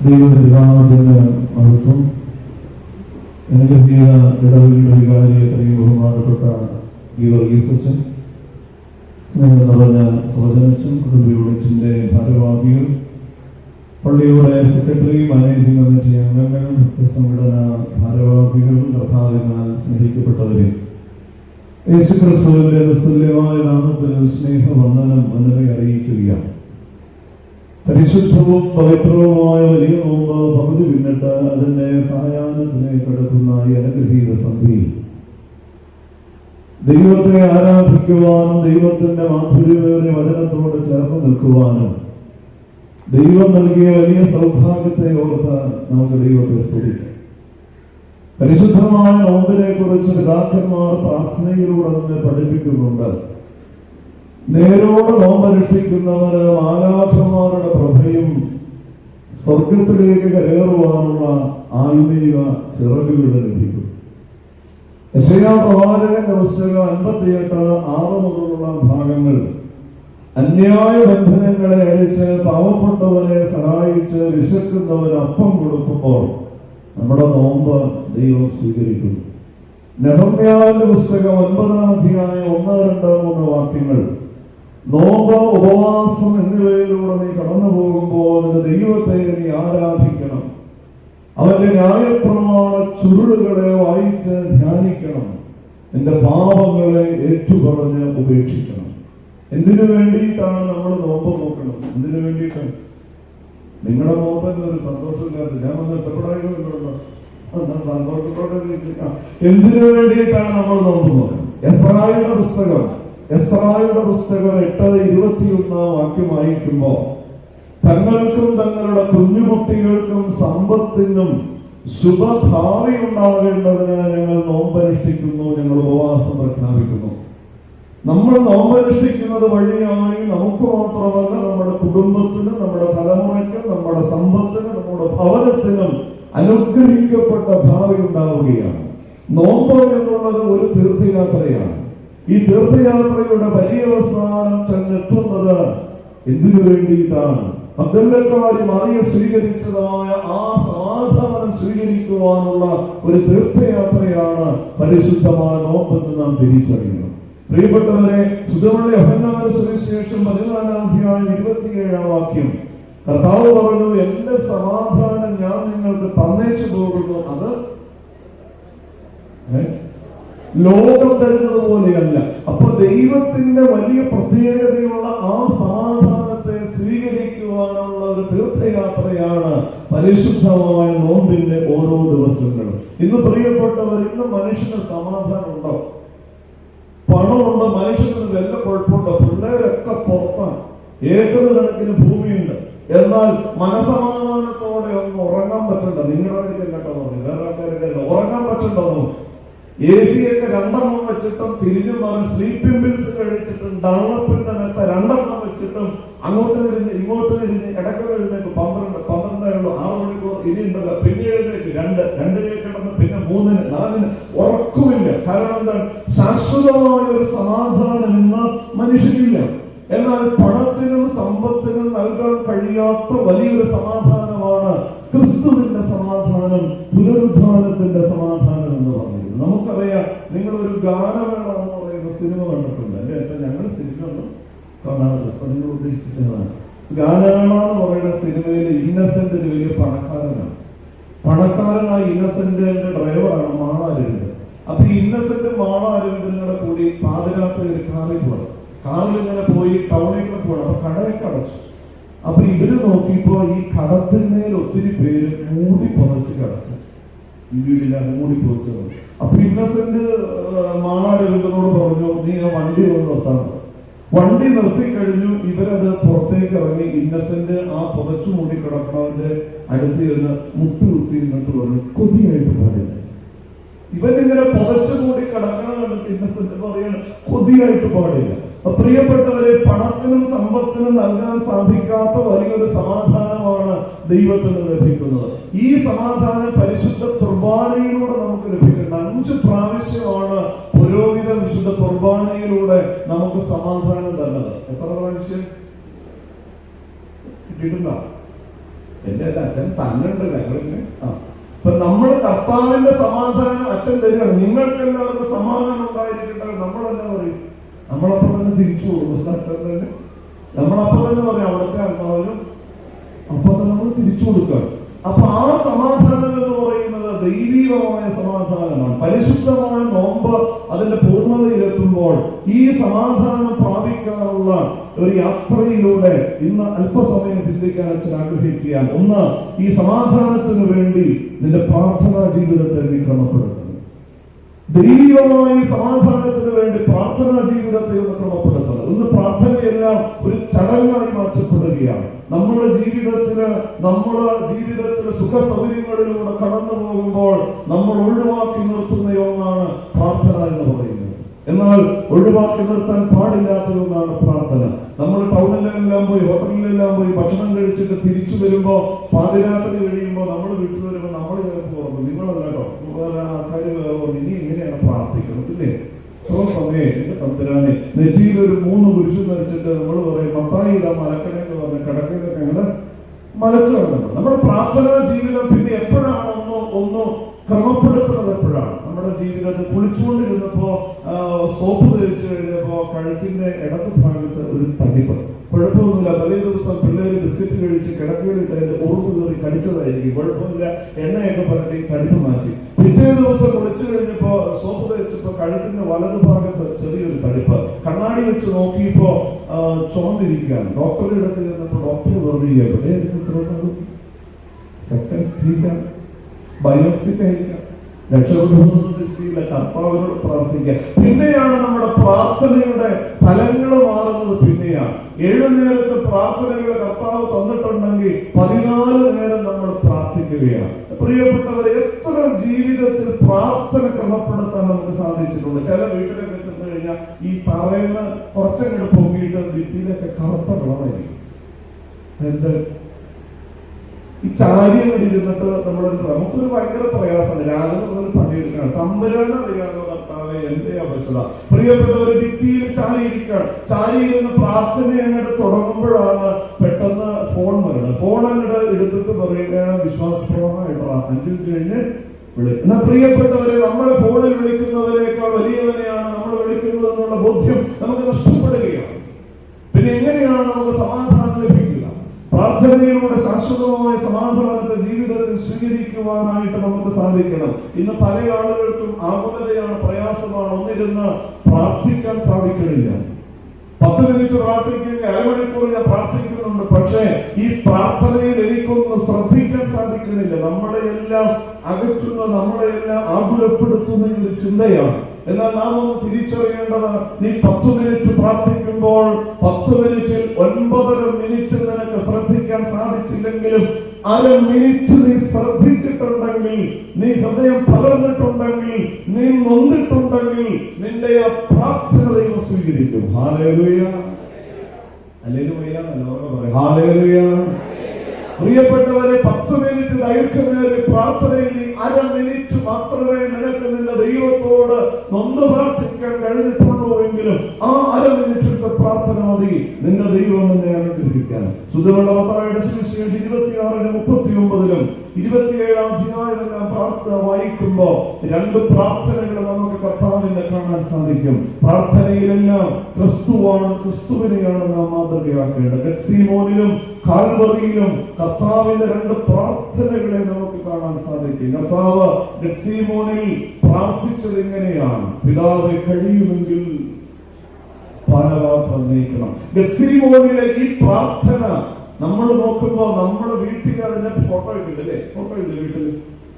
ദൈവപിതാവിന് മഹത്വം. അനുഗ്രഹീത ഇടവകയുടെ വികാരിയെ കഴിയും ബഹുമാനപ്പെട്ട ഗീവർഗീസച്ചൻ, സ്നേഹം നിറഞ്ഞ സോജനച്ചൻ, കുടുംബ യൂണിറ്റിന്റെ ഭാരവാഹികൾ, പള്ളിയുടെ സെക്രട്ടറി, മാനേജിംഗ് കമ്മിറ്റി അംഗങ്ങൾ, ഭക്തസംഘടന ഭാരവാഹികൾ, കർത്താവിനാൽ സ്നേഹിക്കപ്പെട്ടവരെ, യേശുക്രിസ്തുവിന്റെ തുല്യമായ നാമത്തിൽ സ്നേഹവന്ദനം വന്ദനം അറിയിക്കുകയാണ്. പരിശുദ്ധവും പവിത്രവുമായ വലിയ നോമ്പ് പകുതി പിന്നിട്ട് അതിന്റെ സായാഹ്നത്തിലേക്ക് കടക്കുന്ന ഈ അനുഗ്രഹീത സന്ധ്യയിൽ ദൈവത്തെ ആരാധിക്കുവാനും ദൈവത്തിന്റെ മാധുര്യമേറിയ വചനത്തോട് ചേർന്ന് നിൽക്കുവാനും ദൈവം നൽകിയ വലിയ സൗഭാഗ്യത്തെ ഓർത്ത് നമുക്ക് ദൈവത്തെ സ്തുതിക്കാം. പരിശുദ്ധമായ നോമ്പിനെ കുറിച്ച് പിതാക്കന്മാർ പ്രാർത്ഥനയിലൂടെ നമ്മെ പഠിപ്പിക്കുന്നുണ്ട്. നേരോട് നോമ്പനുഷ്ഠിക്കുന്നവര് മാലാഖമാരുടെ പ്രഭയും സ്വർഗത്തിലേക്ക് കയറുവാനുള്ള ആത്മീയ ചിറകുകൾ ലഭിക്കും. യെശയ്യാ പ്രവാചകന്റെ പുസ്തകം 58:6 മുതലുള്ള ഭാഗങ്ങൾ അന്യായ ബന്ധനങ്ങളെ അഴിച്ച് പാവപ്പെട്ടവരെ സഹായിച്ച് വിശ്വസിക്കുന്നവന് അപ്പം കൊടുക്കുമ്പോൾ നമ്മുടെ നോമ്പ് ദൈവം സ്വീകരിക്കുന്നു. നെഹമ്യാവിന്റെ പുസ്തകം 9-1-2-3 വാക്യങ്ങൾ, നോമ്പ് ഉപവാസം എന്നിവയിലൂടെ നീ കടന്നു പോകുമ്പോൾ നിന്റെ ദൈവത്തെ നീ ആരാധിക്കണം, അവന്റെ ന്യായപ്രമാണ ചുരുളുകളെ വായിച്ച് ധ്യാനിക്കണം, നിന്റെ പാപങ്ങളെ ഏറ്റുപറഞ്ഞ് ഉപേക്ഷിക്കണം. എന്തിനു വേണ്ടിയിട്ടാണ് നമ്മൾ നോമ്പ് നോക്കുന്നത്? എന്തിനു വേണ്ടിയിട്ടാണ്? നിങ്ങളുടെ നോമ്പെന്ന് ഒരു സന്തോഷമില്ലാത്ത ഞാൻ വന്ന് ഇഷ്ടപ്പെടാറുണ്ടോ? സന്തോഷത്തോടെ എന്തിനു വേണ്ടിയിട്ടാണ് നമ്മൾ നോമ്പ് നോക്കുന്നത്? എസ്രായുടെ പുസ്തകം 8:21 വാക്യം വായിക്കുമ്പോ, തങ്ങൾക്കും തങ്ങളുടെ കുഞ്ഞുകുട്ടികൾക്കും സമ്പത്തിനും ശുഭഭാവി ഉണ്ടാകേണ്ടതിന് ഞങ്ങൾ നോമ്പനുഷ്ഠിക്കുന്നു, ഞങ്ങൾ ഉപവാസം പ്രഖ്യാപിക്കുന്നു. നമ്മൾ നോമ്പനുഷ്ഠിക്കുന്നത് വഴിയായി നമുക്ക് മാത്രമല്ല, നമ്മുടെ കുടുംബത്തിനും നമ്മുടെ തലമുറയ്ക്കും നമ്മുടെ സമ്പത്തിനും നമ്മുടെ ഭവനത്തിനും അനുഗ്രഹിക്കപ്പെട്ട ഭാവി ഉണ്ടാവുകയാണ്. നോമ്പ് എന്നുള്ളത് ഒരു തീർത്ഥയാത്രയാണ്. ഈ തീർത്ഥയാത്രയുടെ പര്യവസാനം ചെന്നെത്തുന്നത് എന്തിനു വേണ്ടിയിട്ടാണ്? മഗ്ദലക്കാരി മറിയ സ്വീകരിച്ചതായ ആ സമാധാനം സ്വീകരിക്കുവാനുള്ള ഒരു തീർത്ഥയാത്രയാണ് പരിശുദ്ധമായ നോമ്പെന്ന് നാം തിരിച്ചറിയണം. പ്രിയപ്പെട്ടവരെ, ശുദ്ധമുള്ള യോഹന്നാന്റെ സുവിശേഷം 14-27 വാക്യം, കർത്താവ് പറഞ്ഞു, എന്റെ സമാധാനം ഞാൻ നിങ്ങൾക്ക് തന്നേച്ചു പോകുന്നു, അത് ലോകം തരുന്നത് പോലെയല്ല. അപ്പൊ ദൈവത്തിന്റെ വലിയ പ്രത്യേകതയുള്ള ആ സമാധാനത്തെ സ്വീകരിക്കുവാനുള്ള ഒരു തീർത്ഥയാത്രയാണ് പരിശുദ്ധമായ നോമ്പിന്റെ ഓരോ ദിവസങ്ങളും. ഇന്ന് പ്രിയപ്പെട്ടവർ, ഇന്ന് മനുഷ്യന് സമാധാനം ഉണ്ടോ? പണമുണ്ട്, മനുഷ്യന് വല്ല കുഴപ്പമുണ്ടോ? പിള്ളേരൊക്കെ പുറത്താണ്, ഏക്കർ കണക്കിന് ഭൂമിയുണ്ട്, എന്നാൽ മനസമാധാനത്തോടെ ഒന്ന് ഉറങ്ങാൻ പറ്റണ്ട. നിങ്ങളുടെ കേട്ടോ പറഞ്ഞു, വേറെ ആൾക്കാരൊക്കെ ഉറങ്ങാൻ പറ്റണ്ടോ? AC ഒക്കെ 2 വെച്ചിട്ടും തിരിഞ്ഞു മാറി സ്ലീപ്പിംഗ് പിൽസ് കഴിച്ചിട്ടും ഡള്ളപ്പിന്റെ മേത്ത 2 വെച്ചിട്ടും അങ്ങോട്ട് തിരിഞ്ഞ് ഇങ്ങോട്ട് തിരിഞ്ഞ് ഇടയ്ക്ക് എഴുന്നേക്ക് 12 6 മണിക്കൂർ ഇനി ഉണ്ടല്ലോ, പിന്നെ എഴുന്നേക്ക് 2 കിടന്ന് പിന്നെ 3 4 ഉറക്കുമില്ല. കാരണം എന്താണ്? ശാശ്വതമായ ഒരു സമാധാനം ഇന്ന് മനുഷ്യനില്ല. എന്നാൽ പണത്തിനും സമ്പത്തിനും നൽകാൻ കഴിയാത്ത വലിയൊരു സമാധാനമാണ് ക്രിസ്തുവിന്റെ സമാധാനം, പുനരുദ്ധാനത്തിന്റെ സമാധാനം എന്ന് പറയുന്നത്. നമുക്കറിയാം, നിങ്ങളൊരു ഗാനമേള എന്ന് പറയുന്ന സിനിമ കണ്ടിട്ടുണ്ട്. എന്റെ അച്ഛൻ ഞങ്ങൾ സിനിമ ഒന്നും കാണാറില്ല, അപ്പൊ നിങ്ങൾ ഉദ്ദേശിച്ചതാണ്. ഗാനമേള എന്ന് പറയുന്ന സിനിമയിൽ ഇന്നസെന്റ് ഒരു വലിയ പണക്കാരനാണ്. പണക്കാരനായ ഇന്നസെന്റിന്റെ ഡ്രൈവറാണ് മാളാരവിന്ദ്. അപ്പൊ ഈ ഇന്നസെന്റ് മാളാരവിന്ദനോടെ കൂടി പാതിരാത്രി ഒരു കാറിൽ പോകണം. കാറിൽ ഇങ്ങനെ പോയി ടൗണിൽ പോകണം. അപ്പൊ കടയൊക്കെ അടച്ചു. അപ്പൊ ഇവര് നോക്കിയപ്പോ ഈ കടത്തിന്മേൽ ഒത്തിരി പേര് മൂടി പൊറച്ച് കിടക്കും. ഈ വീടില്ലാതെ മൂടി പൊറച്ചു. അപ്പൊ ഇന്നസെന്റ് മാളാരവിന്ദനോട് പറഞ്ഞു, നീ ആ വണ്ടി ഒന്ന് നിർത്താൻ. വണ്ടി നിർത്തിക്കഴിഞ്ഞു. ഇവരത് പുറത്തേക്ക് ഇറങ്ങി. ഇന്നസെന്റ് ആ പുതച്ചു മൂടി കിടക്കണവന്റെ അടുത്ത് ചെന്ന് മുട്ടുകുത്തി എന്നിട്ട് പറഞ്ഞു, കൊതിയായിട്ട് പാടില്ല. ഇവനിങ്ങനെ പുതച്ചു മൂടി കിടക്കണം കണ്ടിട്ട് ഇന്നസെന്റ് പറയാണ്, കൊതിയായിട്ട് പാടില്ല. പ്രിയപ്പെട്ടവരെ, പണത്തിനും സമ്പത്തിനും നൽകാൻ സാധിക്കാത്ത വലിയൊരു സമാധാനമാണ് ദൈവത്തിന് ലഭിക്കുന്നത്. ഈ സമാധാനം പരിശുദ്ധ കുർബാനയിലൂടെ നമുക്ക് ലഭിക്കുന്നത്. 5 പ്രാവശ്യമാണ് പുരോഹിത വിശുദ്ധ കുർബാനയിലൂടെ നമുക്ക് സമാധാനം തന്നത്. എത്ര പ്രാവശ്യം കിട്ടിയിട്ടുണ്ടോ? എന്റെ അച്ഛൻ തന്നുണ്ട് ഞങ്ങളിങ്ങനെ അപ്പൊ നമ്മൾ കർത്താവിന്റെ സമാധാനം അച്ഛൻ തരികയാണ്. നിങ്ങൾക്ക് എല്ലാവർക്കും സമാധാനം ഉണ്ടായിരിക്കട്ടെ. നമ്മളെന്താ പറയും? നമ്മളപ്പോ തന്നെ തിരിച്ചു കൊടുക്കും. അച്ഛൻ തന്നെ നമ്മളപ്പോ തന്നെ പറയും അവിടുത്തെ ആത്മാവിനും അപ്പൊ തന്നെ നമ്മൾ തിരിച്ചു കൊടുക്കുകയാണ്. അപ്പൊ ആ സമാധാനം എന്ന് പറയുന്നത് ദൈവികമായ സമാധാനമാണ്. പരിശുദ്ധമായ നോമ്പ് അതിന്റെ പൂർണ്ണതയിലെത്തുമ്പോൾ ഈ സമാധാനം പ്രാപിക്കാനുള്ള ഒരു യാത്രയിലൂടെ ഇന്ന് അല്പസമയം ചിന്തിക്കാൻ അച്ഛൻ ആഗ്രഹിക്കുകയാണ്. ഒന്ന്, ഈ സമാധാനത്തിന് വേണ്ടി നിന്റെ പ്രാർത്ഥനാ ജീവിതത്തെ നീ ക്രമപ്പെടുത്തുന്നു. ദൈവികമായ സമാധാനത്തിന് വേണ്ടി പ്രാർത്ഥനാ ജീവിതത്തെ ഒന്ന് ക്രമപ്പെടുത്തണം. ഇന്ന് പ്രാർത്ഥനയെല്ലാം ഒരു ചടങ്ങായി മാറ്റപ്പെടുകയാണ്. നമ്മുടെ ജീവിതത്തില് സുഖ സൗകര്യങ്ങളിലൂടെ കടന്നു പോകുമ്പോൾ നമ്മൾ ഒഴിവാക്കി നിർത്തുന്ന ഒന്നാണ് പ്രാർത്ഥന എന്ന് പറയുന്നത്. എന്നാൽ ഒഴിവാക്കി നിർത്താൻ പാടില്ലാത്ത ഒന്നാണ് പ്രാർത്ഥന. നമ്മൾ ടൗണിലെല്ലാം പോയി ഹോട്ടലിലെല്ലാം പോയി ഭക്ഷണം കഴിച്ചിട്ട് തിരിച്ചു വരുമ്പോ പാതിരാത്രി കഴിയുമ്പോൾ നമ്മൾ വീട്ടിൽ വരുമ്പോൾ നമ്മൾ ചിലപ്പോൾ ഓർമ്മ നിങ്ങളല്ലോ ആൾക്കാർ ഇനി ഇങ്ങനെയാണ് പ്രാർത്ഥിക്കുന്നത് ഇല്ലേ? എത്ര സമയം എന്റെ തമ്പുരാനെ നെറ്റിയിൽ ഒരു 3 കുരിശു വരച്ചിട്ട് നമ്മൾ പറയും മത്തായി ഇതാ മലക്കണേ എന്ന് പറഞ്ഞ കിടക്കുന്നൊക്കെ ഞങ്ങള് മലക്കുകയാണ്. നമ്മുടെ പ്രാർത്ഥനാ ജീവിതം പിന്നെ എപ്പോഴാണ് ഒന്ന് ക്രമപ്പെടുത്തുന്നത്? എപ്പോഴാണ്? നമ്മുടെ ജീവിതത്തിൽ കുളിച്ചുകൊണ്ടിരുന്നപ്പോ സോപ്പ് ധരിച്ചു കഴിഞ്ഞപ്പോ കഴുത്തിന്റെ ഇടതു ഭാഗത്ത് ഒരു തടിപ്പ്. കുഴപ്പമൊന്നുമില്ല. തലേ ദിവസം പിള്ളേര് ബിസ്ക്കറ്റ് കഴിച്ച് കിടക്കയിലിട്ട് അതിന്റെ ഉറുപ്പ് കയറി കടിച്ചതായിരിക്കും. കുഴപ്പമില്ല. എണ്ണയൊക്കെ പറഞ്ഞ് തടിപ്പ് മാറ്റി. പിറ്റേ ദിവസം കുളിച്ചു കഴിഞ്ഞപ്പോ സോപ്പ് ധരിച്ചപ്പോ കഴുത്തിന്റെ വലതു ഭാഗത്ത് ചെറിയൊരു തടിപ്പ്. കണ്ണാടി വെച്ച് നോക്കിയപ്പോ ചുമന്നിരിക്കുകയാണ്. ഡോക്ടറുടെ അടുത്ത് ചെന്നപ്പോ ഡോക്ടർ പറഞ്ഞു സെക്കൻഡ് ബയോപ്സി കഴിക്കാം, രക്ഷപ്പെടുന്ന ദൃഷ്ടിയിലെ കർത്താവിനോട് പ്രാർത്ഥിക്കുക. പിന്നെയാണ് നമ്മുടെ പ്രാർത്ഥനയുടെ ഫലങ്ങൾ മാറുന്നത്. പിന്നെയാണ് 7 നേരത്തെ പ്രാർത്ഥനകളെ കർത്താവ് തന്നിട്ടുണ്ടെങ്കിൽ 14 നേരം നമ്മൾ പ്രാർത്ഥിക്കുകയാണ്. പ്രിയപ്പെട്ടവരെ, എത്ര ജീവിതത്തിൽ പ്രാർത്ഥന ക്രമപ്പെടുത്താൻ നമുക്ക് സാധിച്ചിട്ടുണ്ട്. ചില വീട്ടിലൊക്കെ ചെന്ന് കഴിഞ്ഞാൽ ഈ പറയുന്ന കുറച്ചങ്ങോട്ട് പൊങ്ങിയിട്ട് ഭിത്തിയിലൊക്കെ കറുത്ത കളറായിരിക്കും. എന്ത് ഈ ചാരിയങ്ങൾ ഇരുന്നിട്ട് നമുക്കൊരു ഭയങ്കര പ്രയാസമാണ്. രാവിലെ നമ്മൾ പണിയെടുക്കണം. തമ്പുരാനെ അറിയാവുന്ന കർത്താവേ എന്റെ അവസ്ഥ. പ്രിയപ്പെട്ടവർ ഭിത്തിയിൽ ചാരിയിരിക്കണം. ചാരിയിരുന്ന് പ്രാർത്ഥന അങ്ങോട്ട് തുടങ്ങുമ്പോഴാണ് പെട്ടെന്ന് ഫോൺ വരുന്നത്. ഫോൺ അങ്ങോട്ട് എടുത്തിട്ട് പറയുകയാണ് വിശ്വാസപ്രദമായിട്ട് 5 മിനിറ്റ് കഴിഞ്ഞ് വിളിക്കും. എന്നാൽ പ്രിയപ്പെട്ടവരെ, നമ്മളെ ഫോണിൽ വിളിക്കുന്നവരെക്കാൾ വലിയവനെയാണ് നമ്മൾ വിളിക്കുന്നത് എന്നുള്ള ബോധ്യം നമുക്ക് നഷ്ടപ്പെടുകയാണ്. പിന്നെ എങ്ങനെയാണ് നമുക്ക് സമാധാനം ലഭിക്കുക? പ്രാർത്ഥനയിലൂടെ ശാശ്വതമായ സമാധാനത്തെ ജീവിതത്തിൽ സ്വീകരിക്കുവാനായിട്ട് നമുക്ക് സാധിക്കണം. ഇന്ന് പല ആളുകൾക്കും ആകുലതയാണ്, പ്രയാസമാണ്. ഒന്നിരുന്ന് പ്രാർത്ഥിക്കാൻ സാധിക്കുന്നില്ല. 10 മിനിറ്റ് പ്രാർത്ഥിക്കുക, അരമണിക്കൂർ ഞാൻ പ്രാർത്ഥിക്കുന്നുണ്ട്. പക്ഷേ ഈ പ്രാർത്ഥനയിൽ എനിക്കൊന്ന് ശ്രദ്ധിക്കാൻ സാധിക്കുന്നില്ല. നമ്മളെയെല്ലാം അകറ്റുന്ന, നമ്മളെയെല്ലാം ആകുലപ്പെടുത്തുന്ന ഒരു ചിന്തയാണ്. എന്നാൽ നാം ഒന്ന് തിരിച്ചറിയേണ്ടത്, നീ 10 മിനിറ്റ് പ്രാർത്ഥിക്കുമ്പോൾ 10 മിനിറ്റിൽ 9.5 മിനിറ്റ് നിനക്ക് ശ്രദ്ധിക്കാൻ സാധിച്ചില്ലെങ്കിലും അര മിനിറ്റ് നീ ശ്രദ്ധിച്ചിട്ടുണ്ടെങ്കിൽ, നീ ഹൃദയം പകർന്നിട്ടുണ്ടെങ്കിൽ, നീ നൊന്നിട്ടുണ്ടെങ്കിൽ നിന്റെ ആ പ്രാർത്ഥന ദൈവം സ്വീകരിക്കും. Hallelujah, hallelujah, hallelujah. പ്രിയപ്പെട്ടവരെ, 10 മിനിറ്റ് ദൈർഘ്യമേറിയ പ്രാർത്ഥനയിൽ അര മിനിറ്റ് മാത്രമേ നിനക്ക് നിന്റെ ദൈവത്തോട് നൊന്ന് പ്രാർത്ഥിക്കാൻ കഴിഞ്ഞിട്ടുള്ളൂ എങ്കിലും ആ അര മിനിറ്റത്തെ പ്രാർത്ഥന മതി നിന്റെ ദൈവം നിന്നെ അനുഗ്രഹിക്കാൻ. ശുദ്ധമുള്ള മത്തായിയുടെ സുവിശേഷം 26:39 27 അധ്യായമെല്ലാം പ്രാർത്ഥന വായിക്കുമ്പോ 2 പ്രാർത്ഥനകൾ നമുക്ക് കർത്താവിനെ കാണാൻ സാധിക്കും. പ്രാർത്ഥനയിലെല്ലാം ക്രിസ്തുവാണ്, ക്രിസ്തുവിനെയാണ് നാം മാതൃകയാക്കേണ്ടത്. ഗത്സീമോനിലും കാൽവറിയിലും കർത്താവിന്റെ 2 പ്രാർത്ഥനകളെ നമുക്ക് കാണാൻ സാധിക്കും. കർത്താവ് ഗത്സീമോനിൽ പ്രാർത്ഥിച്ചത് എങ്ങനെയാണ്? പിതാവേ, കഴിയുമെങ്കിൽ പാനപാത്രം നീക്കണം. ഗത്സീമോനിലെ ഈ പ്രാർത്ഥന നമ്മൾ നോക്കുമ്പോ നമ്മുടെ വീട്ടിൽ അതിന്റെ ഫോട്ടോ ഇട്ടില്ലേ? ഫോട്ടോ ഇല്ല വീട്ടില്.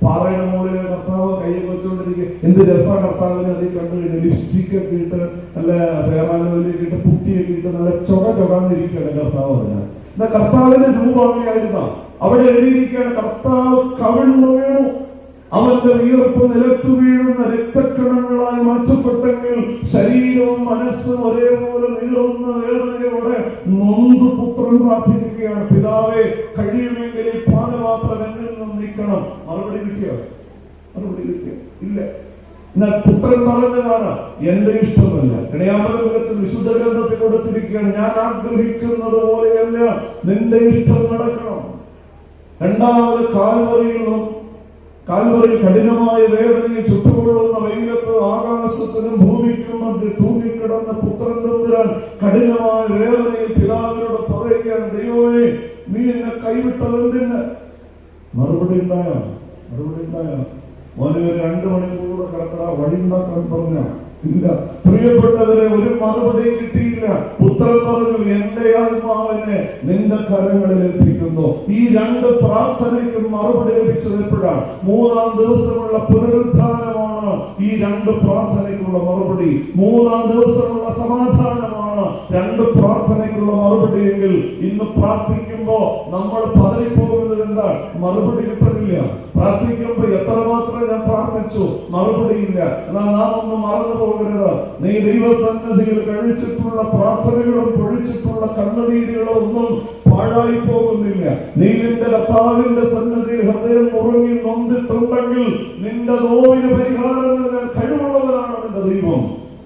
പാറയുടെ മുകളിൽ കർത്താവ് കയ്യിൽ വെച്ചുകൊണ്ടിരിക്കുക. എന്ത് രസാ കർത്താവിനെ അതിൽ കണ്ടു കഴിഞ്ഞാൽ. ലിപ്സ്റ്റിക് ഒക്കെ ഇട്ട്, നല്ല ഫെയറാലോയിലേക്ക് ഇട്ട്, പുട്ടിയൊക്കെ ഇട്ട് നല്ല ചൊകാന്നിരിക്കുകയാണ് കർത്താവ്. എന്നാൽ കർത്താവിന്റെ രൂപമായിരുന്നു അവിടെ എഴുതിയിരിക്കുകയാണ്, കർത്താവ് കവിണ്ണു വീണു, അവന്റെ വിയർപ്പ് നിലത്തു വീഴുന്ന രക്തക്കണങ്ങളായി മാറ്റപ്പെട്ടെങ്കിൽ ശരീരവും മനസ്സും ഒരേപോലെ നീറുന്ന വേദനയോടെ നൊന്ത് പുത്രൻ പ്രാർത്ഥിക്കുകയാണ്, പിതാവേ, കഴിയുമെങ്കിൽ ഈ പാനപാത്രം എന്നിൽ നിന്നും നീക്കണം. മറുപടി കിട്ടിയോ? മറുപടി കിട്ടിയോ? ഇല്ല. എന്നാൽ പുത്രൻ പറഞ്ഞതാണ്, എന്റെ ഇഷ്ടമല്ല. ഇടയാമരം വെച്ച് വിശുദ്ധ ഗ്രന്ഥത്തിൽ കൊടുത്തിരിക്കുകയാണ്, ഞാൻ ആഗ്രഹിക്കുന്നത് പോലെയല്ല നിന്റെ ഇഷ്ടം നടക്കണം. രണ്ടാമത് കാൽവറിയിൽ കഠിനമായ വേദനയെ ചുട്ടുകൊള്ളുന്ന വെയിലത്ത് ആകാശത്തിനും ഭൂമിക്കും മധ്യ തൂങ്ങിക്കിടന്ന പുത്രൻ തമ്പുരാൻ കഠിനമായ വേദനയിൽ പിതാവിനോട് പറയുകയാണ്, ദൈവമേ നീ എന്നെ കൈവിട്ടതെന്തിന്? മറുപടി ഉണ്ടായോ? മോനെ ഒരു 2 മണിക്കൂർ കൂടെ കിടക്കട, വഴി ഉണ്ടാക്കാൻ പറഞ്ഞ ഇല്ല. പ്രിയപ്പെട്ടവരെ, ഒരു മറുപടി കിട്ടിയില്ല. പുത്രൻ പറഞ്ഞു, എന്റെ ആത്മാവിനെ നിന്റെ കരങ്ങളിൽ ഏൽപ്പിക്കുന്നു. ഈ 2 പ്രാർത്ഥനയ്ക്കും മറുപടി ലഭിച്ചത് എപ്പോഴാണ്? 3-ാം ദിവസമുള്ള പുനരുത്ഥാനമാണ് ഈ 2 പ്രാർത്ഥനയ്ക്കുള്ള മറുപടി. 3-ാം ദിവസമുള്ള സമാധാനമാണ് 2 പ്രാർത്ഥനയ്ക്കുള്ള മറുപടി. എങ്കിൽ ഇന്ന് പ്രാർത്ഥിക്കുമ്പോ നമ്മൾ പതറിപ്പോകുന്നത് എന്താ? മറുപടി കിട്ടുന്നില്ല. പ്രാർത്ഥിക്കുമ്പോ എത്രമാത്രം ഞാൻ പ്രാർത്ഥിച്ചു, മറുപടിയില്ല. എന്നാൽ നാം ഒന്ന് മറന്നു പോകരുത്. നീ ദൈവസന്നിധിയിൽ കഴിച്ചിട്ടുള്ള പ്രാർത്ഥനകളും പൊഴിച്ചിട്ടുള്ള കണ്ണുനീരുകളും ഒന്നും പാഴായി പോകുന്നില്ല. നീ നിന്റെ കർത്താവിന്റെ സന്നിധിയിൽ ഹൃദയം ഉറങ്ങി നൊന്നിട്ടുണ്ടെങ്കിൽ നിന്റെ നോവിന് പരിഹാരം നൽകാൻ കഴിവുള്ളവരാണ് നിന്റെ ദൈവം.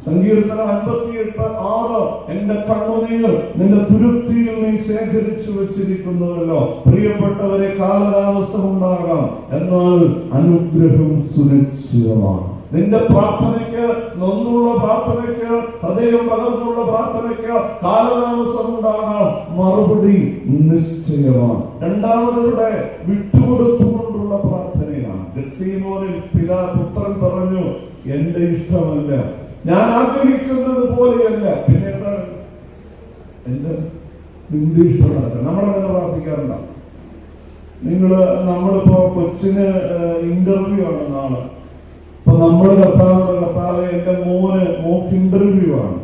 സങ്കീർത്തനം 58:6 എന്റെ കണ്ണുനീർ നിന്റെ തുരുത്തിയിൽ നീ ശേഖരിച്ചു വെച്ചിരിക്കുന്നുവല്ലോ. പ്രിയപ്പെട്ടവരെ, കാലതാമസം ഉണ്ടാകാം, എന്നാൽ അനുഗ്രഹം സുരക്ഷിതമാണ്. നിന്റെ പ്രാർത്ഥനയ്ക്ക്, നൊന്നുള്ള പ്രാർത്ഥനയ്ക്ക്, ഹൃദയം പകർന്നുള്ള പ്രാർത്ഥനയ്ക്ക് കാലതാമസം ഉണ്ടാകാം, മറുപടി നിശ്ചയമാണ്. രണ്ടാമതിവിടെ വിട്ടുകൊടുത്തുകൊണ്ടുള്ള പ്രാർത്ഥനയാണ്. ഗെത്സേമോനിൽ പുത്രൻ പറഞ്ഞു, എന്റെ ഇഷ്ടമല്ല, ഞാൻ ആഗ്രഹിക്കുന്നത് പോലെയല്ല. പിന്നെ എന്താണ്? നിന്റെ ഇഷ്ടം നടക്കണം. നമ്മളങ്ങനെ പ്രാർത്ഥിക്കാറുണ്ട്. നമ്മളിപ്പോ കൊച്ചിന് ഇന്റർവ്യൂ ആണ് നാളെ. അപ്പൊ നമ്മള് കർത്താവ് എന്റെ മോക്ക് ഇന്റർവ്യൂ ആണ്,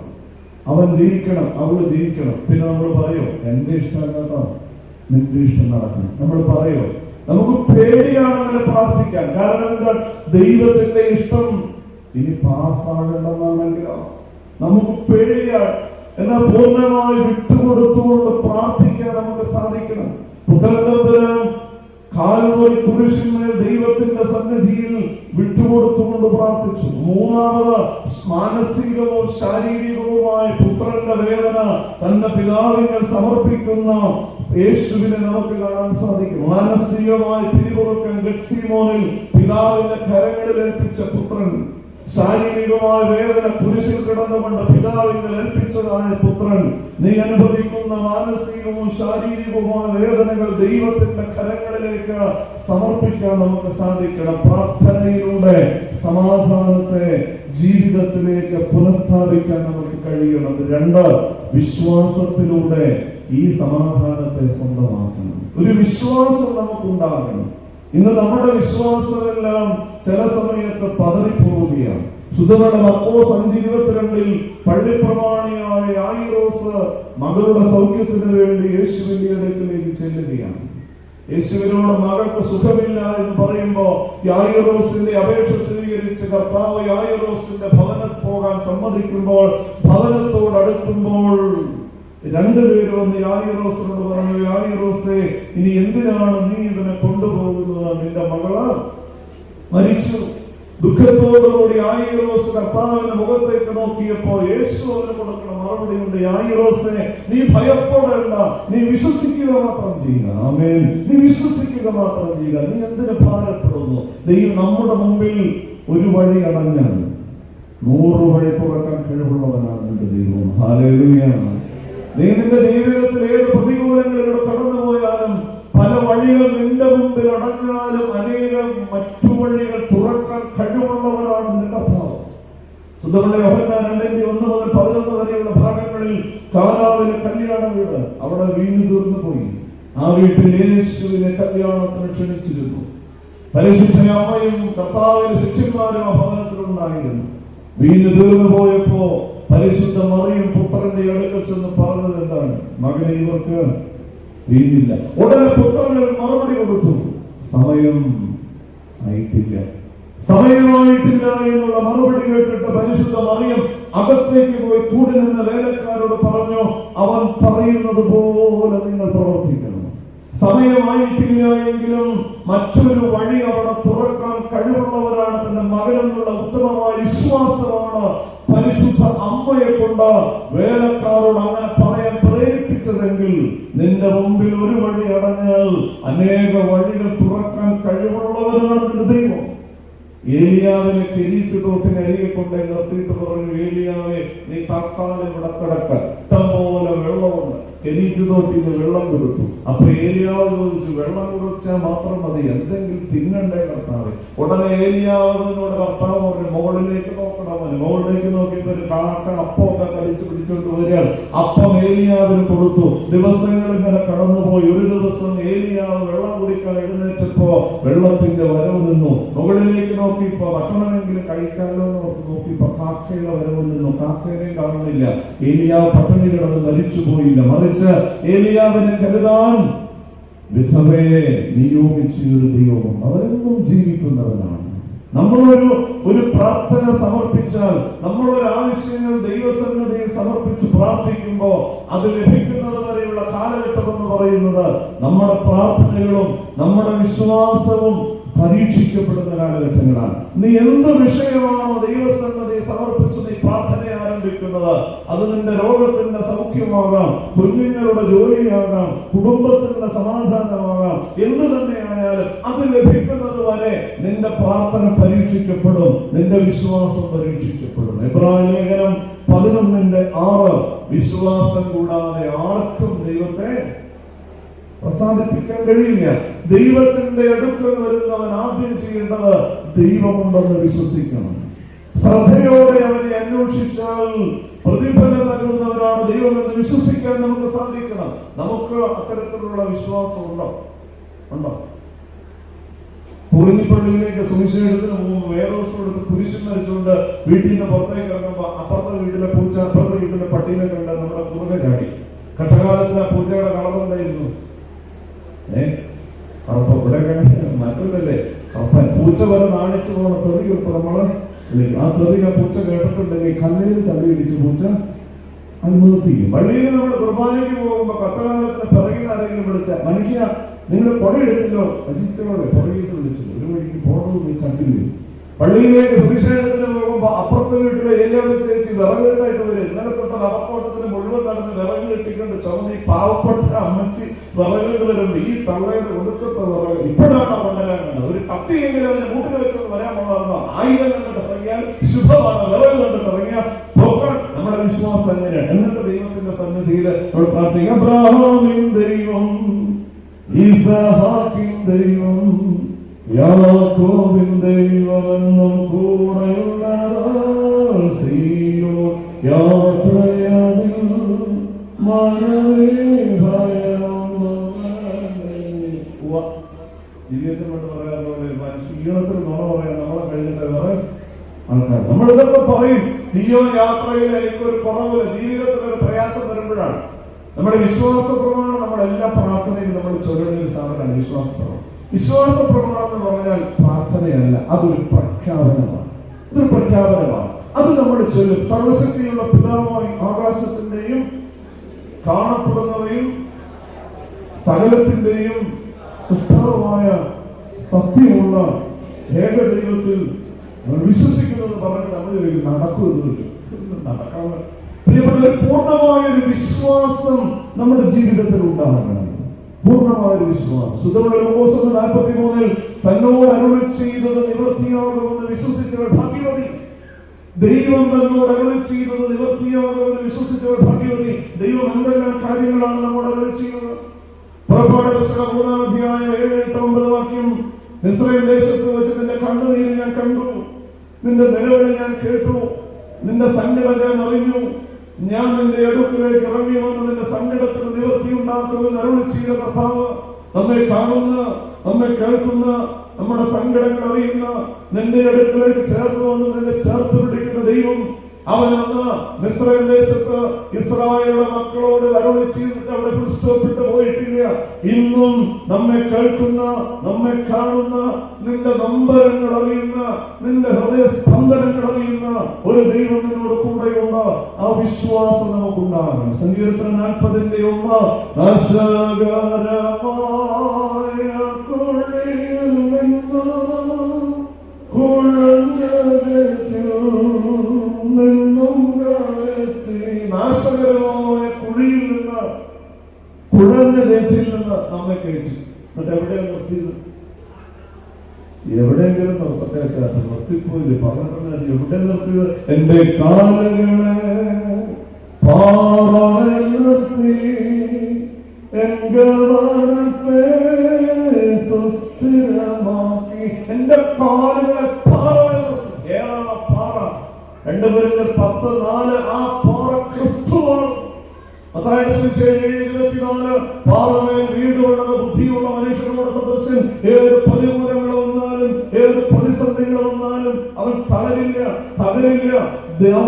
അവൻ ജയിക്കണം, അവള് ജയിക്കണം. പിന്നെ നമ്മൾ പറയോ, എന്റെ ഇഷ്ടം കേട്ടോ, നിന്റെ ഇഷ്ടം നടക്കണം. നമ്മൾ പറയോ? നമുക്ക് പേടിയാണ് അങ്ങനെ പ്രാർത്ഥിക്കാൻ. കാരണം എന്താ? ദൈവത്തിന്റെ ഇഷ്ടം ഇനി പാസ്സാകണമെന്നാണെങ്കിലോ നമുക്ക് പേടിയാണ്. എന്നാൽ പൂർണ്ണമായി വിട്ടുകൊടുത്തുകൊണ്ട് പ്രാർത്ഥിക്കാൻ നമുക്ക് സാധിക്കണം. പുത്രൻ കാൽവരി കുരിശിന്മേൽ ദൈവത്തിന്റെ സന്നിധിയിൽ വിട്ടുകൊടുത്തുകൊണ്ട് പ്രാർത്ഥിച്ചു. മൂന്നാമത് മാനസികവും ശാരീരികവുമായ പുത്രന്റെ വേദന തന്റെ പിതാവിനെ സമർപ്പിക്കുന്ന യേശുവിനെ നമുക്ക് കാണാൻ സാധിക്കും. മാനസികമായി പിരിമുറുക്കം ഗെത്സേമോനിൽ പിതാവിന്റെ കരങ്ങളിൽ ഏൽപ്പിച്ച പുത്രൻ, ശാരീരികമായ വേദന കുരിശിൽ കിടന്നുകൊണ്ട് പിതാവിനെ ഏൽപ്പിച്ചതായ പുത്രൻ, നീ അനുഭവിക്കുന്ന മാനസികവും ശാരീരികവുമായ വേദനകൾ ദൈവത്തിന്റെ കരങ്ങളിലേക്ക് സമർപ്പിക്കാൻ നമുക്ക് സാധിക്കണം. പ്രാർത്ഥനയിലൂടെ സമാധാനത്തെ ജീവിതത്തിലേക്ക് പുനഃസ്ഥാപിക്കാൻ നമുക്ക് കഴിയണം. 2, വിശ്വാസത്തിലൂടെ ഈ സമാധാനത്തെ സ്വന്തമാക്കണം. ഒരു വിശ്വാസം നമുക്കുണ്ടാകണം. ഇന്ന് നമ്മുടെ വിശ്വാസമെല്ലാം ചില സമയത്ത് പതറിപ്പോവുകയാണ്. ശുദ്ധമല മർക്കോസ് 5:22 പള്ളിപ്രമാണിയായ യായിറോസ് മകളുടെ സൗഖ്യത്തിന് വേണ്ടി യേശുവിന്റെ അടുക്കലേക്ക് ചെല്ലുകയാണ്. യേശുവിനോട് മകൾക്ക് സുഖമില്ല എന്ന് പറയുമ്പോ യായിറോസിന്റെ അപേക്ഷ സ്വീകരിച്ച് കർത്താവ് യായിറോസിന്റെ ഭവനത്തിൽ പോകാൻ സമ്മതിക്കുമ്പോൾ, ഭവനത്തോട് അടുക്കുമ്പോൾ 2 പേര് വന്ന് യായിറോസിനോട് പറഞ്ഞു, യായിറോസേ, ഇനി എന്തിനാണ് നീ ഇവനെ കൊണ്ടുപോകുന്നത്? നിന്റെ മകള് മരിച്ചു. ദുഃഖത്തോടുകൂടി യായിറോസ് കർത്താവിന്റെ മുഖത്തേക്ക് നോക്കിയപ്പോ യേശു അവന് കൊടുക്കുന്ന മറുപടി ഉണ്ട്, യായിറോസേ, നീ ഭയപ്പെടേണ്ട, നീ വിശ്വസിക്കുക മാത്രം ചെയ്യുക. ആമേൻ. നീ വിശ്വസിക്കുക മാത്രം ചെയ്യുക. നീ എന്തിനു ഭാരപ്പെടുന്നു? ദൈവം നമ്മുടെ മുമ്പിൽ ഒരു വഴി അടഞ്ഞാൽ 100 വഴി തുറക്കാൻ കഴിവുള്ളവനാണ് നിന്റെ ദൈവം. ഹല്ലേലൂയ. നീ നിന്റെ ജീവിതത്തിൽ ഏത് പ്രതികൂലങ്ങളിലൂടെ കടന്നുപോയാലും, പല വഴികൾ നിന്റെ മുമ്പിൽ അടഞ്ഞാലും അനേകം മറ്റു വഴികൾ തുറക്കാൻ കഴിവുള്ളവരാണ് നിന്റെ കർത്താവ്. ശുദ്ധമുള്ള യോഹന്നാൻ 2:1-11 വരെയുള്ള ഭാഗങ്ങളിൽ കാനാവിലെ കല്യാണ വീട് അവിടെ വീഞ്ഞു തീർന്നു പോയി. ആ വീട്ടിൽ യേശുവിനെ കല്യാണത്തിന് ക്ഷണിച്ചിരുന്നു. പരിശുദ്ധ അമ്മയും കർത്താവിന്റെ ശിഷ്യന്മാരും ആ ഭവനത്തിലുണ്ടായിരുന്നു. വീഞ്ഞു തീർന്നു പോയപ്പോ പരിശുദ്ധ മറിയം പുത്രന്റെ അടുക്കൽ ചെന്ന് പറഞ്ഞത് എന്താണ്? മകനെ, ഇവർക്ക് വീഞ്ഞില്ല. ഉടനെ പുത്രൻ മറുപടി കൊടുത്തു, സമയം ആയിട്ടില്ല. സമയമായിട്ടില്ല എന്നുള്ള മറുപടി കേട്ടിട്ട് പരിശുദ്ധ മറിയം അകത്തേക്ക് പോയി കൂടി നിന്ന വേലക്കാരോട് പറഞ്ഞു, അവൻ പറയുന്നത് പോലെ നിങ്ങൾ പ്രവർത്തിക്കണം. സമയമായിട്ടില്ല എങ്കിലും മറ്റൊരു വഴി അവിടെ തുറക്കാൻ കഴിവുള്ളവരാണ് തന്റെ മകനെന്നുള്ള ഉത്തമമായ വിശ്വാസമാണ് പരിശുദ്ധ അമ്മയെ കൊണ്ട് വേലക്കാരോട് അങ്ങനെ പറയാൻ പ്രേരിപ്പിച്ചതെങ്കിൽ അല്ലെങ്കിൽ നിന്റെ മുമ്പിൽ ഒരു വഴി അടഞ്ഞാൽ അനേക വഴികൾ തുറക്കാൻ കഴിവുള്ളവരാണ് നിന്റെ ദൈവം. ഏലിയാവിനെ കെരീത്ത് തോട്ടിനരികെ കൊണ്ട് നിർത്തിയിട്ട് പറഞ്ഞു, ഏലിയാവെ നീ തൽക്കാലം ഇവിടെ കിടക്ക, ഇഷ്ടം പോലെ വെള്ളമുണ്ട്. കെരീത്ത് തോട്ടിൽ നിന്ന് വെള്ളം കൊടുത്തു. അപ്പൊ ഏലിയാവ് ചോദിച്ചു, വെള്ളം കുടിച്ചാൽ മാത്രം മതി, എന്തെങ്കിലും തിന്നണ്ടേ കർത്താവ്? ഉടനെ ഏലിയാവിനോട് കർത്താവ് പറഞ്ഞു, മുകളിലേക്ക് നോക്കണം. മുകളിലേക്ക് നോക്കിയപ്പോ ഒരു കാക്ക അപ്പമൊക്കെ കടിച്ചു പിടിച്ചോണ്ട് വരികയാണ്. അപ്പം ഏലിയാവിന് കൊടുത്തു. ദിവസങ്ങൾ ഇങ്ങനെ കടന്നുപോയി. ഒരു ദിവസം ഏലിയാവ് വെള്ളം കുടിക്കാൻ എഴുന്നേറ്റപ്പോ വെള്ളത്തിന്റെ വരവ് നിന്നു. മുകളിലേക്ക് നോക്കിയപ്പോ ഭക്ഷണമെങ്കിലും കഴിക്കാമല്ലോ എന്ന് ഓർത്ത് നോക്കിയപ്പോ കാക്കയുടെ വരവ് നിന്നു. കാക്കയെയും കാണുന്നില്ല. ഏലിയാവ് പട്ടിണി കിടന്ന് മരിച്ചു പോയില്ല. മറിച്ച് ഏലിയാവിനെ കരുതാൻ വിധവയെ നിയോഗിച്ചൊരു ദൈവം അവരെന്നും ജീവിക്കുന്നവനാണ്. നമ്മളൊരു പ്രാർത്ഥന സമർപ്പിച്ചാൽ, നമ്മളൊരു ആവശ്യങ്ങൾ ദൈവസന്നിധിയിൽ സമർപ്പിച്ച് പ്രാർത്ഥിക്കുമ്പോൾ അത് ലഭിക്കുന്നത് വരെയുള്ള കാലഘട്ടം എന്ന് പറയുന്നത് നമ്മുടെ പ്രാർത്ഥനകളും നമ്മുടെ വിശ്വാസവും പരീക്ഷിക്കപ്പെടുന്ന കാലഘട്ടങ്ങളാണ്. നീ എന്ത് വിഷയമാണോ ദൈവസന്നിധി സമർപ്പിച്ച് നീ പ്രാർത്ഥന ആരംഭിക്കുന്നത്, അത് നിന്റെ രോഗത്തിന്റെ സൗഖ്യമാകാം, കുഞ്ഞുങ്ങളുടെ ജോലിയാകാം, കുടുംബത്തിന്റെ സമാധാനമാകാം, എന്ത് തന്നെയായാലും അത് ലഭിക്കുന്നത് വരെ നിന്റെ പ്രാർത്ഥന പരീക്ഷിക്കപ്പെടും, നിന്റെ വിശ്വാസം പരീക്ഷിക്കപ്പെടും. എബ്രായ ലേഖനം 11:6 വിശ്വാസം കൂടാതെ ആർക്കും ദൈവത്തെ പ്രസാദിപ്പിക്കാൻ കഴിയില്ല. ദൈവത്തിന്റെ അടുക്കൽ വരുന്നവൻ ആദ്യം ചെയ്യേണ്ടത് ദൈവമുണ്ടെന്ന് വിശ്വസിക്കണം. ശ്രദ്ധയോടെ അവനെ അന്വേഷിച്ചാൽ പ്രതിഫലം നൽകുന്നവരാണ് ദൈവമെന്ന് വിശ്വസിക്കാൻ നമുക്ക് സാധിക്കണം. നമുക്ക് അത്തരത്തിലുള്ള വിശ്വാസം ഉണ്ടോ? കുറിഞ്ഞിപ്പള്ളിയിലേക്ക് സുവിശേഷത്തിന് മുമ്പ് വേദോസ്തോട് കുരിശിൽ മരിച്ചുകൊണ്ട് വീട്ടിൽ നിന്ന് പുറത്തേക്ക് ഇറങ്ങുമ്പോ അപ്പുറത്തെ വീട്ടിലെ പൂച്ച അപ്പുറത്തെ വീട്ടിലെ പട്ടീനെ കണ്ട് നമ്മുടെ കുറുകെ ചാടി. കഷ്ടകാലത്തിൽ ആ പൂച്ചയുടെ കളറുണ്ടായിരുന്നു. അപ്പൊ ഇവിടെ മറ്റൊന്നല്ലേ പൂച്ച വരെ നാണിച്ചു പോകണം. തെറി കിട്ടും നമ്മള്. ആ തെറി ആ പൂച്ച കേട്ടിട്ടുണ്ടെങ്കിൽ കല്ലിൽ തള്ളിയിടിച്ച് പൂച്ച അനുഭവത്തിക്കും. പള്ളിയിൽ നമ്മൾ കുർബാനയ്ക്ക് പോകുമ്പോ കഷ്ടകാലത്തിന് പിറകിൽ ആരെങ്കിലും വിളിച്ച, മനുഷ്യ നിങ്ങൾ പുറയെടുത്തില്ലോ, നശിച്ചോടെ പുറകിട്ട് വിളിച്ചു, ഒരു വഴിക്ക് പോകണമെന്ന് നീ കണ്ടില്ലേ? പള്ളിയിലേക്ക് സുവിശേഷത്തിന് പോകുമ്പോ അപ്പുറത്തെ വീട്ടിലെ ഏലിയാവ് ചേച്ചി വിറകുകെട്ടായിട്ട് വരും. ഇന്നലെ തൊട്ട് റബ്ബത്തോട്ടത്തിന് മുഴുവൻ നടന്ന് വിറക് കെട്ടിക്കൊണ്ട് ചുമന്ന് പാവപ്പെട്ട അമ്മച്ചി വിറകുകൾ വരുന്നുണ്ട്. ഈ തള്ളയുടെ ഒടുക്കത്തെ വിറക് ഇപ്പോഴാണ് കൊണ്ടുവരാൻ കണ്ടത്. ഒരു കത്തിയെങ്കിലും അവന് മൂട്ടിൽ വെച്ചത് വരാൻ കൊണ്ടുവരുന്ന ആയുധം കണ്ടിട്ട് ഇറങ്ങിയാൽ ശുഭമാണ്. വിറക് കണ്ടിട്ട് ഇറങ്ങിയാൽ പോകാൻ നമ്മുടെ വിശ്വാസം എങ്ങനെയാണ്? എന്നിട്ട് ദൈവത്തിന്റെ സന്നിധിയിൽ നമ്മൾ പ്രാർത്ഥിക്കാം. അബ്രഹാമിൻ ദൈവം, ഈസാക്കിൻ ദൈവം, യാക്കോബിൻ ദൈവമെന്നും കൂടെയുള്ള സീയോൻ യാത്രയതിൽ മനമേ ജീവിതത്തിൽ കൊണ്ട് പറയാൻ ക്ഷീണത്തിൽ നുണ പറയാൻ നമ്മളെ കഴിഞ്ഞിട്ട് വേറെ ആൾക്കാർ നമ്മളിതൊക്കെ പറയും. സിയോൻ യാത്രയിൽ എനിക്കൊരു കുറവില്ല, ജീവിതത്തിൽ ഒരു പ്രയാസം വരുമ്പോഴാണ് നമ്മുടെ വിശ്വാസ പ്രമാണം. നമ്മളെല്ലാ പ്രാർത്ഥനയിലും നമ്മൾ ചൊല്ലുന്ന ഒരു സാധനമാണ് വിശ്വാസ പ്രമാണം. വിശ്വാസ പ്രമാണം എന്ന് പറഞ്ഞാൽ പ്രാർത്ഥനയല്ല, അതൊരു പ്രഖ്യാപനമാണ്. ഇതൊരു പ്രഖ്യാപനമാണ്. അത് നമ്മൾ ചൊല്ലും. സർവശക്തിയുള്ള പിതാവായി ആകാശത്തിന്റെയും കാണപ്പെടുന്നവയും സകലത്തിന്റെയും സൃഷ്ടാവുമായ സത്യമുള്ള ഏകദൈവത്തിൽ വിശ്വസിക്കുന്നത് പറഞ്ഞ് നമ്മൾ നടക്കുമെന്ന് നടക്കാൻ പ്രിയപ്പെട്ട പൂർണ്ണമായ ഒരു വിശ്വാസം നമ്മുടെ ജീവിതത്തിൽ ഉണ്ടാകണം. പൂർണ്ണമായ ഒരു വിശ്വാസം. സുധമുള്ള ലോകോസ് 43 തന്നോട് അരുളി ചെയ്തത് നിവൃത്തിയാകുമെന്ന് വിശ്വസിച്ചവർ ഭാഗ്യവതി. ദൈവം തന്നോട് അരുളി ചെയ്തത് നിവൃത്തിയാകുമെന്ന് വിശ്വസിച്ചവർ ഭാഗ്യവതി. ദൈവം എന്തെല്ലാം കാര്യങ്ങളാണ് നമ്മോട് അരുളി ചെയ്യുന്നത്? പുറപ്പാട് പുസ്തകം 3:7-9 മിസ്രയീം ദേശത്ത് വെച്ച് നിന്റെ കണ്ണുനീര് ഞാൻ കണ്ടു, നിന്റെ നിലവിളി ഞാൻ കേട്ടു, നിന്റെ സങ്കടം ഞാൻ അറിഞ്ഞു. ഞാൻ നിന്റെ അടുക്കിലേക്ക് ഇറങ്ങി വന്ന് നിന്റെ സങ്കടത്തിന് നിവൃത്തി ഉണ്ടാക്കുമെന്ന് അരുളി ചെയ്ത കർത്താവ് നമ്മെ കാണുന്ന, നമ്മെ കേൾക്കുന്ന, നമ്മുടെ സങ്കടങ്ങൾ അറിയുന്ന, നിന്റെ അടുക്കിലേക്ക് ചേർന്ന് വന്ന് നിന്നെ ചേർത്ത് പിടിക്കുന്ന ദൈവം അവനെന്ന് മിസ്രയീം ദേശത്ത് ഇസ്രായേലിന്റെ മക്കളോട് അരുളി ചെയ്തിട്ട് അവിടെ ഫുൾ സ്റ്റോപ്പ് ഇട്ട് പോയിട്ടില്ല. ഇന്നും നമ്മെ കേൾക്കുന്ന, നമ്മെ കാണുന്ന, നിന്റെ നമ്പരങ്ങൾ അറിയുന്ന, നിന്റെ ഹൃദയ സ്പന്ദനങ്ങൾ അറിയുന്ന ഒരു ദൈവം നിന്നോട് കൂടെയുണ്ട്. ആ വിശ്വാസം നമുക്കുണ്ടാകണം. സങ്കീർത്തനം 40:1 നാശകരമായ കുഴിയിൽ നിന്ന് പ്രസംഗിച്ചു. എന്നിട്ട് എവിടെയാണ് നിർത്തിയത്? എവിടെയെങ്കിലും നിർത്തട്ടെ, നിർത്തിപ്പോയില്ലേ? പറഞ്ഞിട്ടുള്ള എവിടെ നിർത്തിയത്? എന്റെ കാലുകളെ പാറയിൽ നിർത്തി എന്റെ മനത്തെ സുസ്ഥിരമാക്കി. എന്റെ കാലുകളെ പാറയിൽ നിർത്തി. ഏതാണ് പാറ? 2 കൊരിന്ത്യർ 10:4. ആ പാറ ക്രിസ്തുവാണ്. മത്തായി സുവിശേഷം 7:24 പാറമേൽ വീട് പണിത ബുദ്ധിയുള്ള മനുഷ്യനോട് സദൃശൻ. ഏത് പ്രതികൂലങ്ങൾ വന്നാലും ഏത് പ്രതിസന്ധികൾ വന്നാലും അവൻ തകരില്ല.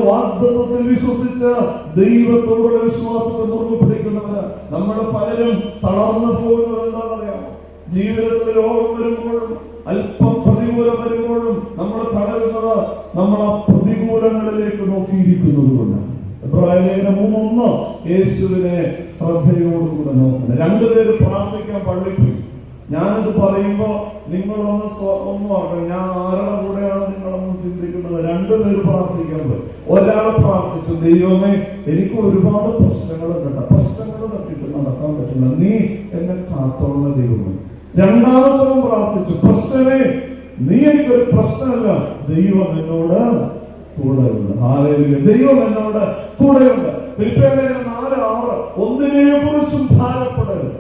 വാഗ്ദത്തത്തിൽ വിശ്വസിച്ച ദൈവത്തോടുള്ള വിശ്വാസത്തെ മുറുകെ പിടിക്കുന്നവരാണ്. നമ്മൾ പലരും തളർന്നു പോകുന്നത് എന്താണെന്നറിയാമോ? ജീവിതത്തിൽ രോഗം വരുമ്പോഴും അല്പം പ്രതികൂലം വരുമ്പോഴും നമ്മൾ തളരുന്നത് നമ്മൾ ആ പ്രതികൂലങ്ങളിലേക്ക് നോക്കിയിരിക്കുന്നത് കൊണ്ടാണ്. എബ്രായലേഖനം 3:1 യേശുവിനെ ശ്രദ്ധയോടുകൂടെ നോക്കണം. 2 പേര് പ്രാർത്ഥിക്കാൻ പള്ളിയിൽ പോയി. ഞാനിത് പറയുമ്പോ നിങ്ങളൊന്ന് ഓർക്കണം, ഞാൻ ആരുടെ കൂടെയാണ് നിങ്ങളൊന്ന് ചിന്തിക്കുന്നത്. 2 പേര് പ്രാർത്ഥിക്കാൻ പോയി. ഒരാൾ പ്രാർത്ഥിച്ചു, ദൈവമേ എനിക്ക് ഒരുപാട് പ്രശ്നങ്ങളുണ്ട്, പ്രശ്നങ്ങൾ തട്ടിട്ട് നടക്കാൻ പറ്റില്ല, നീ എന്നെ കാത്തോളുന്ന ദൈവമേ. രണ്ടാമത്തവൻ പ്രാർത്ഥിച്ചു, പ്രശ്നമേ നീ എനിക്കൊരു പ്രശ്നമല്ല, ദൈവം എന്നോട് കൂടെയുണ്ട്. ഹല്ലേലൂയ, ദൈവം എന്നോട് കൂടെയുണ്ട്. ഫിലിപ്പിയർലേഖനം 4:6 ഒന്നിനെ കുറിച്ചും ഭാരപ്പെടരുത്,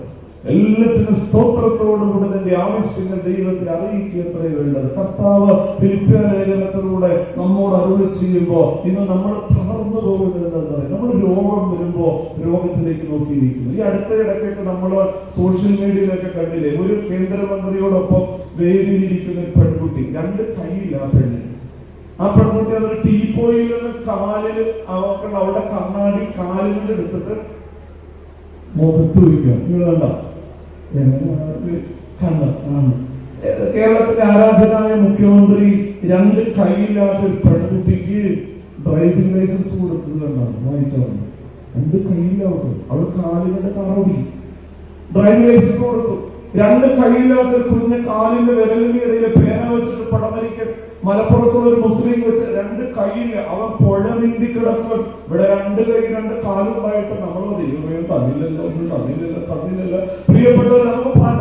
എല്ലാത്തിനും സ്തോത്രത്തോടുകൂടി നിന്റെ ആവശ്യങ്ങൾ ദൈവത്തെ അറിയിക്കുക എത്രയേ വേണ്ടത്. കർത്താവ് ഫിലിപ്പിയർലേഖനത്തിലൂടെ നമ്മോട് അരുളി ചെയ്യുമ്പോൾ ഇന്ന് നമ്മൾ തളർന്നു പോകുന്നത് എന്താ? നമ്മൾ രോഗം വരുമ്പോ രോഗത്തിലേക്ക് നോക്കിയിരിക്കുന്നു. ഈ അടുത്തിടയ്ക്കൊക്കെ നമ്മൾ സോഷ്യൽ മീഡിയയിലൊക്കെ കണ്ടില്ലേ, ഒരു കേന്ദ്രമന്ത്രിയോടൊപ്പം വേദിയിലിരിക്കുന്ന ഒരു പെൺകുട്ടി, 2 കൈയില്ല ആ പെണ്ണിന്. ആ പെൺകുട്ടി അതൊരു ടീപ്പോയിൽ നിന്ന് കാലിൽ അവളുടെ കണ്ണാടി കാലിൽ എടുത്തിട്ട് മുഖത്ത് വയ്ക്കുക. നിങ്ങൾ കണ്ട കേരളത്തിലെ ആരാധനായ മുഖ്യമന്ത്രി 2 കൈയില്ലാത്തൊരു പെൺകുട്ടിക്ക് ഡ്രൈവിംഗ് ലൈസൻസ് കൊടുത്തത് കണ്ടാണ്, വായിച്ചതാണ്. 2 കൈയില്ലാവും, അവൾ കാലിന്റെ കറോടി ഡ്രൈവിംഗ് ലൈസൻസ് കൊടുത്തു. 2 കൈയില്ലാത്തൊരു കുഞ്ഞ് കാലിന്റെ വിരലിന്റെ ഇടയിൽ പേന വെച്ചിട്ട് പടമരിക്കൽ മലപ്പുറത്തുള്ള ഒരു മുസ്ലിം വെച്ച് 2 കൈയില്ല, അവൻ പുഴ നീന്തി കിടക്കും. ഇവിടെ 2 കൈ 2 കാലുണ്ടായിട്ട് നമ്മൾ തന്നില്ലല്ലോ. പ്രിയപ്പെട്ടവർ,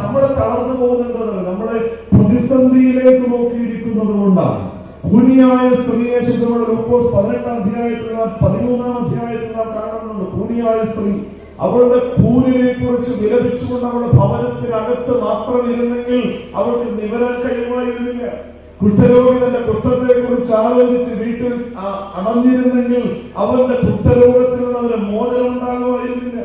നമ്മളെ തളർന്നു പോകുന്നുണ്ടല്ലോ, നമ്മളെ പ്രതിസന്ധിയിലേക്ക് നോക്കിയിരിക്കുന്നത് കൊണ്ടാണ്. കൂനിയായ സ്ത്രീയെ ലൂക്കോസ് 18-ാം അധ്യായത്തിൽ 13-ാം അധ്യായത്തിൽ നാം കാണുന്നുണ്ട്. കൂനിയായ സ്ത്രീ അവളുടെ കൂനിനെ കുറിച്ച് വിലപിച്ചുകൊണ്ട് അവളുടെ ഭവനത്തിനകത്ത് മാത്രം ഇരുന്നെങ്കിൽ അവൾക്ക് നിവരാൻ കഴിയുമായിരുന്നില്ല. കുഷ്ഠരോഗി തന്റെ കുഷ്ഠത്തെ കുറിച്ച് ആലോചിച്ച് വീട്ടിൽ അടഞ്ഞിരുന്നെങ്കിൽ അവന്റെ കുഷ്ഠരോഗത്തിൽ നിന്ന് അവന് മോചനം ഉണ്ടാകുമായിരുന്നില്ല.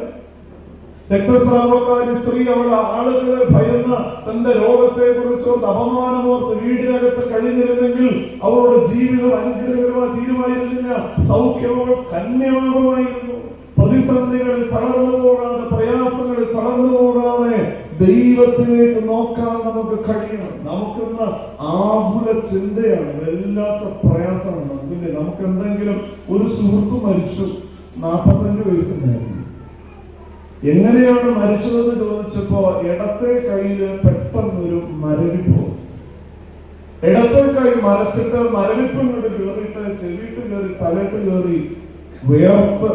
രക്തസ്രാവക്കാരി സ്ത്രീ അവളുടെ ആളുകളെ ഭയന്ന് തന്റെ രോഗത്തെ കുറിച്ചോ അപമാനമോർത്ത് വീടിനകത്ത് കഴിഞ്ഞിരുന്നെങ്കിൽ അവളുടെ ജീവിതം അനുഗ്രഹമായി തീരുമായിരുന്നില്ല, സൗഖ്യമോ കന്യമാകുമായിരുന്നു. പ്രതിസന്ധികളിൽ തളർന്നു പോകാതെ, പ്രയാസങ്ങളിൽ തളർന്നു പോകാതെ ദൈവത്തിലേക്ക് നോക്കാൻ നമുക്ക് കഴിയണം. നമുക്കിന്ന് ആകുല ചിന്തയാണ്, വല്ലാത്ത പ്രയാസമാണ്. പിന്നെ നമുക്ക് എന്തെങ്കിലും ഒരു സുഹൃത്ത് മരിച്ചു, 45 വയസ്സുണ്ടായിരുന്നു. എങ്ങനെയാണ് മരിച്ചതെന്ന് ചോദിച്ചപ്പോ ഇടത്തെ കയ്യില് പെട്ടെന്നൊരു മരവിപ്പ്, ഇടത്തെ കൈ മരച്ചിട്ട് മരവിപ്പ് ഇങ്ങോട്ട് കയറിയിട്ട് ചെവിട്ട് കയറി തലയിട്ട് കയറി വേർത്ത്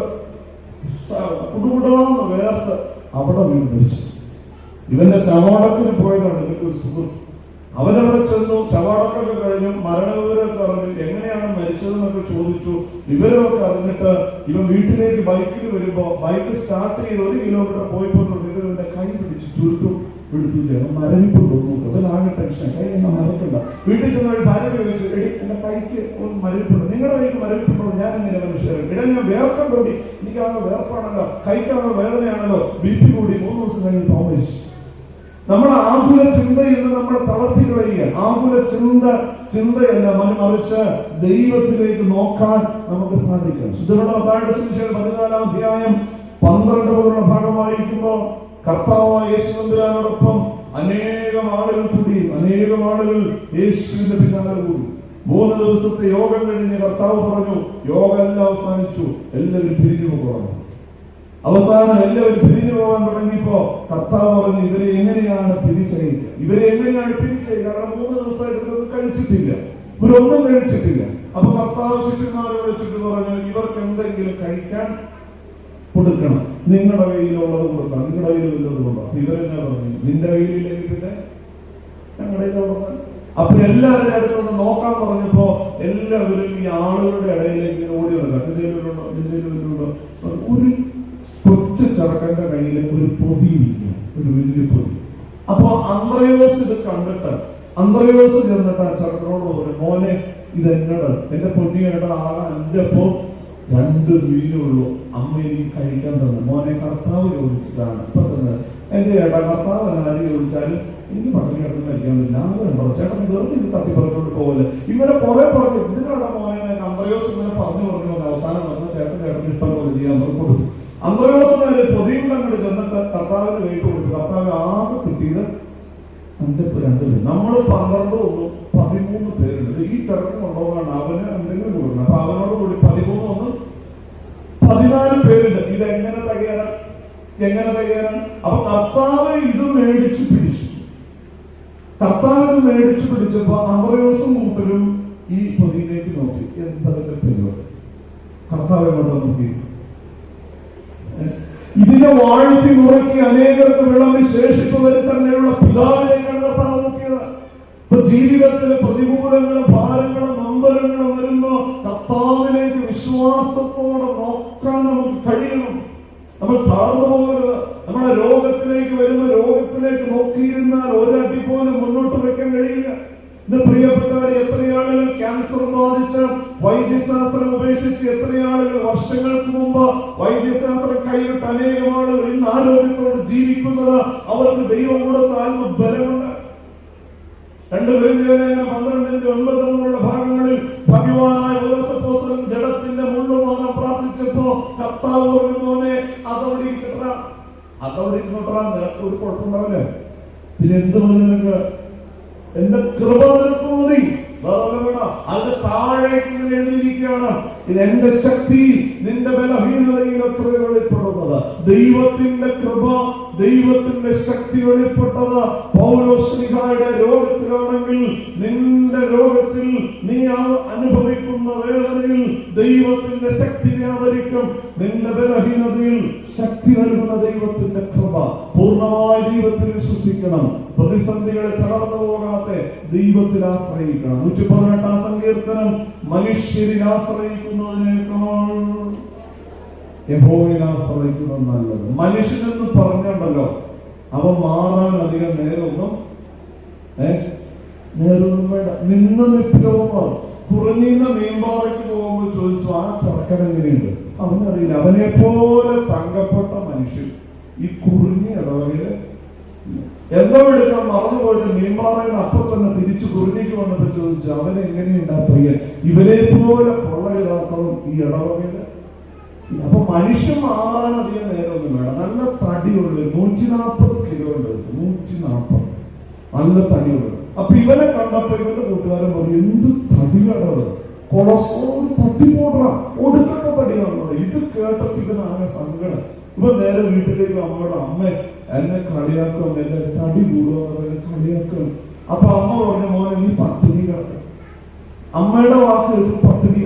കുടുകുടാന്ന് വേർത്ത് അവിടെ വീണ് മരിച്ചു. ഇവന്റെ ശവടക്കിന് പോയതാണ് ഇവന്റെ ഒരു സുഹൃത്ത്. അവനവിടെ ചെന്നു, ശവടക്കൊക്കെ കഴിഞ്ഞു, മരണവിവരമൊക്കെ അറിഞ്ഞു. എങ്ങനെയാണ് മരിച്ചതെന്നൊക്കെ ചോദിച്ചു. വിവരമൊക്കെ അറിഞ്ഞിട്ട് ഇവൻ വീട്ടിലേക്ക് ബൈക്കിൽ വരുമ്പോ ബൈക്ക് സ്റ്റാർട്ട് ചെയ്ത് 1 കിലോമീറ്റർ പോയിപ്പോട്ടുണ്ട്. ഇവന്റെ കൈ പിടിച്ച് ചുരുട്ടും പിടിച്ചിട്ട് മരവിപ്പുണ്ടോന്നു. ഇവനാകെ ടെൻഷൻ, കൈ എന്നാ മരക്കണ്ട. വീട്ടിൽ ചെന്ന ഭാര്യ ചോദിച്ചു, എന്റെ കൈക്ക് ഒന്ന് മരവിപ്പുണ്ട്, നിങ്ങളുടെ കൈക്ക് മരവിപ്പുണ്ടോ? ഞാൻ എങ്ങനെ മനുഷ്യർ ഞാൻ വേർക്കണ്ടോടി, എനിക്കാകെ വേർപ്പാണല്ലോ, കൈക്കാകെ വേദനയാണല്ലോ, BP കൂടി 3 ദിവസം കഴിഞ്ഞ് താമസിച്ചു. നമ്മുടെ ആകുല ചിന്തയിൽ നിന്ന് നമ്മളെ തളർത്തി കളയുക. ആകുല ചിന്തയല്ല, മറിച്ച് ദൈവത്തിലേക്ക് നോക്കാൻ നമുക്ക് സാധിക്കും. മത്തായിയുടെ സുവിശേഷം 14-ാം അധ്യായം 12 മുതലുള്ള ഭാഗമായിരിക്കുമ്പോൾ കർത്താവായ യേശു തമ്പുരാനോടൊപ്പം അനേകം ആളുകൾ യേശുവിന്റെ പിന്നാലെ കൂടി. 3 ദിവസത്തെ യോഗം കഴിഞ്ഞ് കർത്താവ് പറഞ്ഞു, യോഗം എല്ലാം അവസാനിച്ചു, എല്ലാവരും പിരിഞ്ഞു പോകണം. അവസാനം എല്ലാവരും പിരിഞ്ഞു പോകാൻ തുടങ്ങിയപ്പോ കർത്താവ് പറഞ്ഞു, ഇവരെ എങ്ങനെയാണ് പിരിച്ചയക്കുക? കാരണം 3 ദിവസമായിട്ട് ഇവരൊന്നും കഴിച്ചിട്ടില്ല. അപ്പൊ കർത്താവ് ശിഷ്യന്മാരെ വിളിച്ചിട്ട് പറഞ്ഞു, ഇവർക്ക് എന്തെങ്കിലും കഴിക്കാൻ കൊടുക്കണം. നിങ്ങളുടെ കയ്യിലുള്ളത് കൊടുക്കണം. നിങ്ങളുടെ കയ്യിലുള്ളത് കൊടുക്കണം. ഇവരെന്നെ പറഞ്ഞു, നിന്റെ കയ്യിലില്ലെങ്കിൽ പിന്നെ ഞങ്ങളുടെ കയ്യിലുള്ളത്. അപ്പൊ എല്ലാവരുടെ അടുത്തൊന്ന് നോക്കാൻ പറഞ്ഞപ്പോ എല്ലാവരും ഈ ആളുകളുടെ ഇടയിലേക്ക് ഓടി വരണം. നിന്റെ ഒരു കൊച്ചു ചെറുക്കന്റെ കയ്യിൽ ഒരു പൊതിയിരിക്കുക, ഒരു വലിയ പൊതി. അപ്പൊ അന്ത്രയോസ് ഇത് കണ്ടിട്ട് അന്ത്രയോസ് ചെന്നിട്ട് ആ ചെറുക്കനോട് പറഞ്ഞു, മോനെ ഇതെന്നോട് എന്റെ പൊന്നിയുടെ ആകെ 5 2 മീനുള്ളൂ, അമ്മ എനിക്ക് കഴിക്കാൻ തന്നെ. മോനെ കർത്താവ് ചോദിച്ചിട്ടാണ് ഇപ്പൊ തന്നെ. എന്റെ ഏട്ടാ കർത്താവ് ആര് ചോദിച്ചാലും എനിക്ക് പട്ടിണി കിടന്ന് കഴിക്കാൻ പറ്റില്ല. ആഗ്രഹം ചേട്ടൻ വെറുതെ ഇത് തട്ടി പറഞ്ഞോണ്ട് പോകല്. ഇവരെ കുറെ പറഞ്ഞു, ഇതിനാണ് മോനെ അന്ത്രയോസ് ഇങ്ങനെ പറഞ്ഞു അവസാനം വന്ന ചേട്ടൻ ഇഷ്ടം പോലെ ചെയ്യാൻ കൊടുത്തു. അന്ത്രയോസ് പൊതിയും അങ്ങോട്ട് ചെന്നിട്ട് കർത്താവിന് വീട്ടു കൊടുത്തു. കർത്താവ് ആകെ കിട്ടിയത് 5 പേര്. നമ്മൾ 12 13 പേരുണ്ട്. ഈ ചെറുക്കം കൊണ്ടുപോകാണ് അവന് എന്തെങ്കിലും കൊടുക്കണം. അപ്പൊ അവനോട് കൂടി 13 14 പേരുണ്ട്. ഇത് എങ്ങനെ തികയാനാണ്? അപ്പൊ കർത്താവ് ഇത് മേടിച്ചു പിടിച്ചു. പിടിച്ചപ്പോ അന്ത്രയോസും കൂട്ടരും ഈ പൊതിയിലേക്ക് നോക്കി. എന്തതിന്റെ പരിപാടി? കർത്താവ് കൊണ്ട് നോക്കി ഇതിനെ വാഴ്ത്തി നുറക്കി അനേകർക്ക് വിളമ്പി ശേഷിപ്പ് വരുത്തന്നെയുള്ള പിതാവിനേക്കാണ് കർത്താവ് നോക്കിയത്. ഇപ്പൊ ജീവിതത്തിലെ പ്രതികൂലങ്ങളും ഭാരങ്ങളും നമ്പരങ്ങളും വരുമ്പോ കർത്താവിലേക്ക് വിശ്വാസത്തോടെ നോക്കാൻ നമുക്ക് കഴിയണം. നമ്മൾ താഴ്ന്നു പോകരുത്. നമ്മുടെ രോഗത്തിലേക്ക് വരുമ്പോ രോഗത്തിലേക്ക് നോക്കിയിരുന്നാൽ ഒരടി പോലും മുന്നോട്ട് വെക്കാൻ കഴിയില്ല. ഇന്ന് പ്രിയപ്പെട്ടവരെ, എത്രയാളുകൾ ക്യാൻസർ ബാധിച്ച് വൈദ്യശാസ്ത്രം ഉപേക്ഷിച്ച്, എത്രയാളുകൾ വർഷങ്ങൾക്ക് മുമ്പ് വൈദ്യശാസ്ത്രം കൈവിട്ട് അനേകം ആളുകൾ ഇന്ന് ആരോഗ്യത്തോട് ജീവിക്കുന്നത് അവർക്ക് ദൈവം കൊടുത്ത ആത്മബലമുണ്ട്. 2 Corinthians 12:9 ഭാഗങ്ങളിൽ ഭഗവാനായ പൗലോസ് ജഡത്തിന്റെ മുള്ളുമാകാൻ പ്രാർത്ഥിച്ചപ്പോ കർത്താവ് പറഞ്ഞോനെ അതോടെ ഇങ്ങോട്ടാ നിനക്ക് ഒരു കുഴപ്പമുണ്ടാവില്ല. പിന്നെ എന്ത് പറഞ്ഞു? എന്റെ കൃപ നിനക്ക് മതി. അത് താഴേക്ക് എഴുതിയിരിക്കുകയാണ്. ഇത് എന്റെ ശക്തി നിന്റെ ബലഹീനതയിൽ എത്ര വെളിപ്പെടുന്നത്. ദൈവത്തിന്റെ കൃപ, ദൈവത്തിന്റെ ശക്തി വെളിപ്പെട്ടത് പൗലോസ്ലിഹായുടെ രോഗത്തിലാണെങ്കിൽ, നിന്റെ രോഗത്തിൽ നീ അനുഭവിക്കുന്ന വേദനയിൽ ദൈവത്തിന്റെ ശക്തി വ്യാപരിക്കും. നിന്റെ ബലഹീനതയിൽ ശക്തി നൽകുന്ന ദൈവത്തിന്റെ കൃപ. പൂർണ്ണമായി ദൈവത്തിൽ വിശ്വസിക്കണം. പ്രതിസന്ധികളെ തളർന്നു പോകാതെ ദൈവത്തിൽ ആശ്രയിക്കണം. 118 സങ്കീർത്തനം മനുഷ്യരിൽ ആശ്രയിക്കുന്നതിനേക്കാൾ യഹോവയിൽ ആശ്രയിക്കുന്നത് നല്ലത്. മനുഷ്യനെന്ന് പറഞ്ഞുണ്ടല്ലോ, അവൻ മാറാൻ അധികം നേരമൊന്നും വേണ്ട. നിന്ന് നിത്യവും കുറഞ്ഞ മീൻപാറയ്ക്ക് പോകുമ്പോൾ ചോദിച്ചു, ആ ചെറുക്കൻ എങ്ങനെയുണ്ട്? അവനറിയില്ല. അവനെ പോലെ തങ്കപ്പെട്ട മനുഷ്യൻ ഈ കുറിഞ്ഞ ഇടവകയില് എന്തോ എടുക്കാൻ മറന്നുപോയിട്ട് മീൻപാറയിൽ അപ്പം തന്നെ തിരിച്ചു കുറിഞ്ഞിക്ക് വന്നപ്പോ ചോദിച്ചു, അവനെ എങ്ങനെയുണ്ടാ പയ്യൻ? ഇവനെ പോലെ കൊള്ളയിടാത്തവൻ ഈ ഇടവകയില്. അപ്പൊ മനുഷ്യൻ മാറാൻ അധികം നേരമൊന്നും വേണം. നല്ല തടിയുള്ള 140 കിലോ ഉണ്ട്. 140 നല്ല തടിയുള്ള. അപ്പൊ ഇവനെ കണ്ടപ്പോ ഇവന്റെ കൂട്ടുകാരൻ പറഞ്ഞു, എന്ത് തടികളത്, കൊളസ്ട്രോൾ തട്ടി പോടാ, ഒടുക്കത്തെ തടിയാണോ. ഇത് കേട്ടപ്പോ ഇവനാകെ സങ്കടം. ഇപ്പൊ നേരെ വീട്ടിലേക്ക് അമ്മയുടെ അമ്മ എന്നെ കളിയാക്കും, എന്റെ തടി കൂടുക കളിയാക്കും. അപ്പൊ അമ്മ പറഞ്ഞ, മോനെ നീ പട്ടിണി കിടക്കും. അമ്മയുടെ വാക്ക് പട്ടിണി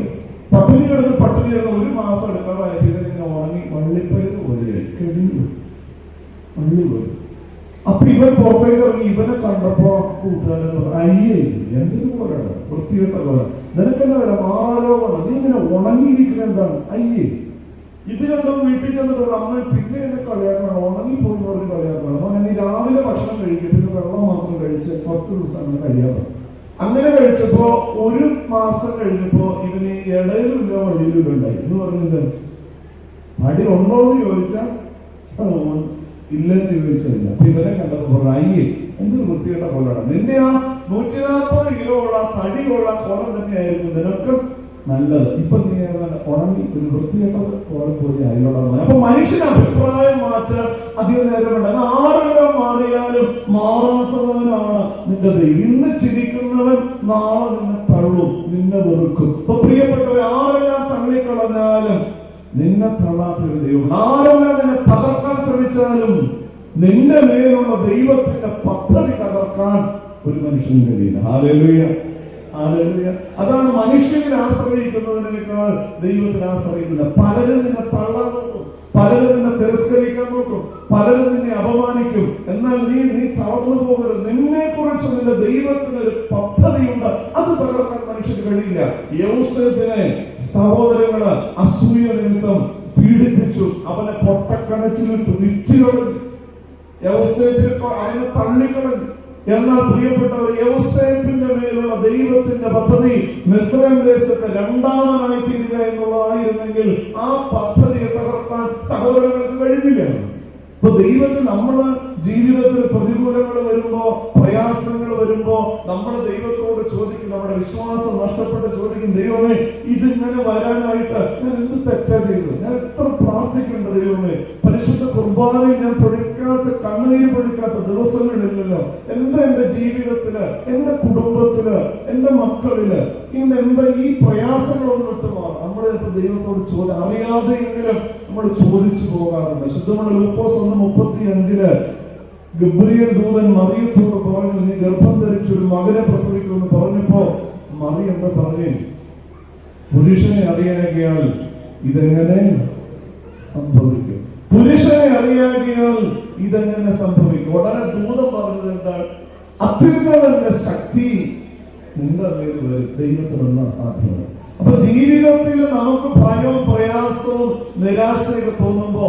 കിടന്ന് 1 മാസം എടുക്കാറായി. ഇങ്ങനെ ഉണങ്ങി വള്ളിപ്പയർ പോലെ വള്ളി പോലെ. അപ്പൊ ഇവൻ പുറത്തേക്ക് ഇറങ്ങി. ഇവനെ കണ്ടപ്പോ കൂട്ടുകാരൻ പറഞ്ഞു, അയ്യേ എന്തിനു പോലെ വൃത്തികെട്ട പോലെ, നിനക്കെന്നെ വരാം മാരോഗമാണ്, നീ ഇങ്ങനെ ഉണങ്ങിയിരിക്കുന്ന എന്താണ്? അയ്യേ. ഇത് കണ്ടും വീട്ടിൽ ചെന്നിട്ട് അമ്മ പിന്നെ എന്നെ കളിയാക്കണം, ഉണങ്ങിപ്പോയി പറഞ്ഞ് കളിയാക്കണം. മോനെ നീ രാവിലെ ഭക്ഷണം കഴിക്കും, പിന്നെ വെള്ളം മാത്രം കഴിച്ച് 10 ദിവസം അങ്ങനെ കഴിയാതെ. അങ്ങനെ കഴിച്ചപ്പോ 1 മാസം കഴിഞ്ഞപ്പോ ഇവന് ഇടയിലുമില്ല വഴിയിലും ഉണ്ടായി. എന്ന് പറഞ്ഞത് തടി ഉണ്ടോന്ന് ചോദിച്ചാൽ ഇല്ലെന്ന് ചോദിച്ചതില്ല. അപ്പൊ ഇവരെ കണ്ടപ്പോ പറഞ്ഞു, അയ്യേ എന്തൊരു വൃത്തികെട്ട കൊള്ളാണ്. നിന്നെ ആ 140 കിലോ ഉള്ള തടിയുള്ള കോലം തന്നെയായിരുന്നു നിനക്ക് നല്ലത്. ഇപ്പൊ നീ ഉണങ്ങി ഒരു വൃത്തികെട്ട കോലം പോലെ അതിലുള്ള. അപ്പൊ മനുഷ്യന് അഭിപ്രായം മാറ്റാൻ അധികം നേരം വേണ്ട. ആരെല്ലാം മാറിയാലും മാറാത്തവനാണ് നിന്റെ ദൈവം. ഇന്ന് ചിരിക്കുന്നവൻ നാളെ നിന്നെ തള്ളും, നിന്നെ വെറുക്കും. അപ്പൊ പ്രിയപ്പെട്ടവർ, ആരെല്ലാം തള്ളിക്കളഞ്ഞാലും നിന്നെ തള്ളാത്തൊരു ദൈവം. ആരെല്ലാം നിന്നെ തകർക്കാൻ ശ്രമിച്ചാലും നിന്റെ മേലുള്ള ദൈവത്തിന്റെ പദ്ധതി തകർക്കാൻ ഒരു മനുഷ്യനും കഴിയില്ല. Hallelujah, hallelujah. അതാണ് മനുഷ്യനെ ആശ്രയിക്കുന്നതിനേക്കാൾ ദൈവത്തിൽ ആശ്രയിക്കുന്നത്. പലരും നിന്നെ തള്ളാൻ നോക്കും, പലരും നിന്നെ തിരസ്കരിക്കാൻ നോക്കും, പലരും നിന്നെ അപമാനിക്കും. എന്നാൽ നീ തളർന്നു പോകരുത്. നിന്നെ കുറിച്ച് നിന്റെ ദൈവത്തിന് ഒരു പദ്ധതിയുണ്ട്. അത് തകർക്കാൻ മനുഷ്യന് കഴിയില്ല. യോസേഫിനെ സഹോദരങ്ങള് അസൂയ നിമിത്തം പീഡിപ്പിച്ചു. അവനെ പൊട്ടക്കണക്കിലിട്ട് വിറ്റുകളഞ്ഞു. യോസേഫിനെ അവനെ തള്ളിക്കളഞ്ഞു. എന്നാൽ പ്രിയപ്പെട്ടവർ, യോസേഫിന്റെ മേലുള്ള ദൈവത്തിന്റെ പദ്ധതി മിസ്രൈം ദേശത്തെ രണ്ടാമനായി തീരുക എന്നുള്ളതായിരുന്നെങ്കിൽ ആ പദ്ധതിയെ തകർക്കാൻ സഹോദരങ്ങൾക്ക് കഴിഞ്ഞില്ല. അപ്പൊ ദൈവത്തിന് നമ്മള് ജീവിതത്തിൽ പ്രതികൂലങ്ങൾ വരുമ്പോ, പ്രയാസങ്ങൾ വരുമ്പോ നമ്മൾ ദൈവത്തോട് ചോദിക്കും, നമ്മുടെ വിശ്വാസം നഷ്ടപ്പെട്ട് ചോദിക്കും, ദൈവമേ ഇതിങ്ങനെ വരാനായിട്ട് ഞാൻ എന്ത് തെറ്റാ ചെയ്തു? ഞാൻ എത്ര പ്രാർത്ഥിക്കേണ്ട ദൈവമേ, പരിശുദ്ധ കുർബാനയിൽ ഞാൻ പൊഴിക്കാത്ത, കണ്ണീര് പൊഴിക്കാത്ത ദിവസങ്ങളില്ലല്ലോ. എന്റെ ജീവിതത്തില്, എന്റെ കുടുംബത്തില്, എന്റെ മക്കളില് എന്താ ഈ പ്രയാസങ്ങളൊന്നും ഇട്ടുമാറും. നമ്മള് ദൈവത്തോട് അറിയാതെയെങ്കിലും നമ്മൾ ചോദിച്ചു പോകാറുണ്ട്. ശുദ്ധമുള്ള ലൂക്കോസ് 1:35 ഗബ്രിയേൽ ദൂതൻ മറിയത്തോട് പറഞ്ഞു, നീ ഗർഭം ധരിച്ച് ഒരു മകനെ പ്രസവിക്കുമെന്ന് പറഞ്ഞപ്പോ മറിയ എന്താ പറഞ്ഞു? പുരുഷനെ അറിയാകിയാൽ ഇതെങ്ങനെ സംഭവിക്കും? പുരുഷനെ അറിയാകിയാൽ ഇതെങ്ങനെ സംഭവിക്കും? ഉടനെ ദൂതൻ പറഞ്ഞത് എന്താണ്? അത്യുന്നതന്റെ ശക്തി നിന്റെ മേൽ വരും, ദൈവത്തിനൊന്നും അസാധ്യമല്ല. അപ്പൊ ജീവിതത്തിൽ നമുക്ക് ഭയവും പ്രയാസവും നിരാശയൊക്കെ തോന്നുമ്പോ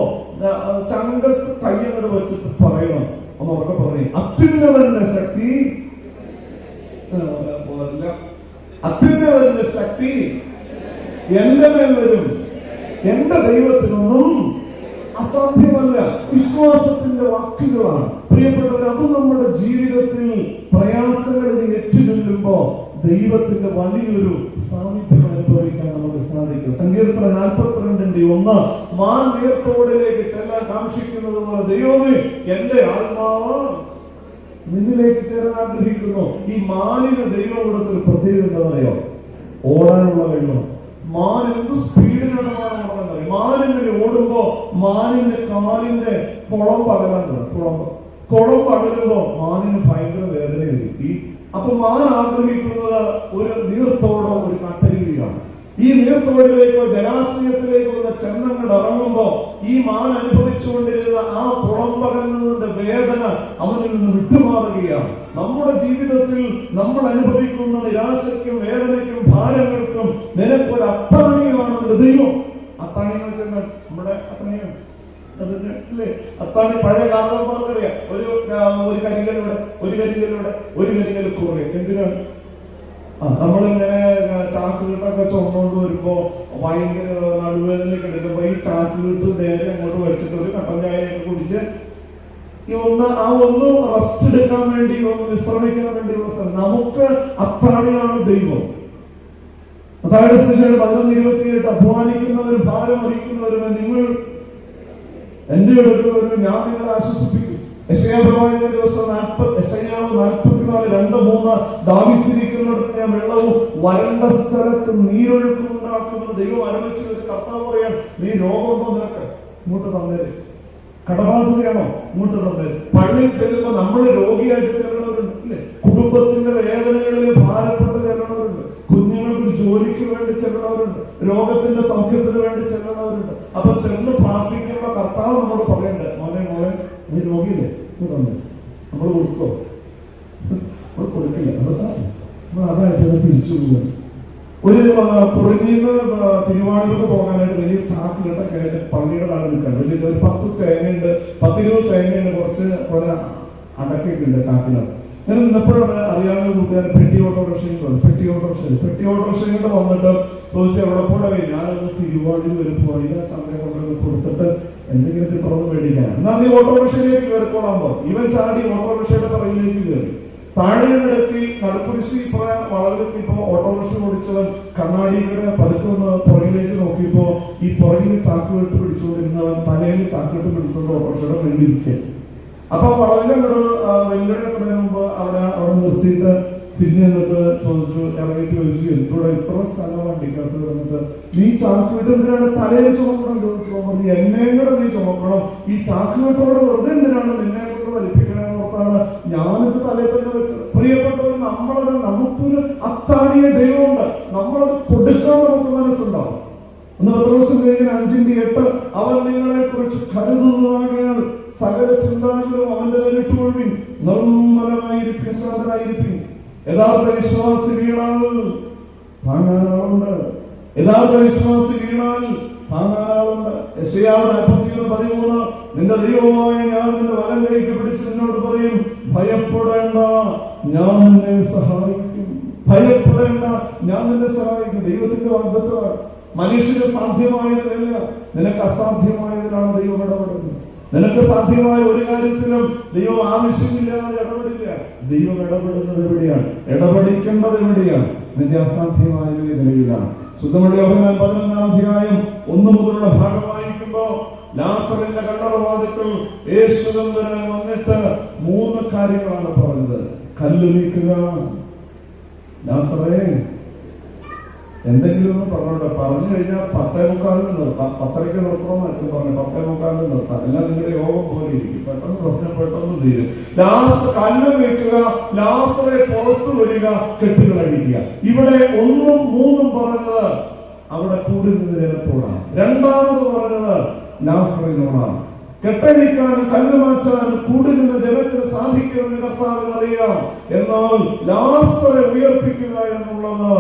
ചങ്കത്ത് കയ്യങ്ങട് വെച്ചിട്ട് പറയണം, ഒന്ന് ഉറക്കെ പറയും, അത്യുന്നതന്റെ ശക്തി, അത്യുന്നതന്റെ ശക്തി എന്റെ മേൽ വരും, എന്റെ ദൈവത്തിനൊന്നും അസാധ്യമല്ല. വിശ്വാസത്തിന്റെ വാക്കുകളാണ് പ്രിയപ്പെട്ടവർ. അത് നമ്മുടെ ജീവിതത്തിൽ പ്രയാസങ്ങളിൽ ഏറ്റുചൊല്ലുമ്പോ ദൈവത്തിന്റെ വലിയൊരു സാന്നിധ്യം അനുഭവിക്കാൻ നമുക്ക് സാധിക്കും. സങ്കീർത്തനം 42:1 മാൻ നീർത്തോടിലേക്ക് ചെല്ലാൻ കാക്ഷിക്കുന്നത് പോലെ ദൈവമേ എന്റെ ആത്മാവ് നിന്നിലേക്ക് ചേരാൻ ആഗ്രഹിക്കുന്നു. ഈ മാനിന് ദൈവം കൊടുത്തൊരു പ്രത്യേകത എന്താണെന്നറിയോ? ഓടാനുള്ള വെള്ളം. മാൻ എന്ത് സ്പീഡിനാണ് ഓടുന്നത്? മാനിങ്ങനെ ഓടുമ്പോ മാനിന്റെ കാലിന്റെ കുളം പകരുമ്പോ മാനിന് ഭയങ്കര വേദനയായിരിക്കും. അപ്പൊ മാൻ ആഗ്രഹിക്കുന്നത് ഒരു നീർത്തോടോ ഒരു കട്ടരിയാണ്. ഈ നീർത്തോടിലേക്കോ ജലാശയത്തിലേക്കോ ഉള്ള ചലനങ്ങൾ ഇറങ്ങുമ്പോ ഈ മാൻ അനുഭവിച്ചുകൊണ്ടിരുന്ന ആ കുളം പകരുന്നതിന്റെ വേദന അവനിൽ നിന്ന് വിട്ടുമാറുകയാണ്. നമ്മുടെ ജീവിതത്തിൽ നമ്മൾ അനുഭവിക്കുന്ന നിരാശയ്ക്കും വേദനയ്ക്കും ഭാരങ്ങൾക്കും നിനക്കൊരു അത്താണിയാണ് ദൈവം. അത്താണി എന്ന് വെച്ചാൽ നമ്മുടെ അത്താണിയാണ് അല്ലേ? അത്താണി പഴയ കാരണവന്മാർക്കറിയാം. ഒരു കരികലൂടെ ഒരു കരികൽ കുറേ എന്തിനാണ്? നമ്മളിങ്ങനെ ചാക്കുകെട്ടൊക്കെ ചുമന്നുകൊണ്ട് വരുമ്പോ ഭയങ്കര നടുവേദനയൊക്കെ എടുക്കുമ്പോ ഈ ചാക്കുകെട്ട് നേരെ അങ്ങോട്ട് വെച്ചിട്ട് ഒരു കട്ടൻ ചായയൊക്കെ കുടിച്ച് ഒന്ന് റെസ്റ്റ് എടുക്കാൻ വേണ്ടി, ഒന്ന് വിശ്രമിക്കാൻ വേണ്ടിയുള്ള സ്ഥലം. നമുക്ക് അത്താണിയാണ് ദൈവം. അതായത് 11:28 അധ്വാനിക്കുന്നവരും ഭാരം വഹിക്കുന്നവരും നിങ്ങൾ എന്റെ അടുത്ത് വരും, ഞാൻ നിങ്ങളെ ആശ്വസിപ്പിക്കും. യെശയ്യാപ്രവാചകന്റെ ദിവസം 44:2-3 ദാഹിച്ചിരിക്കുന്നിടത്ത് ഞാൻ വെള്ളവും വരണ്ട സ്ഥലത്ത് നീരൊഴുക്കും ഉണ്ടാക്കുമെന്ന് ദൈവം ആരംഭിച്ചു. കർത്താവ് പറയാൻ, നീ രോഗമുണ്ടോ? നിനക്ക് ഇങ്ങോട്ട് തന്നേര്. കടബാധ്യതയാണോ? ഇങ്ങോട്ട് തന്നേര്. പള്ളിയിൽ ചെല്ലുമ്പോ നമ്മൾ രോഗിയായിട്ട് ചെല്ലണവരുണ്ട് ഇല്ലേ? കുടുംബത്തിന്റെ വേദനകളിൽ ഭാരപ്പെട്ട് ചെല്ലണവരുണ്ട്. കുഞ്ഞുങ്ങൾക്ക് ജോലിക്ക് വേണ്ടി ചെല്ലണവരുണ്ട്. രോഗത്തിന്റെ സൗഖ്യത്തിന് വേണ്ടി ചെല്ലണവരുണ്ട്. അപ്പൊ ചെന്ന് പ്രാർത്ഥിക്കുമ്പോ കർത്താവ് നമ്മോട് പറയണ്ടേ, മോനെ നീ രോഗിയില്ലേ, നമ്മൾ കൊടുക്കോ? നമ്മൾ കൊടുക്കില്ല. നമ്മൾ അതായിട്ട് തിരിച്ചു പോകുകയാണ്. ഒരു പുറകിന്ന് തിരുവാണിക്ക് പോകാനായിട്ട് വലിയ ചാക്കിലൊക്കെ ആയിട്ട് പള്ളിയുടെ നാട് നിൽക്കണം. വലിയ ഒരു 10 തേങ്ങയുണ്ട്, 10-20 തേങ്ങയുണ്ട്, കുറച്ച് കുറെ അടക്കൊക്കെ ഉണ്ട് ചാക്കിനകത്ത്. ഞാൻ ഇന്നപ്പോഴാണ് അറിയാവുന്ന കൂട്ടുകാരൻ പെട്ടി ഓട്ടോറിക്ഷയിൽ വന്നിട്ട് ചോദിച്ചു, എവിടെ കൂടെ വരും? ഞാനൊന്ന് തിരുവാണി വരുമ്പോ ഇതാ ചന്ദ്ര കൊണ്ടൊന്ന് കൊടുത്തിട്ട് എന്തെങ്കിലും തുറന്ന് മേടിക്കാൻ. എന്നാൽ നീ ഓട്ടോറിക്ഷയിലേക്ക് കയറിക്കോളാൻ പോകും. ഇവൻ ചാടി ഓട്ടോറിക്ഷയുടെ പുറകിലേക്ക് കയറി. താഴെ നിരത്തി നടുക്കുരിശി വളരെത്തിപ്പോ ഓട്ടോറിക്ഷ ഓടിച്ചവൻ കണ്ണാടിയുടെ പതുക്കുന്ന പുറകിലേക്ക് നോക്കിയപ്പോ ഈ പുറകിൽ ചാക്കുകെട്ട് പിടിച്ചുകൊണ്ടിരുന്നവൻ തലയിൽ ചാക്കുകെട്ട് പിടിച്ചുകൊണ്ട് ഓട്ടോറിക്ഷയുടെ വെള്ളിരിക്കുക. അപ്പൊ വളരെ വെല്ലുവിളിക്കുന്നതിന് മുമ്പ് അവിടെ നിർത്തിയിട്ട് തിരിഞ്ഞു നിന്നിട്ട് ചോദിച്ചു, ഇറങ്ങിയിട്ട് ചോദിച്ചു, എന്തുകൂടെ ഇത്ര സ്ഥലം വണ്ടിക്കകത്ത് വന്നിട്ട് നീ ചാക്കുകെട്ട് എന്തിനാണ് തലയിൽ ചുമക്കണം ചോദിച്ചു. എന്നെയും കൂടെ നീ ചുമക്കണം, ഈ ചാക്കുകെട്ടോടെ വെറുതെ എന്തിനാണ് നിന്നെ കൊണ്ട് വലിപ്പിക്കണമെന്ന് ഓർത്താണ് ഞാനിത് തലയിൽ തന്നെ വെച്ചത്. പ്രിയപ്പെട്ടവർ, നമുക്കൊരു അത്താണിയ ദൈവമുണ്ട്. നമ്മളത് കൊടുക്കാൻ നമുക്ക് മനസ്സുണ്ടാവും. 1 പത്രോസ് 5:8 അവൻ നിങ്ങളെ കുറിച്ച് ശാന്തനായിരിക്കും, ശാന്തനായിരിക്കും. യഥാർത്ഥ വിശ്വാസി വീണാൽ താങ്ങാനാളുണ്ട്. യഥാർത്ഥ വിശ്വാസി വീണാൽ താങ്ങാനാളുണ്ട്. യെശയ്യാവ് 41:13 നിന്റെ ദൈവമായ ഞാൻ നിന്റെ വലം കൈക്ക് പിടിച്ച് നിന്നോട് പറയും, ഭയപ്പെടേണ്ട, ഞാൻ നിന്നെ സഹായിക്കും. ഭയപ്പെടേണ്ട, ഞാൻ നിന്നെ സഹായിക്കും. ദൈവത്തിന്റെ വാഗ്ദത്തമാണ്. മനുഷ്യന് സാധ്യമായതിലല്ല, നിനക്ക് അസാധ്യമായതിലാണ് ദൈവം ഇടപെടുന്നത്. നിനക്ക് സാധ്യമായ ഒരു കാര്യത്തിലും ദൈവം ആവശ്യമില്ലാതെ ഇടപെടില്ല. ദൈവം ഇടപെടുന്നത് എവിടെയാണ്? ഇടപെടിക്കേണ്ടത് എവിടെയാണ്? നിന്റെ അസാധ്യമായ നിലയിലാണ്. ശുദ്ധമുള്ള യോഹന്നാൻ 11-1 മുതലുള്ള ഭാഗം വായിക്കുമ്പോ ലാസറിന്റെ കല്ലറവാതിൽക്കൽ യേശുദൂതൻ വന്നിട്ട് 3 കാര്യങ്ങളാണ് പറഞ്ഞത്. കല്ല് നീക്കുക, ലാസറേ എന്തെങ്കിലും ഒന്ന് പറഞ്ഞോട്ടെ. പറഞ്ഞു കഴിഞ്ഞാൽ 10:45 നിർത്താം, 10:30 നിർത്തണം അച്ഛൻ പറഞ്ഞു. 10:45 നിർത്താം. എല്ലാം നിങ്ങളുടെ യോഗം പോലെ ഇരിക്കും. പെട്ടെന്ന് തീരും. കല്ല് വെക്കുക, ലാസറെ പുറത്തു വരിക, കെട്ടുകൾ അഴിക്കുക. ഇവിടെ 1ഉം 3ഉം പറഞ്ഞത് അവിടെ കൂടുന്ന ജനത്തോടാണ്. രണ്ടാമത് പറഞ്ഞത് ലാസറിനോടാണ്. കെട്ടഴിക്കാനും കല്ല് മാറ്റാനും കൂടുന്ന ജനത്തിന് സാധിക്കുമെന്ന് കർത്താവിന് അറിയാം. എന്നാൽ ലാസറെ ഉയർപ്പിക്കുക എന്നുള്ളത്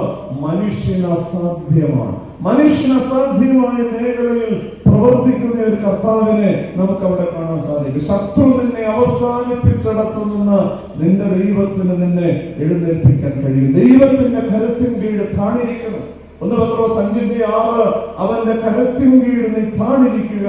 മനുഷ്യന് അസാധ്യമാണ്. മനുഷ്യന് അസാധ്യമായ മേഖലയിൽ പ്രവർത്തിക്കുന്ന ഒരു കർത്താവിനെ നമുക്ക് അവിടെ കാണാൻ സാധിക്കും. ശത്രു നിന്നെ അവസാനിപ്പിച്ചിടത്തു നിന്ന് നിന്റെ ദൈവത്തിന് നിന്നെ എഴുന്നേൽപ്പിക്കാൻ കഴിയും. ദൈവത്തിന്റെ കരുത്തിൻ കീഴ് താണിരിക്കണം. 1 പത്രോസ് 5:6 അവന്റെ കരത്തിൻ കീഴ് നീ താണിരിക്കുക,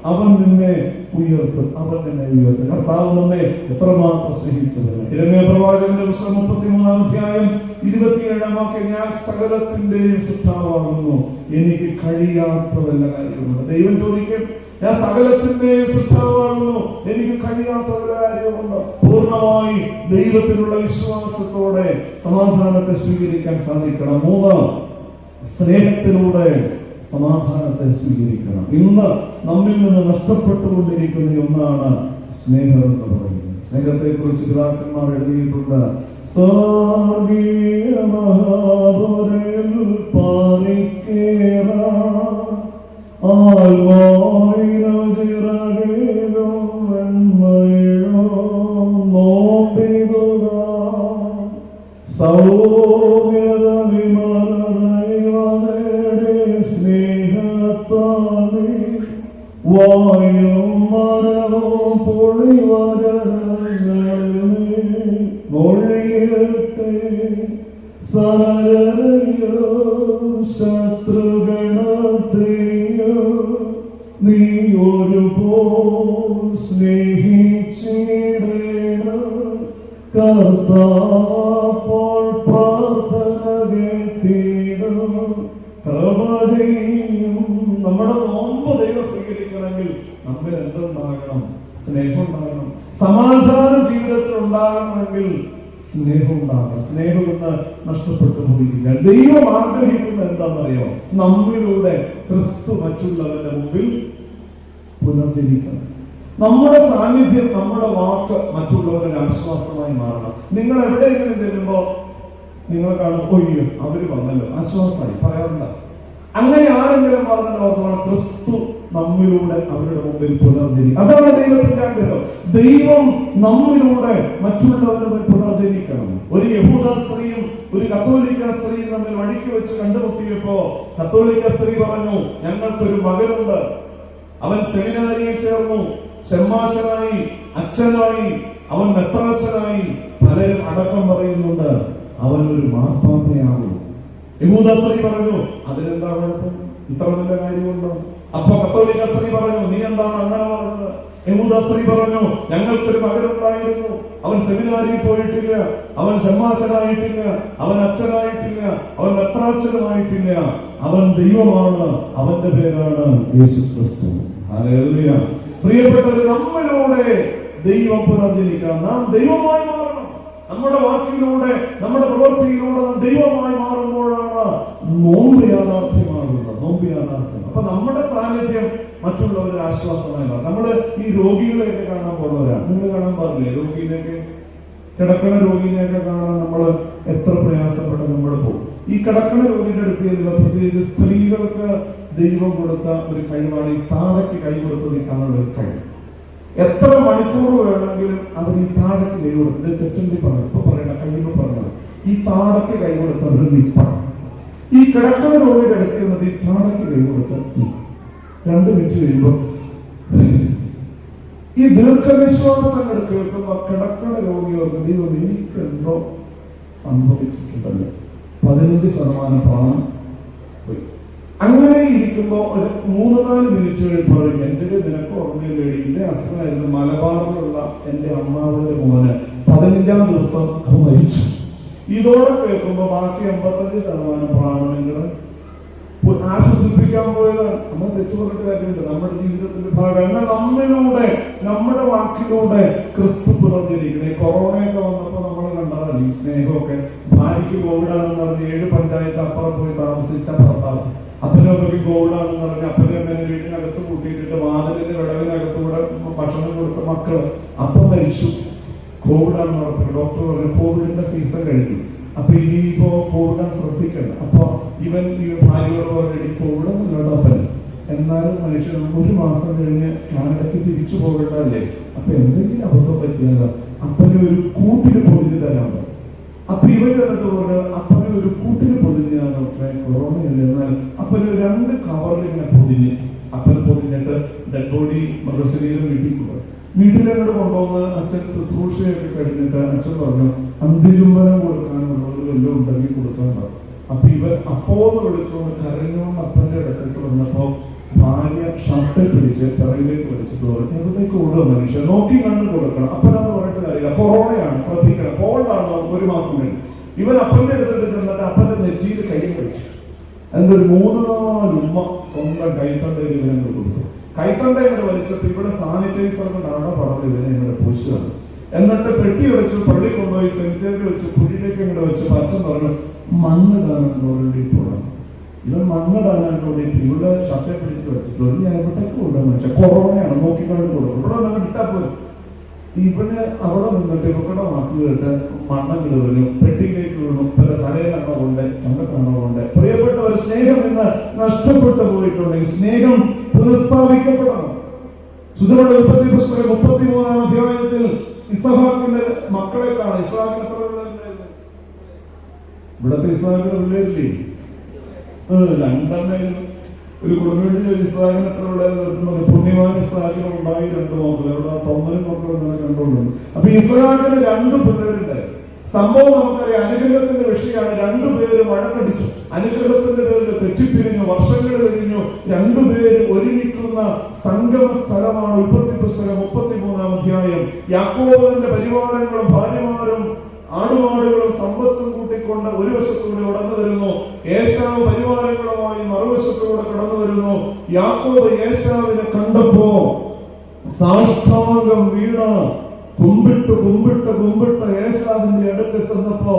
അവൻ നിന്നെ ഉയർത്തും, അവൻ നിന്നെ ഉയർത്തും. കർത്താവ് നമ്മെ എത്രമാത്രം സ്നേഹിച്ചത്. യിരെമ്യാ പ്രവാചകന്റെ പുസ്തകം 33-27 ഞാൻ സകലത്തിന്റെയും സൃഷ്ടാവാകുന്നു, എനിക്ക് കഴിയാത്തതല്ല കാര്യമുണ്ട്. ദൈവം ചോദിക്കും, ഞാൻ സകലത്തിന്റെയും സൃഷ്ടാവാകുന്നു, എനിക്ക് കഴിയാത്ത വല്ല കാര്യമുണ്ട്. പൂർണ്ണമായി ദൈവത്തിലുള്ള വിശ്വാസത്തോടെ സമാധാനത്തെ സ്വീകരിക്കാൻ സാധിക്കണം. 3 സ്നേഹത്തിലൂടെ സമാധാനത്തെ സ്വീകരിക്കണം. ഇന്ന് നമ്മിൽ നിന്ന് നഷ്ടപ്പെട്ടുകൊണ്ടിരിക്കുന്ന ഒന്നാണ് സ്നേഹം എന്ന് പറയുന്നത്. സ്നേഹത്തെ കുറിച്ച് പിതാക്കന്മാർ എഴുതിയിട്ടുണ്ട്. സ്വർഗീയ മഹാപുരയിൽ പാറിക്കേറ ആൽവായിനോ ചിറകിലോ വെണ്മയിലോ നോമ്പിതുക സൗമ്യത വിമലതയുടെ സ്നേഹത്താലേ വായും മരവും പൊളിവരങ്ങളിൽ മൊഴിയട്ടെ സരയോ ശത്രുഗണത്തെയോ നീ ഒരുപോൽ സ്നേഹിച്ചിടേണം. കർത്താപ്പോൾ പ്രാർത്ഥന കേട്ടിടും കൃപയും. നമ്മുടെ നോമ്പ് ദൈവം സ്വീകരിക്കണമെങ്കിൽ നമ്മിൽ എന്തുണ്ടാകണം? സ്നേഹം ഉണ്ടാകണം. സമാധാന ജീവിതത്തിൽ ഉണ്ടാകണമെങ്കിൽ സ്നേഹം ഉണ്ടാകണം. സ്നേഹം എന്ന് നഷ്ടപ്പെട്ടു പോയിരിക്കുക. ദൈവം ആഗ്രഹിക്കുന്നത് എന്താണെന്നറിയോ? നമ്മിലൂടെ ക്രിസ്തു മറ്റുള്ളവരുടെ മുമ്പിൽ പുനർജനിക്കണം. നമ്മുടെ സാന്നിധ്യം, നമ്മുടെ വാക്ക് മറ്റുള്ളവരുടെ ആശ്വാസമായി മാറണം. നിങ്ങൾ എവിടെയെങ്കിലും ചെല്ലുമ്പോ നിങ്ങൾ കാണും, ഒയ്യോ അവര് വന്നല്ലോ, ആശ്വാസമായി പറയാറുണ്ട്. അങ്ങനെ ആരെങ്കിലും പറഞ്ഞല്ലോ, ക്രിസ്തു നമ്മിലൂടെ അവരുടെ മുമ്പിൽ പുനർജനിക്കും. അതാണ് ദൈവത്തിന്റെ ആഗ്രഹം. ദൈവം നമ്മിലൂടെ മറ്റുള്ളവരുടെ പുനർജനിക്കണം. ഒരു യഹൂദ സ്ത്രീയും ഒരു കത്തോലിക്ക സ്ത്രീയും തമ്മിൽ വഴിക്ക് വെച്ച് കണ്ടുമുട്ടിയപ്പോ കത്തോലിക്ക സ്ത്രീ പറഞ്ഞു, ഞങ്ങൾക്കൊരു മകനുണ്ട്, അവൻ സെമിനാരിയിൽ ചേർന്നു, ശമ്മാശനായി, അച്ഛനായി, അവൻ മെത്രാച്ചനായി, പലരും അടക്കം പറയുന്നുണ്ട്, അവനൊരു മാർപ്പാപ്പയാകും. യഹൂദ സ്ത്രീ പറഞ്ഞു, അതിനെന്താ കുഴപ്പം? ഇത്ര നല്ല കാര്യമുണ്ടോ? അപ്പൊ കത്തോലിക്ക സ്ത്രീ പറഞ്ഞു, നീ എന്താണ് അങ്ങനെ പറഞ്ഞത്? യഹൂദ സ്ത്രീ പറഞ്ഞു, ഞങ്ങൾക്കൊരു മകനുണ്ടായിരുന്നു, അവൻ സെമിനാരിയിൽ പോയിട്ടില്ല, അവൻ ശമ്മാശനായിട്ടില്ല, അവൻ അച്ഛനായിട്ടില്ല, അവൻ മെത്രാച്ചനുമായിട്ടില്ല, അവൻ ദൈവമാണ്, അവന്റെ പേരാണ് യേശു ക്രിസ്തു. ഹല്ലേലൂയ. പ്രിയപ്പെട്ടവരെ, നമ്മിലൂടെ ദൈവം പുനർജനിക്കണം. നാം ദൈവമായി മാറണം. നമ്മുടെ വാക്കിലൂടെ, നമ്മുടെ പ്രവൃത്തിയിലൂടെ നാം ദൈവമായി മാറുമ്പോഴാണ് നോമ്പ് യാഥാർത്ഥ്യമാകുന്നത്. നോമ്പ് യാഥാർത്ഥ്യം. അപ്പൊ നമ്മുടെ സാന്നിധ്യം മറ്റുള്ളവരുടെ ആശ്വാസമായി മാറും. നമ്മള് ഈ രോഗികളെയൊക്കെ കാണാൻ പോകുന്നവരാണ്. നിങ്ങൾ കാണാൻ പാടില്ലേ? രോഗിയിലേക്ക്, കിടക്കണ രോഗിനെയൊക്കെ കാണാൻ നമ്മൾ എത്ര പ്രയാസപ്പെട്ട് നമ്മൾ പോകും. ഈ കിടക്കണ രോഗിയുടെ അടുത്ത് പ്രത്യേകിച്ച് സ്ത്രീകൾക്ക് ദൈവം കൊടുത്ത ഒരു കഴിവാണ് ഈ താഴയ്ക്ക് കൈ കൊടുത്ത് നിൽക്കാനുള്ള ഒരു കഴിവ്. എത്ര മണിക്കൂർ വേണമെങ്കിലും അവർ ഈ താടക്ക് കൈ കൊടുത്തത് തെറ്റുണ്ടി പറഞ്ഞു, ഇപ്പൊ പറയണ കഴിയുമ്പോ പറഞ്ഞത് ഈ താടക്ക് കൈ കൊടുത്തത് നിപ്പാണ്. ഈ കിടക്കുന്ന രോഗിയുടെ അടുത്ത് വന്നത് ഈ താടക്ക് കൈ കൊടുത്ത 2 മിനിറ്റ് കഴിയുമ്പോ ഈ ദീർഘവിശ്വാസങ്ങൾ കേൾക്കുമ്പോ കിടക്കുന്ന രോഗികൾക്ക് ദൈവം എനിക്കെന്തോ സംഭവിച്ചിട്ടുണ്ടല്ലോ, 15% പ്രാണം പോയി. അങ്ങനെ ഇരിക്കുമ്പോ ഒരു 3-4 മിനിറ്റുകൾ പറയും, എൻ്റെ നിനക്ക് ഓർമ്മയില്ലേ, ഇതേ അസുഖമായിരുന്നു മലബാറിലുള്ള എൻ്റെ അമ്മാവന്റെ മോന് 15-ാം ദിവസം മരിച്ചു. ഇതോടെ കേൾക്കുമ്പോ ബാക്കി 55% പ്രാണം നിങ്ങൾ ആശ്വസിപ്പിക്കാൻ പോയതാണ്. നമ്മൾ തെറ്റുപറഞ്ഞ കാര്യമുണ്ട്, നമ്മുടെ ജീവിതത്തിന്റെ ഭാഗം നമ്മിലൂടെ, നമ്മുടെ വാക്കിലൂടെ ക്രിസ്തു പുനർജനിക്കണേ. കൊറോണയൊക്കെ വന്നപ്പോ നമ്മൾ കണ്ടതല്ല ഈ സ്നേഹമൊക്കെ. ഭാര്യയ്ക്ക് കോവിഡാണെന്ന് പറഞ്ഞ് 7 പഞ്ചായത്ത് അപ്പുറം പോയി താമസിച്ച ഭർത്താവ്, അപ്പനൊക്കെ കോവിഡാണെന്ന് പറഞ്ഞ് അപ്പനും അമ്മേനെ വീട്ടിനകത്ത് കൂട്ടിയിട്ടിട്ട് വാതിലിന്റെ വിടവിനകത്തൂടെ ഭക്ഷണം കൊടുത്ത മക്കള് അപ്പം മരിച്ചു. കോവിഡാണെന്ന് പറഞ്ഞു. ഡോക്ടർ പറഞ്ഞു കോവിഡിന്റെ സീസൺ കഴിഞ്ഞു, അപ്പൊ ഇനിയിപ്പോ കോവിഡ് ശ്രദ്ധിക്കണം. അപ്പൊ ഇവൻ ഈ ഭാര്യയോട് പറഞ്ഞു കോവിഡൊന്നും കേട്ടപ്പൻ, എന്നാലും മനുഷ്യൻ 1 മാസം കഴിഞ്ഞ് കാനഡയ്ക്ക് തിരിച്ചു പോകേണ്ടല്ലേ, അപ്പൊ എന്തെങ്കിലും അബദ്ധം പറ്റിയാലോ അപ്പന് ഒരു കൂട്ടിന് പൊതിഞ്ഞ് തരാൻ പറഞ്ഞു. അപ്പൊ ഇവന്റെ അടുത്ത് പറഞ്ഞു അപ്പന് ഒരു കൂട്ടിന് പൊതിഞ്ഞാൽ ഡോക്ടറെ കൊറോണയല്ല, എന്നാൽ അപ്പന് 2 കവറിൽ ഇങ്ങനെ പൊതിഞ്ഞ്, അപ്പൻ പൊതിഞ്ഞിട്ട് ഡെഡ് ബോഡി മൃതശരീരം വീട്ടിലങ്ങോട്ട് കൊണ്ടുവന്ന് അച്ഛൻ ശുശ്രൂഷയൊക്കെ കഴിഞ്ഞിട്ട് അച്ഛൻ പറഞ്ഞു അന്ത്യചുംബനം കൊടുക്കാനുള്ള വല്ലതും ഉണ്ടെങ്കിൽ കൊടുക്കാൻ പറഞ്ഞു. അപ്പൊ ഇവൻ അപ്പോന്ന് വിളിച്ചുകൊണ്ട് കരഞ്ഞുകൊണ്ട് അപ്പന്റെ അടുത്തേക്ക് വന്നപ്പോ ഭാര്യ ഷർട്ട് പിടിച്ച് പിറകിലേക്ക് വലിച്ചിട്ട് പറഞ്ഞു എവിടേക്ക് ഓടുക മനുഷ്യൻ, നോക്കി കണ്ട് കൊടുക്കണം. അപ്പനാന്ന് പറഞ്ഞിട്ട് കാര്യമില്ല, കൊറോണയാണ്, ശ്രദ്ധിക്കണം, കോൾഡാണ്, 1 മാസം കഴിഞ്ഞു. ഇവൻ അപ്പന്റെ അടുത്തിട്ട് ചെന്നിട്ട് അപ്പന്റെ നെറ്റിയിൽ കൈ പിടിച്ചു. എന്തൊരു 3-4 ഉമ്മ സ്വന്തം കൈത്തണ്ടയിൽ ഇവനെ കൊടുത്തു. കൈത്തണ്ട ഇവിടെ വലിച്ചപ്പോ ഇവിടെ സാനിറ്റൈസർ കൊണ്ടാണ് പടം ഇതിനെ ഇവിടെ പൂശുന്നത്. എന്നിട്ട് പെട്ടി വെച്ചു, പള്ളി കൊണ്ടുപോയി സെമിത്തേരിൽ വെച്ചു, കുഴിയിലേക്ക് ഇങ്ങോട്ട് വെച്ച് അച്ഛൻ പറഞ്ഞു മണ്ണിടാനാണ് ഓൾറെഡി പോകണം. ഇവൻ മണ്ണിടാനാണ് ഓൾറെഡി ഇവിടെ ഷർട്ടെ പിടിച്ച് വെച്ചിട്ട് ഞാൻ എവിടേക്ക് കൊണ്ടുപോകാൻ വെച്ചാൽ കൊറോണയാണ്, നോക്കിക്കൊണ്ട് കൊടുക്കും, ഇവിടെ നിങ്ങൾ ഇട്ടാ പോലും. ഇവന് അവിടെ നിന്നിട്ട് ഇവരുടെ വാക്ക് കേട്ട് മണ്ണങ്ങൾ വീണു, പെട്ടിയിലേക്ക് വീണു, തലയിലാണോ കൊണ്ട് ചണ്ടക്കാണോ കൊണ്ട്. പ്രിയപ്പെട്ടവർ, സ്നേഹം ഇന്ന് നഷ്ടപ്പെട്ടു പോയിട്ടുണ്ടെങ്കിൽ സ്നേഹം പുനഃസ്ഥാപിക്കപ്പെടണം. സുധയുടെ ഉൽപ്പത്തി പുസ്തകം 33-ാം അധ്യായത്തിൽ ഇസഹാക്കിന്റെ മക്കളെ കാണാം. ഇസഹാക്കിന് എത്ര പിള്ളേരുണ്ടായിരുന്നു? ഇവിടത്തെ ഇസഹാക്കിന് പിള്ളേരില്ലേ? 2 ഒരു കുടുംബത്തിൽ ഇസ്രായേലിന് എത്ര പിള്ളേർ പുണ്യവാൻ ഇസ്രായേലിന് ഉണ്ടായി 2 മക്കൾ. ഇവിടെ 9 മക്കൾ കണ്ടുകൊണ്ടുണ്ട്. അപ്പൊ ഇസ്രായേലിന് 2 പിള്ളേരുണ്ടായി. സംഭവം നമുക്കറിയാം, അനുഗ്രഹത്തിന്റെ വിഷയമാണ്. 2 പേര് വഴക്കടിച്ചു, അനുഗ്രഹത്തിന്റെ പേരിൽ തെറ്റിപ്പിരിഞ്ഞു, വർഷങ്ങൾ കഴിഞ്ഞു. 2 പേര് ഒരുമിക്കുന്ന സംഗമ സ്ഥലമാണ് ഉൽപ്പത്തി പുസ്തകം 33-ാം അധ്യായം. യാക്കോബിന്റെ പരിവാരങ്ങളും ഭാര്യമാരും ആടുമാടുകളും സമ്പത്തും കൂട്ടിക്കൊണ്ട് ഒരു വശത്തൂടെ കടന്നു വരുന്നു. ഏശാവ് പരിവാരങ്ങളുമായി മറുവശത്തൂടെ കടന്നു വരുന്നു. യാക്കോബ് ഏശാവിനെ കണ്ടപ്പോ സാഷ്ടാംഗം വീണ കുമ്പിട്ട് ഏശാവിന്റെ അടുത്ത് ചെന്നപ്പോ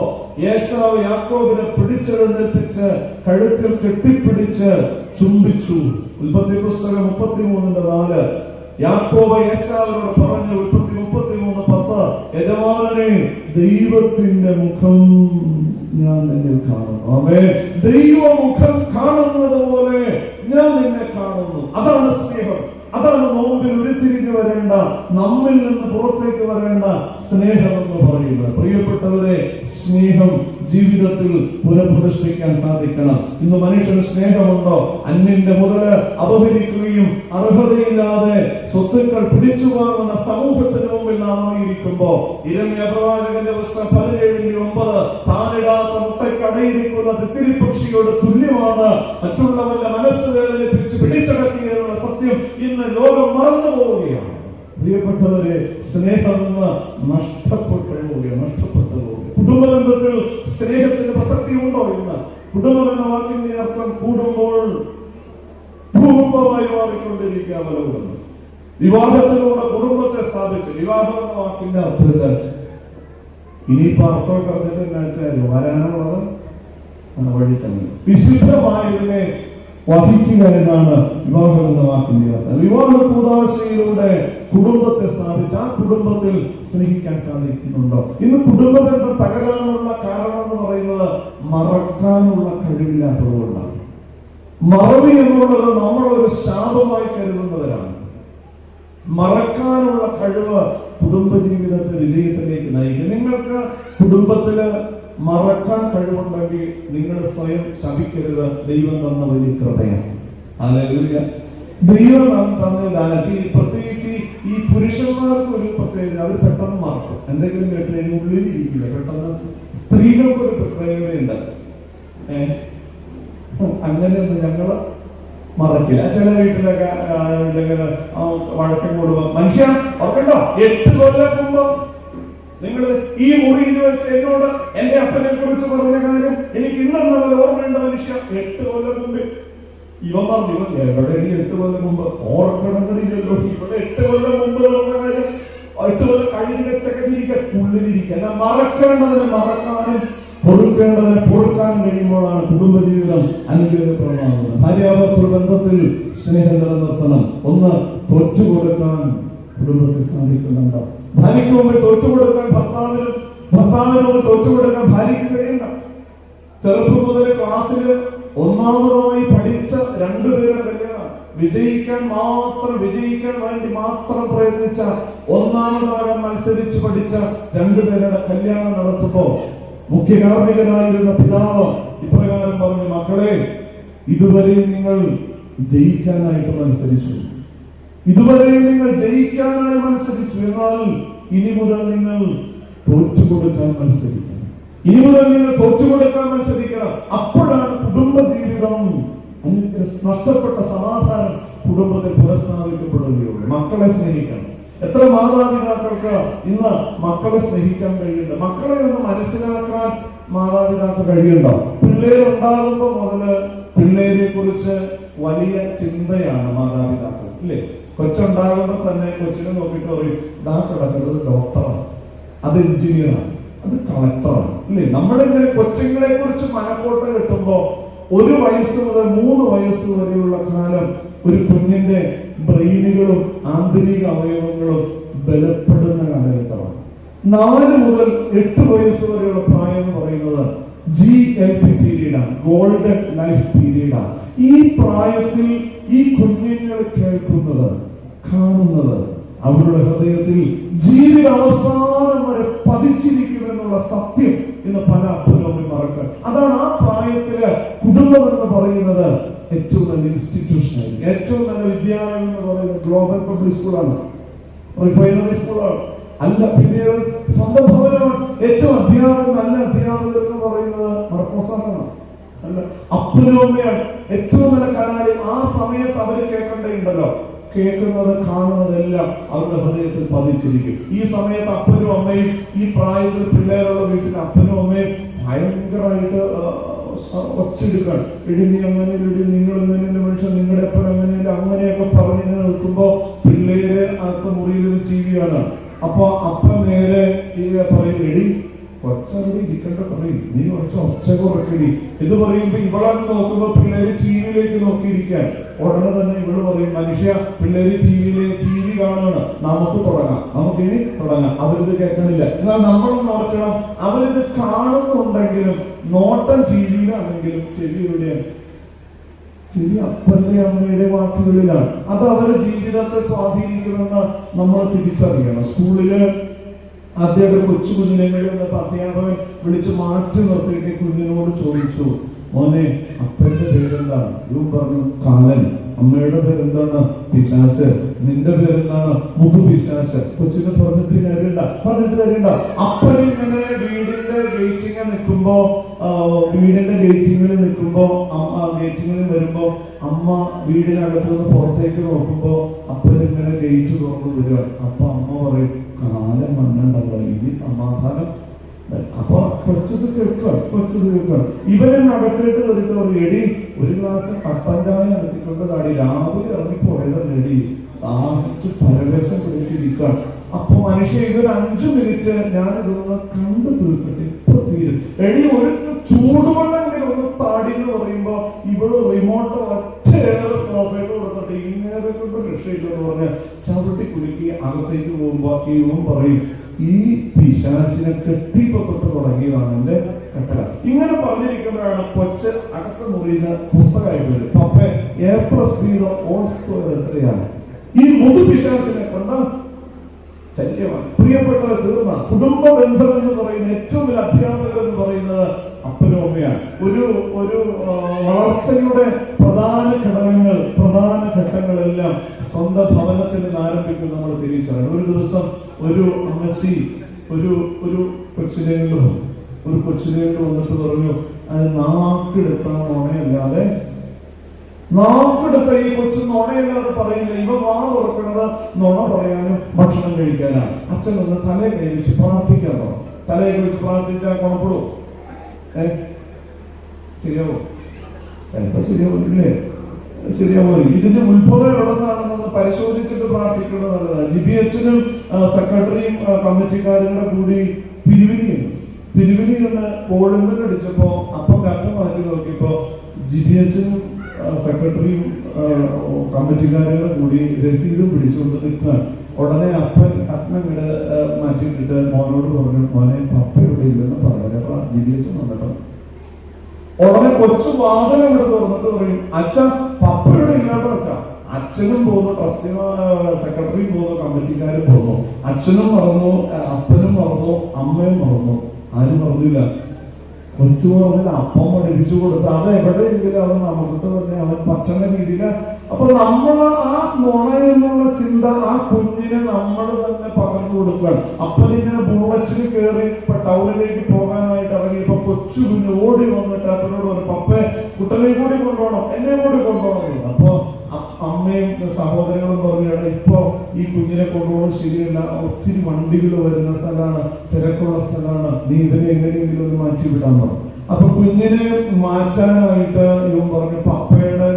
ഏശാവ് യാക്കോബിനെ പിടിച്ചെഴുന്നേൽപ്പിച്ച് കഴുത്തിൽ കെട്ടിപ്പിടിച്ച് ചുംബിച്ചു. ഉൽപ്പത്തി പുസ്തകം 33-4 യാക്കോബ് ഏശാവിനോട് പറഞ്ഞു, ഉൽപ്പത്തി 33:10, യജമാനനെ ദൈവത്തിന്റെ മുഖം ഞാൻ നിന്നിൽ കാണുന്നു. ആമേൻ. ദൈവമുഖം കാണുന്നത് പോലെ ഞാൻ നിന്നെ കാണുന്നു. അതാണ് സ്നേഹം. അതാണ് നോമ്പിൽ ഉരുത്തിരിഞ്ഞു വരേണ്ട, നമ്മിൽ നിന്ന് പുറത്തേക്ക് വരേണ്ട സ്നേഹം എന്ന് പറയുന്നത്. പ്രിയപ്പെട്ടവരെ, സ്നേഹം ജീവിതത്തിൽ പുനഃപ്രതിഷ്ഠിക്കാൻ സാധിക്കണം. ഇന്ന് മനുഷ്യന് സ്നേഹമുണ്ടോ? അന്യന്റെ മുതല് അപഹരിക്കുകയും അർഹതയില്ലാതെ സ്വത്തുക്കൾ പിടിച്ചു വാങ്ങുന്ന സമൂഹത്തിന് മുമ്പിൽ നാം ആയിരിക്കുമ്പോ യിരെമ്യാ പ്രവാചകന്റെ പുസ്തകം 17:9 താനിടാത്ത മുട്ടയ്ക്കടയിരിക്കുന്ന തിത്തിരിപ്പക്ഷിയോട് തുല്യമാണ് മറ്റുള്ളവന്റെ മനസ്സ് വേദനിപ്പിച്ച് പിടിച്ചടക്കിയുള്ള സത്യം ഇന്ന് ലോകം മറന്നു പോവുകയാണ്. പ്രിയപ്പെട്ടവരെ, സ്നേഹം നഷ്ടപ്പെട്ടു പോവുകയാണ്. കുടുംബബന്ധത്തിൽ സ്നേഹത്തിന് പ്രസക്തി ഉണ്ടോ? ഇന്ന് കുടുംബം എന്ന വാക്കിന്റെ അർത്ഥം കൂടുമ്പോൾ ഭൂകമ്പമായി മാറിക്കൊണ്ടിരിക്കുക. പലകുടുംബം വിവാഹത്തിലൂടെ കുടുംബത്തെ സ്ഥാപിച്ചു. വിവാഹം എന്ന വാക്കിന്റെ അർത്ഥത്തിൽ ഇനിയിപ്പോ അർത്ഥം പറഞ്ഞിട്ട് എന്നാച്ചാൽ വരാനുള്ളത് വഴി തന്നെ വിശുദ്ധമായതിനെ വഹിക്കുക എന്നാണ് വിവാഹം എന്ന വാക്കിന്റെ അർത്ഥം. വിവാഹ കൂദാശയിലൂടെ കുടുംബത്തെ സ്ഥാപിച്ച് ആ കുടുംബത്തിൽ സ്നേഹിക്കാൻ സാധിക്കുന്നുണ്ടോ? ഇന്ന് കുടുംബ ബന്ധം തകരാനുള്ള കാരണം എന്ന് പറയുന്നത് മറക്കാനുള്ള മറക്കാനുള്ള കഴിവ് കുടുംബജീവിതത്തെ വിജയത്തിലേക്ക് നയിക്കും. നിങ്ങൾക്ക് കുടുംബത്തില് മറക്കാൻ കഴിവുണ്ടെങ്കിൽ നിങ്ങൾ സ്വയം ശപിക്കരുത്. ദൈവം തന്ന വലിയ കൃപയാണ്. ഹല്ലേലൂയ. ദൈവം തന്ന ദാനം. പ്രത്യേകിച്ച് ഈ പുരുഷന്മാർക്ക് ഒരു പ്രത്യേകത, അവർ പെട്ടെന്ന് മറക്കും. എന്തെങ്കിലും കേട്ടില്ല ഉള്ളിലിരിക്കില്ല. പെട്ടെന്ന് സ്ത്രീകൾക്ക് ഒരു പ്രത്യേകതയുണ്ട്. അങ്ങനെയൊന്നും ഞങ്ങള് മറക്കില്ല. ചില വീട്ടിലൊക്കെ വഴക്കം കൂടുമ്പോ മനുഷ്യ ഓർക്കണ്ടോ 8 കൊല്ലം മുമ്പ് നിങ്ങൾ ഈ മുറിയിൽ വെച്ച് എന്നോട് എന്റെ അപ്പനെ കുറിച്ച് പറഞ്ഞ കാര്യം എനിക്ക് ഇന്നെന്ന ഓർമ്മയുണ്ട് മനുഷ്യ. 8 കൊല്ലം മുമ്പ് ഇവൻ പറഞ്ഞു, ഇവൻ എവിടെ 8 കൊല്ലം മുമ്പ് ഓർക്കണങ്ങളില്ലല്ലോ. ഇവിടെ 8 കൊല്ലം മുമ്പ് പറഞ്ഞ കാര്യം 8 കൊല്ലം കഴിഞ്ഞ് വെച്ചൊക്കെ ഇരിക്കുക, ഉള്ളിലിരിക്കുക. എന്നാൽ മറക്കേണ്ടതിന് മറക്കാനും കൊടുക്കേണ്ടതിന് കൊടുക്കാൻ കഴിയുമ്പോഴാണ് കുടുംബജീവിതം അനുഗ്രഹപ്രദമാകുന്നത്. ഭാര്യാഭർത്തൃ ബന്ധത്തിൽ സ്നേഹം നിലനിർത്തണം. ഒന്ന്, തോറ്റുകൊടുക്കാൻ കുടുംബത്തിൽ സാധിക്കുന്നുണ്ടോ? ഭാര്യയ്ക്ക് മുമ്പിൽ തോറ്റുകൊടുക്കാൻ ഭർത്താവിനും, ഭർത്താവിന് മുമ്പിൽ തോറ്റുകൊടുക്കാൻ ഭാര്യയ്ക്ക് കഴിയണ്ട. ചെറുപ്പം മുതൽ ക്ലാസ്സിൽ ഒന്നാമതായി പഠിച്ച 2 പേരുടെ കല്യാണം, വിജയിക്കാൻ വേണ്ടി മാത്രം പ്രയത്നിച്ച, ഒന്നാമതാകാൻ മത്സരിച്ച് പഠിച്ച 2 പേരുടെ കല്യാണം നടത്തുമ്പോ മുഖ്യ കാർമ്മികനായിരുന്ന പിതാവ് ഇപ്രകാരം പറഞ്ഞു, മക്കളെ, ഇതുവരെ നിങ്ങൾ ജയിക്കാനായിട്ട് മത്സരിച്ചു, എന്നാൽ ഇനി മുതൽ നിങ്ങൾ തോറ്റുകൊടുക്കാൻ മത്സരിക്കണം. അപ്പോഴാണ് കുടുംബജീവിതം നഷ്ടപ്പെട്ട സമാധാനം കുടുംബത്തിൽ പുനഃസ്ഥാപിക്കപ്പെടുകയുള്ളൂ. മക്കളെ സ്നേഹിക്കണം. എത്ര മാതാപിതാക്കൾക്ക് ഇന്ന് മക്കളെ സ്നേഹിക്കാൻ കഴിയുന്നുണ്ട്? മക്കളെ ഒന്ന് മനസ്സിലാക്കാൻ മാതാപിതാക്കൾ കഴിയുന്നുണ്ടോ? പിള്ളേരുണ്ടാകുമ്പോ മുതല് പിള്ളേരെ കുറിച്ച് വലിയ ചിന്തയാണ് മാതാപിതാക്കൾ, ഇല്ലേ? കൊച്ചുണ്ടാകുമ്പോ തന്നെ കൊച്ചിനെ നോക്കിയിട്ട് പറയും, ഇതാ കിടക്കുന്നത് ഡോക്ടറാണ്, അത് എഞ്ചിനീയറാണ്, അത് കളക്ടറാണ്, ഇല്ലേ? നമ്മുടെ ഇങ്ങനെ കൊച്ചുങ്ങളെ കുറിച്ച് മനക്കോട്ട കിട്ടുമ്പോ 1 വയസ്സ് മുതൽ 3 വയസ്സ് വരെയുള്ള കാലം ഒരു കുഞ്ഞിന്റെ ബ്രെയിനുകളും ആന്തരിക അവയവങ്ങളും ബലപ്പെടുന്ന കാലഘട്ടമാണ്. 4 മുതൽ 8 വയസ്സ് വരെയുള്ള പ്രായം എന്ന് പറയുന്നത് GLP പീരീഡാണ്, ഗോൾഡൻ ലൈഫ് പീരീഡാണ്. ഈ പ്രായത്തിൽ ഈ കുഞ്ഞുങ്ങൾ കേൾക്കുന്നത്, കാണുന്നത് അവരുടെ ഹൃദയത്തിൽ ജീവിത അവസാനം വരെ പതിച്ചിരിക്കുമെന്നുള്ള സത്യം ഇന്ന് പല അപ്പനും മറക്കാൻ. അതാണ് ആ പ്രായത്തില് കുടുംബം എന്ന് പറയുന്നത് ഏറ്റവും നല്ല ഇൻസ്റ്റിറ്റ്യൂഷനായി, ഏറ്റവും നല്ല വിദ്യാലയം എന്ന് പറയുന്നത് ഗ്ലോബൽ പബ്ലിക് സ്കൂളാണ്, റിഫൈനറി സ്കൂളാണ്, അല്ല പിന്നെ സ്വന്തം ഭവനമാണ്. ഏറ്റവും നല്ല അധ്യാപകർ എന്ന് പറയുന്നത് മർക്കോസാണ്, അല്ല അപ്പനും അമ്മയാണ്. ഏറ്റവും നല്ല കലാലയം. ആ സമയത്ത് അവർ കേൾക്കേണ്ടതുണ്ടല്ലോ, കേൾക്കുന്നത് കാണുന്നതെല്ലാം അവരുടെ ഹൃദയത്തിൽ പതിച്ചിരിക്കും. ഈ സമയത്ത് അപ്പനും അമ്മയും, ഈ പ്രായത്തിൽ പിള്ളേരുള്ള വീട്ടിൽ അപ്പനും അമ്മയും ഭയങ്കരമായിട്ട് ഒച്ചെടുക്കാൻ, ഇടിഞ്ഞി അങ്ങനെ നിങ്ങൾ എങ്ങനെയല്ല മനുഷ്യൻ, നിങ്ങളുടെ എപ്പോഴും എങ്ങനെയല്ല, അങ്ങനെയൊക്കെ പറഞ്ഞ് നിൽക്കുമ്പോ പിള്ളേര് അടുത്ത മുറിയിൽ ജീവിയാണ്. അപ്പൊ അപ്പൻ നേരെ പറയും, എടി കൊച്ചവിടെ ഇരിക്കേണ്ട പറയും, നീ കുറച്ച് ഒച്ച കുറയ്ക്കടി ഇത് പറയുമ്പോ ഇവളാണ് നോക്കുമ്പോ പിള്ളേര് ടിവിയിലേക്ക് നോക്കിയിരിക്കാൻ. ഉടനെ തന്നെ ഇവള് പറയും, മനുഷ്യ പിള്ളേര് ടിവി കാണുകയാണ്, നമുക്കിനി തുടങ്ങാം. അവരിത് കേൾക്കണില്ല. എന്നാൽ നമ്മളൊന്ന് ഓർക്കണം, അവരിത് കാണുന്നുണ്ടെങ്കിലും നോട്ടം ടിവിയിലാണെങ്കിലും ചെവി എവിടെയാണ്? ചെവി അപ്പന്റെ അമ്മയുടെ വാക്കുകളിലാണ്. അത് അവരുടെ ജീവിതത്തെ സ്വാധീനിക്കുമെന്ന് നമ്മൾ തിരിച്ചറിയണം. സ്കൂളില് ആദ്യമായിട്ട് കൊച്ചു കുഞ്ഞിനെങ്കിലും അധ്യാപകൻ വിളിച്ച് മാറ്റി നിർത്തിയിട്ട് കുഞ്ഞിനോട് ചോദിച്ചു, മോനെ അപ്പന്റെ പേരെന്താണ്? ഇവൻ പറഞ്ഞു കാലൻ. അമ്മയുടെ പേരെന്താണ്? പിശാച്. നിന്റെ പേരെന്താണ്? മുഖപിശാച്. കൊച്ചിനെ പറഞ്ഞിട്ട് കാര്യണ്ട. അപ്പനിങ്ങനെ വീടിന്റെ ഗേറ്റിങ്ങിൽ നിൽക്കുമ്പോ ഗേറ്റിങ്ങിൽ വരുമ്പോ അമ്മ വീടിനകത്ത് നിന്ന് പുറത്തേക്ക് നോക്കുമ്പോ അപ്പനിങ്ങനെ ഗേറ്റ് തുറന്നു വരികയാണ്. അപ്പൊ അമ്മ പറയും, കാലം മണ്ണുണ്ടല്ലോ, ഇനി സമാധാനം. അപ്പൊ കൊച്ചത് കേൾക്കുക. ഇവരെ അകത്തേട്ട് കയറിയിട്ട് പറയും, എടി ഒരു ഗ്ലാസ് കട്ടൻ ചായ നടത്തിക്കൊണ്ട് താടി രാവിലെ ഇറങ്ങിപ്പോയത് എടി താഴ്ച പരവേശം പിടിച്ചിരിക്കുകയാണ്. അപ്പൊ മനുഷ്യ ഇതൊരു 5 മിനിറ്റ് ഞാനിതൊന്ന് കണ്ടു തീർക്കട്ടെ, ഇപ്പൊ തീരും. എടി ഒരു ചൂടുവെള്ളം ഒന്ന് താടി എന്ന് പറയുമ്പോ ഇവിടെ റിമോട്ട് ഒറ്റയേറെ സോഫയിൽ കൊടുത്തിട്ട് ഇങ്ങനെ കൊണ്ട് രക്ഷയില്ലെന്ന് പറഞ്ഞ് ചവിട്ടി കുലുക്കി അകത്തേക്ക് പോകുമ്പോ ഇവൻ പറയും, ഈ പിശാചിനെ കെട്ടിപ്പൊത്തൊട്ട് തുടങ്ങിയതാണ് എന്റെ കട്ടല. ഇങ്ങനെ പറഞ്ഞിരിക്കുമ്പോഴാണ് കൊച്ച് അകത്ത് മുറിയുന്ന പുസ്തകമായിട്ട് വരും. പപ്പ A+B എത്രയാണ്? ഈ മുതുപിശാചിനെ കൊണ്ട് ശല്യമാണ്. പ്രിയപ്പെട്ടവർ, തീർന്ന കുടുംബ ബന്ധം എന്ന് പറയുന്ന ഏറ്റവും വലിയ അധ്യാപകർ എന്ന് പറയുന്നത് അപ്പനും അമ്മയാണ്. ഒരു വളർച്ചയുടെ പ്രധാന ഘട്ടങ്ങളെല്ലാം സ്വന്തം ഭവനത്തിൽ നിന്ന് ആരംഭിക്കും. നമ്മൾ തിരിച്ചറിയണം. ഒരു ദിവസം ഒരു അമ്മച്ചി ഒരു കൊച്ചിലേക്ക് വന്നിട്ട് പറഞ്ഞു, അത് നാക്കെടുത്ത നുണയല്ലാതെ നാക്കെടുത്ത ഈ കൊച്ചു നുണയല്ലാതെ പറയില്ല. ഇവ വാ തുറക്കുന്നത് നുണ പറയാനും ഭക്ഷണം കഴിക്കാനാണ്. അച്ഛൻ ഒന്ന് തലയെ കൈവച്ച് പ്രാർത്ഥിക്കാൻ പറഞ്ഞു. തലയെ കൈവച്ച് പ്രാർത്ഥിച്ചാൽ കുഴപ്പമോ? ശരിയാവോ? ചിലപ്പോ ശരിയാവില്ലേ? ശരിയാവോ? ഇതിന്റെ ഉത്ഭവം എവിടെന്നാണെന്ന് പരിശോധിച്ചിട്ട് പ്രാർത്ഥിക്കുന്നത് നല്ലതാണ്. ജിബി അച്ഛനും സെക്രട്ടറിയും കമ്മിറ്റിക്കാരുടെ കൂടി പിരിവിനി എന്ന് കോഴമ്പൻ അടിച്ചപ്പോ അപ്പം കത്ത് മാറ്റി നോക്കിയപ്പോ ജിബി അച്ഛനും സെക്രട്ടറിയും കമ്മിറ്റിക്കാരുടെ കൂടി രസീതും പിടിച്ചുകൊണ്ട് നിൽക്കുകയാണ്. ഉടനെ അപ്പൻ കത്നം മാറ്റിയിട്ടിട്ട് മോനോട് പറഞ്ഞു, മോനെ പപ്പ ഇവിടെ ഇല്ലെന്ന് പറഞ്ഞു. അപ്പൊ ജിബി അച്ഛൻ വന്നിട്ടോ ഉടനെ കൊച്ചു വാദനം ഇവിടെ തുറന്നിട്ട് പറയും, അച്ഛൻ പപ്പ ഇവിടെ ഇല്ലാണ്ട് വെക്കാം. അച്ഛനും പോകുന്നു, ട്രസ്റ്റി സെക്രട്ടറിയും പോകുന്നു, കമ്മിറ്റിക്കാരും പോകുന്നു. അച്ഛനും മറന്നു, അപ്പനും മറന്നു, അമ്മയും മറന്നു. ആരും മറന്നില്ല. കൊച്ചു പറഞ്ഞത് അപ്പം പഠിപ്പിച്ചു കൊടുത്ത് അത് എവിടെയെങ്കിലും അവൻ നമുക്കിട്ട് തന്നെ അവൻ ഭക്ഷണ രീതിയില. അപ്പൊ നമ്മൾ ആ നുണ എന്നുള്ള ചിന്ത ആ കുഞ്ഞിനെ നമ്മൾ തന്നെ പകർന്നു കൊടുക്കുകയാണ്. അപ്പനിങ്ങനെ ബുള്ളറ്റിന് കയറി ഇപ്പൊ ടൗണിലേക്ക് പോകാനായിട്ട് ഇറങ്ങി. ഇപ്പൊ കൊച്ചു കുഞ്ഞ് ഓടി വന്നിട്ട് അപ്പനോട് ഒരു പപ്പയെ കുട്ടനെ കൂടി കൊണ്ടുപോകണം, എന്നെ കൂടി കൊണ്ടുപോകണം. അപ്പൊ അമ്മയും സഹോദരങ്ങളും പറയുകയാണ്, ഇപ്പൊ ഈ കുഞ്ഞിനെ കൊണ്ടുപോകണം ശരിയല്ല, ഒത്തിരി വണ്ടികൾ വരുന്ന സ്ഥലമാണ്, തിരക്കുള്ള സ്ഥലമാണ്, നീ ഇവരെ എങ്ങനെയെങ്കിലും ഒന്ന് മാറ്റി വിടാൻ പറഞ്ഞു. അപ്പൊ കുഞ്ഞിനെ മാറ്റാനായിട്ട് ഇവൻ പറഞ്ഞു, പപ്പയുടെ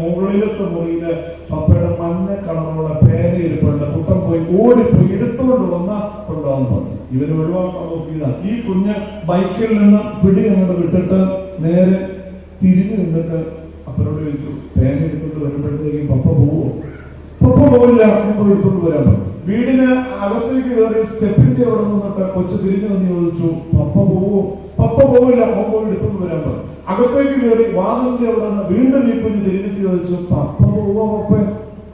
മുകളിലത്തെ മുറിയില് പപ്പയുടെ മഞ്ഞ കളറുള്ള പേരയിരിപ്പുണ്ട്, കുട്ടൻ പോയി ഓടിപ്പോയി എടുത്തുകൊണ്ട് വന്ന കൊണ്ടുപോകാൻ പറഞ്ഞു. ഇവന് ഒഴിവാക്കാൻ നോക്കിയതാണ്. ഈ കുഞ്ഞ് ബൈക്കിൽ നിന്ന് പിടി അങ്ങോട്ട് വിട്ടിട്ട് നേരെ തിരിഞ്ഞു നിന്നിട്ട് അപ്പനോട് ചോദിച്ചു, പേന എടുത്തുകൊണ്ട് വരുമ്പോഴത്തേക്കും പപ്പ പോവോ? പപ്പ പോവില്ല, എടുത്തുകൊണ്ട് വരാൻ പറഞ്ഞു. വീടിന് അകത്തേക്ക് കയറി സ്റ്റെപ്പിന്റെ അവിടെ നിന്നിട്ട് കൊച്ചു തിരിഞ്ഞു വന്ന് ചോദിച്ചു, പപ്പ പോവോ? പപ്പ പോവില്ല, അവൻ പോയി എടുത്തുകൊണ്ട് വരാൻ പറഞ്ഞു. അകത്തേക്ക് കയറി വാതിലിന്റെ അവിടെ നിന്ന് വീണ്ടും ഈ കുഞ്ഞ് തിരിഞ്ഞിട്ട് ചോദിച്ചു, പപ്പ പോവോ?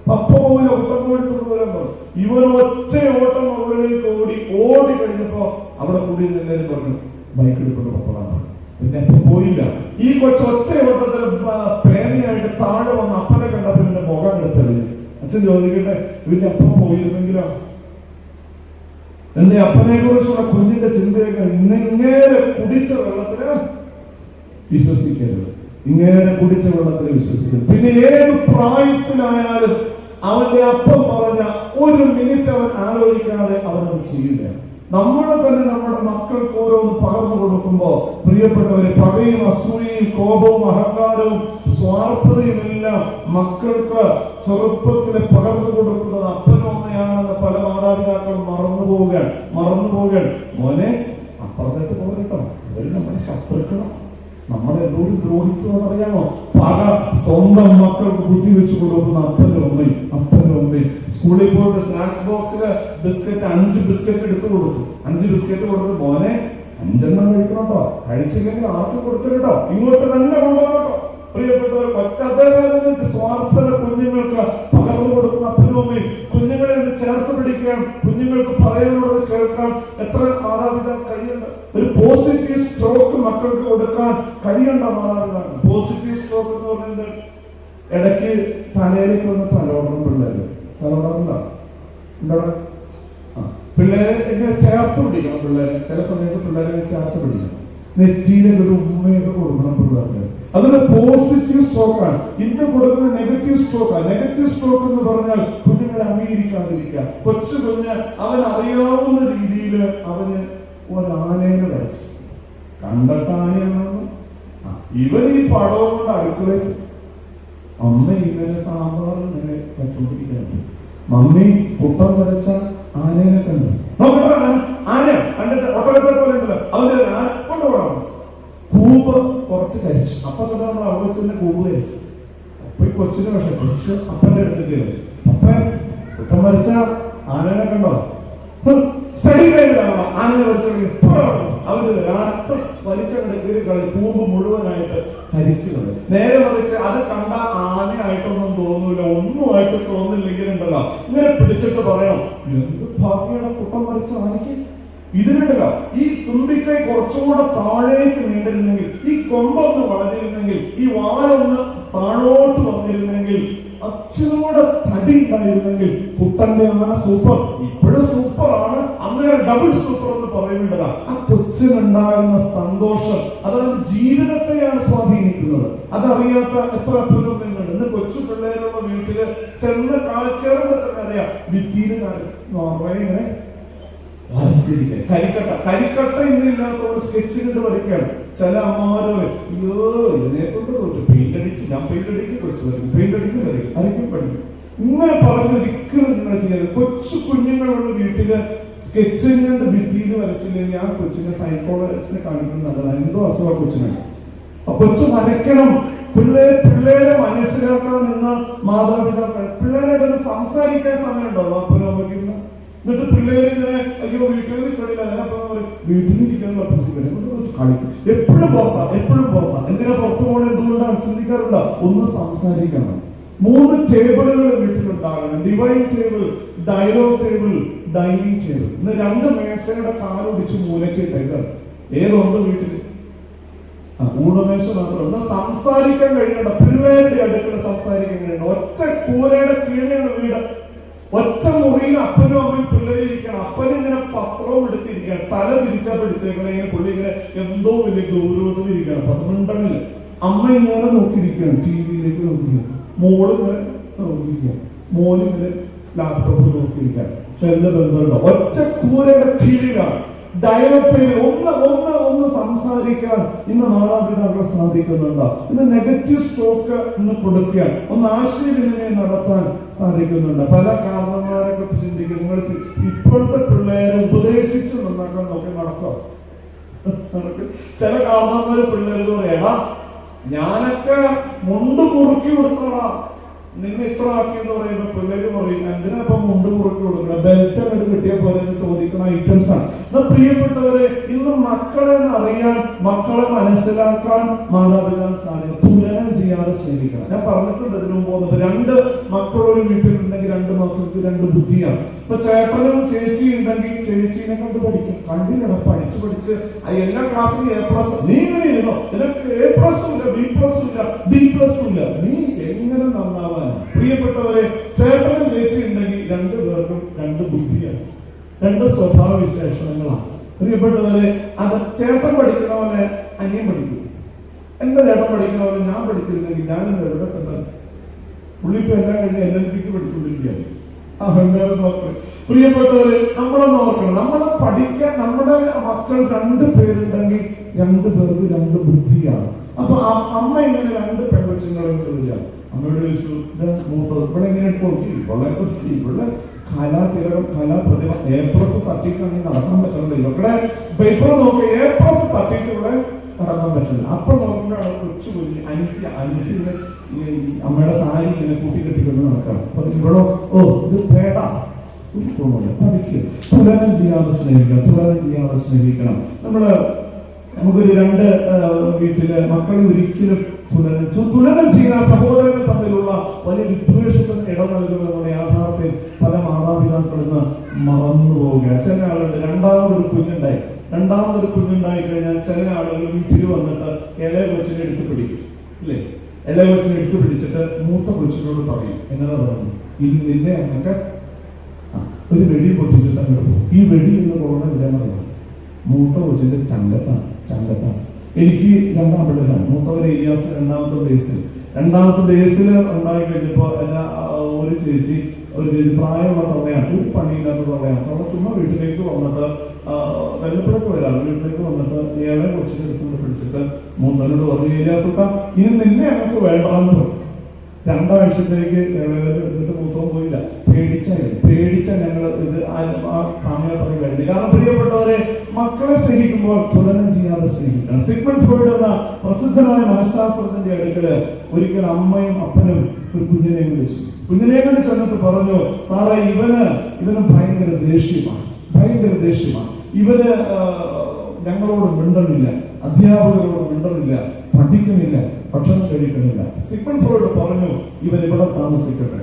പപ്പ പോവില്ല, കുട്ടൻ പോയി എടുത്തുകൊണ്ട് വരാൻ പറഞ്ഞു. ഇവർ ഒറ്റ ഓട്ടം മുകളിലേക്ക് ഓടി കഴിഞ്ഞപ്പോ അവിടെ കൂടി എല്ലാവരും പറഞ്ഞു, ബൈക്ക് എടുത്തുകൊണ്ട് പപ്പതാണ്. പിന്നെ അപ്പൊ പോയില്ല. ഈ കൊച്ചൊറ്റ ഓട്ടത്തിൽ പേനയായിട്ട് താഴെ വന്ന് അപ്പനെ കണ്ടപ്പോ എന്റെ മുഖം എടുത്തത്. അച്ഛൻ ചോദിക്കട്ടെ, ഇവന്റെ അപ്പം പോയിരുന്നെങ്കിലോ? എന്റെ അപ്പനെ കുറിച്ചുള്ള കുഞ്ഞിന്റെ ചിന്തയൊക്കെ ഇങ്ങേരെ കുടിച്ച വെള്ളത്തിന് വിശ്വസിക്കരുത്. ഇങ്ങേരെ കുടിച്ച വെള്ളത്തിന് വിശ്വസിക്കരുത്. പിന്നെ ഏത് പ്രായത്തിലായാലും അവന്റെ അപ്പം പറഞ്ഞ ഒരു മിനിറ്റ് അവൻ ആലോചിക്കാതെ അവനത് ചെയ്യില്ല. നമ്മളെ തന്നെ നമ്മുടെ മക്കൾക്ക് ഓരോന്ന് പകർന്നു കൊടുക്കുമ്പോ പ്രിയപ്പെട്ടവരെ, പകയും അസൂയയും കോപവും അഹങ്കാരവും സ്വാർത്ഥതയും എല്ലാം മക്കൾക്ക് ചെറുപ്പത്തിൽ പകർന്നു കൊടുക്കുന്നത് അപ്പനും അമ്മയാണെന്ന് പല മാതാപിതാക്കളും മറന്നു പോവുകയാണ്. മോനെ അപ്പുറത്തേക്ക് പോകട്ടോ, അവര് നമ്മുടെ ശത്രുക്കളാണ്, നമ്മളെ എന്തോരം ദ്രോഹിച്ചതെന്നറിയാമോ? പക സ്വന്തം മക്കൾക്ക് ബുദ്ധി വെച്ച് കൊടുക്കുന്ന അപ്പനും അമ്മയും. സ്കൂളിൽ പോയിട്ട് സ്നാക്സ് ബോക്സില് ബിസ്ക്കറ്റ് 5 ബിസ്ക്കറ്റ് എടുത്തു കൊടുത്തു. 5 ബിസ്ക്കറ്റ് കൊടുത്ത്, മോനെ 5 കഴിക്കണോട്ടോ, കഴിച്ചില്ലെങ്കിൽ ആർക്കും കൊടുക്കരുട്ടോ, ഇങ്ങോട്ട് തന്നെ കൊണ്ടുപോകട്ടോ. പ്രിയപ്പെട്ടവർ, കൊച്ചതേ സ്വാർത്ഥത കുഞ്ഞുങ്ങൾക്ക് പകർന്നു കൊടുക്കുന്ന അപ്പനും അമ്മയും. കുഞ്ഞുങ്ങളെ ഒന്ന് ചേർത്ത് പിടിക്കാൻ, കുഞ്ഞുങ്ങൾക്ക് പറയാനുള്ളത് കേൾക്കാൻ എത്ര മാതാപിതാക്കൾ കഴിയുന്നുണ്ട്? ഒരു പോസിറ്റീവ് സ്ട്രോക്ക് മക്കൾക്ക് കൊടുക്കാൻ കഴിയേണ്ട മാതാപിതാക്കൾ. പോസിറ്റീവ് സ്ട്രോക്ക് എന്ന് പറയുന്നത് ഇടയ്ക്ക് തലയിലേക്ക് വന്ന് തലോടണം. തലോടാറുണ്ടോ? പിള്ളേരെ എങ്ങനെ ചേർത്ത് പിടിക്കണം. ചില സമയത്ത് പിള്ളേരെ ചേർത്ത് പിടിക്കണം. നെറ്റിയിലേക്ക് ഒരു ഉമ്മയൊക്കെ കൊടുക്കണം പിള്ളേർക്ക്. അതൊരു പോസിറ്റീവ് സ്ട്രോക്കാണ്. ഇന്ന് കൊടുക്കുന്ന നെഗറ്റീവ് സ്ട്രോക്കാണ്. നെഗറ്റീവ് സ്ട്രോക്ക് എന്ന് പറഞ്ഞാൽ കുഞ്ഞുങ്ങളെ അംഗീകരിക്കാതിരിക്കുക. കൊച്ചു കുഞ്ഞ് അവൻ അറിയാവുന്ന രീതിയിൽ അവന് ഒരാനേനെ വരച്ചു കണ്ടിട്ടാനെയാണെന്ന് ഇവർ ഈ പടവും കൊണ്ട് അടുക്കള അമ്മ ഇങ്ങനെ സാമ്പാർ ഇങ്ങനെ വെച്ചോണ്ടിരിക്കുകയാണ്. മമ്മി കുട്ടം വരച്ച ആനേനെ കണ്ടു. ആന കണ്ടിട്ട് ഒട്ടകത്തെ പോലെ ഉണ്ടല്ലോ, അവന്റെ കൊണ്ടുപോകണം. കൂമ്പ് കുറച്ച് കഴിച്ചു. അപ്പൊ തന്നെ നമ്മൾ അവിടെ തന്നെ കൂമ്പ് കഴിച്ചു. അപ്പൊ ഈ കൊച്ചിന് പക്ഷെ കൊച്ച് അപ്പന്റെ അടുത്തേക്ക് അപ്പ കുട്ടം വരച്ച ആനേനെ കണ്ടോ? സ്റ്റഡി ടൈമിലാണ് ആനയെ വരച്ചു. അവര് വലിച്ചങ്ങനെ കീറി കളി കൂമ്പ് മുഴുവനായിട്ട് ഹരിച്ചു കളയും. നേരെ മറിച്ച് അത് കണ്ട ആനയായിട്ടൊന്നും തോന്നൂല, ഒന്നുമായിട്ട് തോന്നില്ലെങ്കിൽ ഉണ്ടല്ലോ ഇങ്ങനെ പിടിച്ചിട്ട് പറയാം, എന്ത് ഭാഗ്യയുടെ കുട്ടം വരച്ച ആനയ്ക്ക്. ഇതിനുണ്ടല്ലോ ഈ തുമ്പിക്കൈ കുറച്ചുകൂടെ താഴേക്ക് നീണ്ടിരുന്നെങ്കിൽ, ഈ കൊമ്പൊന്ന് വളർന്നിരുന്നെങ്കിൽ, ഈ വാലൊന്ന് താഴോട്ട് വന്നിരുന്നെങ്കിൽ, അച്ഛനോടെ തടി ഉണ്ടായിരുന്നെങ്കിൽ കുട്ടന്റെ ആന സൂപ്പർ. ഇപ്പോഴും സൂപ്പറാണ്, അന്നേരം ഡബിൾ സൂപ്പർ എന്ന് പറയുന്നുണ്ടതാ. ആ കൊച്ചിനുണ്ടാകുന്ന സന്തോഷം അതായത് ജീവിതത്തെയാണ് സ്വാധീനിക്കുന്നത്. അതറിയാത്ത എത്ര പുരോഗമനങ്ങളുണ്ട്. ഇന്ന് കൊച്ചു പിള്ളേരുള്ള വീട്ടില് ചെന്ന് കാൽക്കേറുമ്പോൾ തന്നെ അറിയാം, ഭിത്തിയില് ഇങ്ങനെ വരച്ചിരിക്കുക. കരിക്കട്ട ഇന്നില്ലാത്തവർ സ്കെച്ച് ചെയ്ത് പഠിക്കുകയാണ്. ചില അമ്മമാരോ അയ്യോ ഇതിനെ കൊണ്ട് തോറ്റു, പെയിന്റ് അടിച്ച് ഞാൻ പെയിന്റ് അടിക്കും, കൊച്ചു വരും പെയിന്റ് അടിക്കും വരും അരയ്ക്കും പഠിക്കും, ഇങ്ങനെ പറഞ്ഞൊരിക്കലും നിങ്ങൾ ചെയ്യരുത്. കൊച്ചു കുഞ്ഞുങ്ങളുള്ള വീട്ടില് സ്കെച്ചിങ് കൊണ്ട് ഭിത്തിയിൽ വരച്ചില്ലെങ്കിൽ ആ കൊച്ചിനെ സൈക്കോളജിസ്റ്റിനെ കാണിക്കുന്നത് എന്തോ അസുഖ കൊച്ചിനെ. കൊച്ചു വരയ്ക്കണം. പിള്ളേരെ മനസ്സിലാക്കാൻ നിന്ന മാതാപിതാക്കൾ പിള്ളേരെ സംസാരിക്കാൻ സമയമുണ്ടോ അപ്പനോ അമ്മയ്ക്ക്? എന്നിട്ട് പിള്ളേരിങ്ങനെ അയ്യോ വീട്ടിൽ നിൽക്കണില്ല, വീട്ടിലിരിക്കുന്ന കളിക്കും. എപ്പോഴും പുറത്താ. എന്തിനാ പുറത്തു പോകണം? എന്തുകൊണ്ടാണ് ചിന്തിക്കാറുണ്ടോ? ഒന്ന് സംസാരിക്കണം. 3 ടേബിളുകൾ വീട്ടിലുണ്ടാകണം. Divine table, dialogue table, dining table. ഇന്ന് 2 മേശയുടെ കാലൊടിച്ച് മൂലയ്ക്ക് ഇട്ടേക്കാണ്. ഏതുണ്ട് വീട്ടില്? ഊണമേശ മാത്രം. സംസാരിക്കാൻ കഴിയണ്ട. പിള്ളേരുടെ അടുക്കൽ സംസാരിക്കാൻ കഴിയണ്ട. ഒറ്റ കൂരയുടെ കീഴെയാണ് വീട്. ഒറ്റ മുറിയിൽ അപ്പനും അമ്മയും പിള്ളേരിക്കണം. അപ്പനിങ്ങനെ പത്രവും എടുത്തിരിക്കുകയാണ്, തല തിരിച്ചാ പിടിച്ചേക്കണം. ഇങ്ങനെ പുള്ളി ഇങ്ങനെ എന്തോ വലിയ ഗൗരവത്തിൽ ഇരിക്കുകയാണ്. പത്രമുണ്ടെങ്കിൽ അമ്മ ഇങ്ങനെ നോക്കിയിരിക്കുകയാണ്, ടിവിയിലേക്ക് നോക്കിയിരിക്കുകയാണ്. മോളിങ്ങനെ നോക്കിയിരിക്കുകയാണ്, മോനിങ്ങനെ ലാപ്ടോപ്പ് നോക്കിയിരിക്കുകയാണ്. എന്താ ബന്ധമുണ്ടോ? ഒറ്റ കൂരയുടെ കീഴിലാണ്. ഡയലോഗ് ഒന്ന് സംസാരിക്കാൻ ഇന്ന് മാതാപിതാക്കളെ സാധിക്കുന്നുണ്ടോ? ഇന്ന് നെഗറ്റീവ് സ്റ്റോക്ക് ഇന്ന് കൊടുക്കാൻ, ഒന്ന് ആശയവിനിമയം നടത്താൻ സാധിക്കുന്നുണ്ട്. പല കാരണന്മാരെ കുറിച്ച് ചിന്തിക്കും. നിങ്ങൾ ഇപ്പോഴത്തെ പിള്ളേരെ ഉപദേശിച്ച് നന്നാക്കാൻ നോക്കി നടക്കോ? ചില കാരണന്മാര് പിള്ളേരോട് പറയാ, ഞാനൊക്കെ മുണ്ട് മുറുക്കി കൊടുത്തോളാം, നിങ്ങൾ ഇത്ര ആക്കിയെന്ന് പറയുമ്പോ പിള്ളേര് പറയും, എന്തിനാ ഇപ്പൊ മുണ്ട് മുറുക്കി കൊടുക്കണം, ബെൽറ്റ് അങ്ങോട്ട് കിട്ടിയ പോലെ ചോദിക്കുന്ന ഐറ്റംസ് ആണ്. പ്രിയപ്പെട്ടവരെ, ഇന്ന് മക്കളെ അറിയാൻ, മക്കളെ മനസ്സിലാക്കാൻ മാതാപിതാക്കൾ സാധിക്കും. തുലനം ചെയ്യാതെ സ്നേഹിക്കണം. ഞാൻ പറഞ്ഞിട്ടുണ്ട് ഇതിനു മുമ്പ്, 2 മക്കളൊരു വീട്ടിലുണ്ടെങ്കിൽ 2 മക്കൾക്ക് 2 ബുദ്ധിയാണ്. ഇപ്പൊ ചേട്ടനും ചേച്ചി ഉണ്ടെങ്കിൽ ചേച്ചീനെ കൊണ്ട് പഠിക്കും. കണ്ടില്ലട പഠിച്ച് എല്ലാ ക്ലാസ്സിലും A+. നീ ഇങ്ങനെ ഇരുന്നോ, നിനക്ക് A+ ഇല്ല, B+ ഇല്ല, നീ എങ്ങനെ നന്നാവാൻ? പ്രിയപ്പെട്ടവരെ, ചേട്ടനും ചേച്ചി ഉണ്ടെങ്കിൽ 2 പേർക്കും 2 ബുദ്ധിയാണ്, 2 സ്വഭാവ വിശേഷണങ്ങളാണ്. പ്രിയപ്പെട്ടവരെ, അത് ചേട്ടൻ പഠിക്കണ പോലെ അനിയൻ പഠിക്കും. എന്റെ ചേട്ടൻ പഠിക്കണ പോലെ ഞാൻ പഠിച്ചിരുന്നെങ്കിൽ ഞാനും എവിടെ കണ്ടാൽ പുള്ളിപ്പോ എല്ലാം കഴിഞ്ഞ് LLBക്ക് പഠിച്ചുകൊണ്ടിരിക്കുകയാണ്. പ്രിയപ്പെട്ടവരെ, നമ്മളൊന്ന് ഓർക്കണം, നമ്മളെ പഠിക്കാൻ നമ്മുടെ മക്കൾ 2 പേരുണ്ടെങ്കിൽ 2 പേർക്ക് 2 ബുദ്ധിയാണ്. അപ്പൊ അമ്മ ഇങ്ങനെ 2 പെൺകൊച്ചുങ്ങളും വരിക. അമ്മയോട് ചോദിച്ചു, മൂത്തത് ഇവിടെ എങ്ങനെ നോക്കി, ഇവിടെ കലാപ്രതിഭ A+ തട്ടിക്കാണെങ്കിൽ നടക്കാൻ പറ്റുന്നില്ല. ഇവിടെ പേപ്പർ നോക്കി A+ തട്ടിട്ട് ഇവിടെ നടക്കാൻ പറ്റില്ല. അപ്പൊ നോക്കുമ്പോഴാണ് കൊച്ചു കുഞ്ഞ് അനിഫിന് അമ്മയുടെ സാരി ഇങ്ങനെ കൂട്ടിക്കെട്ടിക്കൊണ്ട് നടക്കണം. ഇവിടെ ഇത് പേട പഠിക്കുക. തുലനം ചെയ്യാതെ സ്നേഹിക്കണം. നമുക്കൊരു 2 വീട്ടില് മക്കളെ ഒരിക്കലും തുലനം ചെയ്യാൻ സഹോദരങ്ങൾ തമ്മിലുള്ള വലിയ വിദ്വേഷത്തിന് ഇടം നൽകുമെന്നുള്ള യാഥാർത്ഥ്യം പല മാതാപിതാക്കളിൽ നിന്ന് മറന്നു പോവുകയാണ്. ചില ആളുകളുടെ രണ്ടാമതൊരു കുഞ്ഞുണ്ടായി കഴിഞ്ഞാൽ ചില ആളുകൾ വീട്ടിൽ വന്നിട്ട് ഇളയ കൊച്ചിനെ എടുത്ത് പിടിക്കും, ഇല്ലേ? ഇളയ കൊച്ചിനെ എടുത്ത് പിടിച്ചിട്ട് മൂത്ത കൊച്ചിനോട് പറയും, എന്നതാ പറഞ്ഞു, ഇനി നിന്നെ അങ്ങോട്ട് ഒരു വെടി പൊട്ടിച്ചിട്ട് അങ്ങോട്ട് പോകും. ഈ വെടി എന്ന് കൊള്ളണം ഇല്ലെന്ന് പറഞ്ഞു. മൂത്ത കൊച്ചിന്റെ ചങ്കത്താണ്. എനിക്ക് 2 പിള്ളേരാണ്. മൂത്തവര് ഇയാസ്, രണ്ടാമത്തെ ബേസിൽ ഉണ്ടായി കഴിഞ്ഞപ്പോ ഒരു ചേച്ചി, ഒരു പ്രായമുള്ള തള്ളയാണ്, ഒരു പണിയില്ലാത്ത തള്ളയാണ്. തള്ള ചുമ്മാ വീട്ടിലേക്ക് വന്നിട്ട് വല്ലപ്പോഴൊക്കെ വരാറ്, വീട്ടിലേക്ക് വന്നിട്ട് ഏറെ കൊച്ചിനെ എടുത്തുകൊണ്ട് പിടിച്ചിട്ട് മൂത്തനോട് പറഞ്ഞു, ഇയാസത്ത ഇനി നിന്നെ ഞങ്ങൾക്ക് വേണ്ടാന്ന് പറഞ്ഞു. 2 ആഴ്ചത്തേക്ക് എടുത്തിട്ട് മൂത്തവും പോയില്ല. പേടിച്ച ഞങ്ങൾ ഇത് ആ സമയം പറഞ്ഞ് വേണ്ടി. കാരണം പ്രിയപ്പെട്ടവരെ, മക്കളെ സ്നേഹിക്കുമ്പോൾ തുലനം ചെയ്യാതെ സ്നേഹിക്കണം. സിഗ്മണ്ട് ഫ്രോയിഡ് എന്ന പ്രസിദ്ധനായ മനഃശാസ്ത്രജ്ഞന്റെ അടുക്കല് ഒരിക്കൽ അമ്മയും അപ്പനും ഒരു കുഞ്ഞിനെ വിളിച്ചു. കുഞ്ഞിനെ കൊണ്ട് ചെന്നിട്ട് പറഞ്ഞു, സാറേ ഇവന് ഭയങ്കര ദേഷ്യമാണ്. ഇവന് ഞങ്ങളോട് മിണ്ടണില്ല, അധ്യാപകരോട് മിണ്ടണില്ല, പഠിക്കുന്നില്ല, ഭക്ഷണം കഴിക്കണില്ല. സിഗ്മണ്ട് ഫ്രോയിഡ് പറഞ്ഞു, ഇവൻ ഇവിടെ താമസിക്കട്ടെ,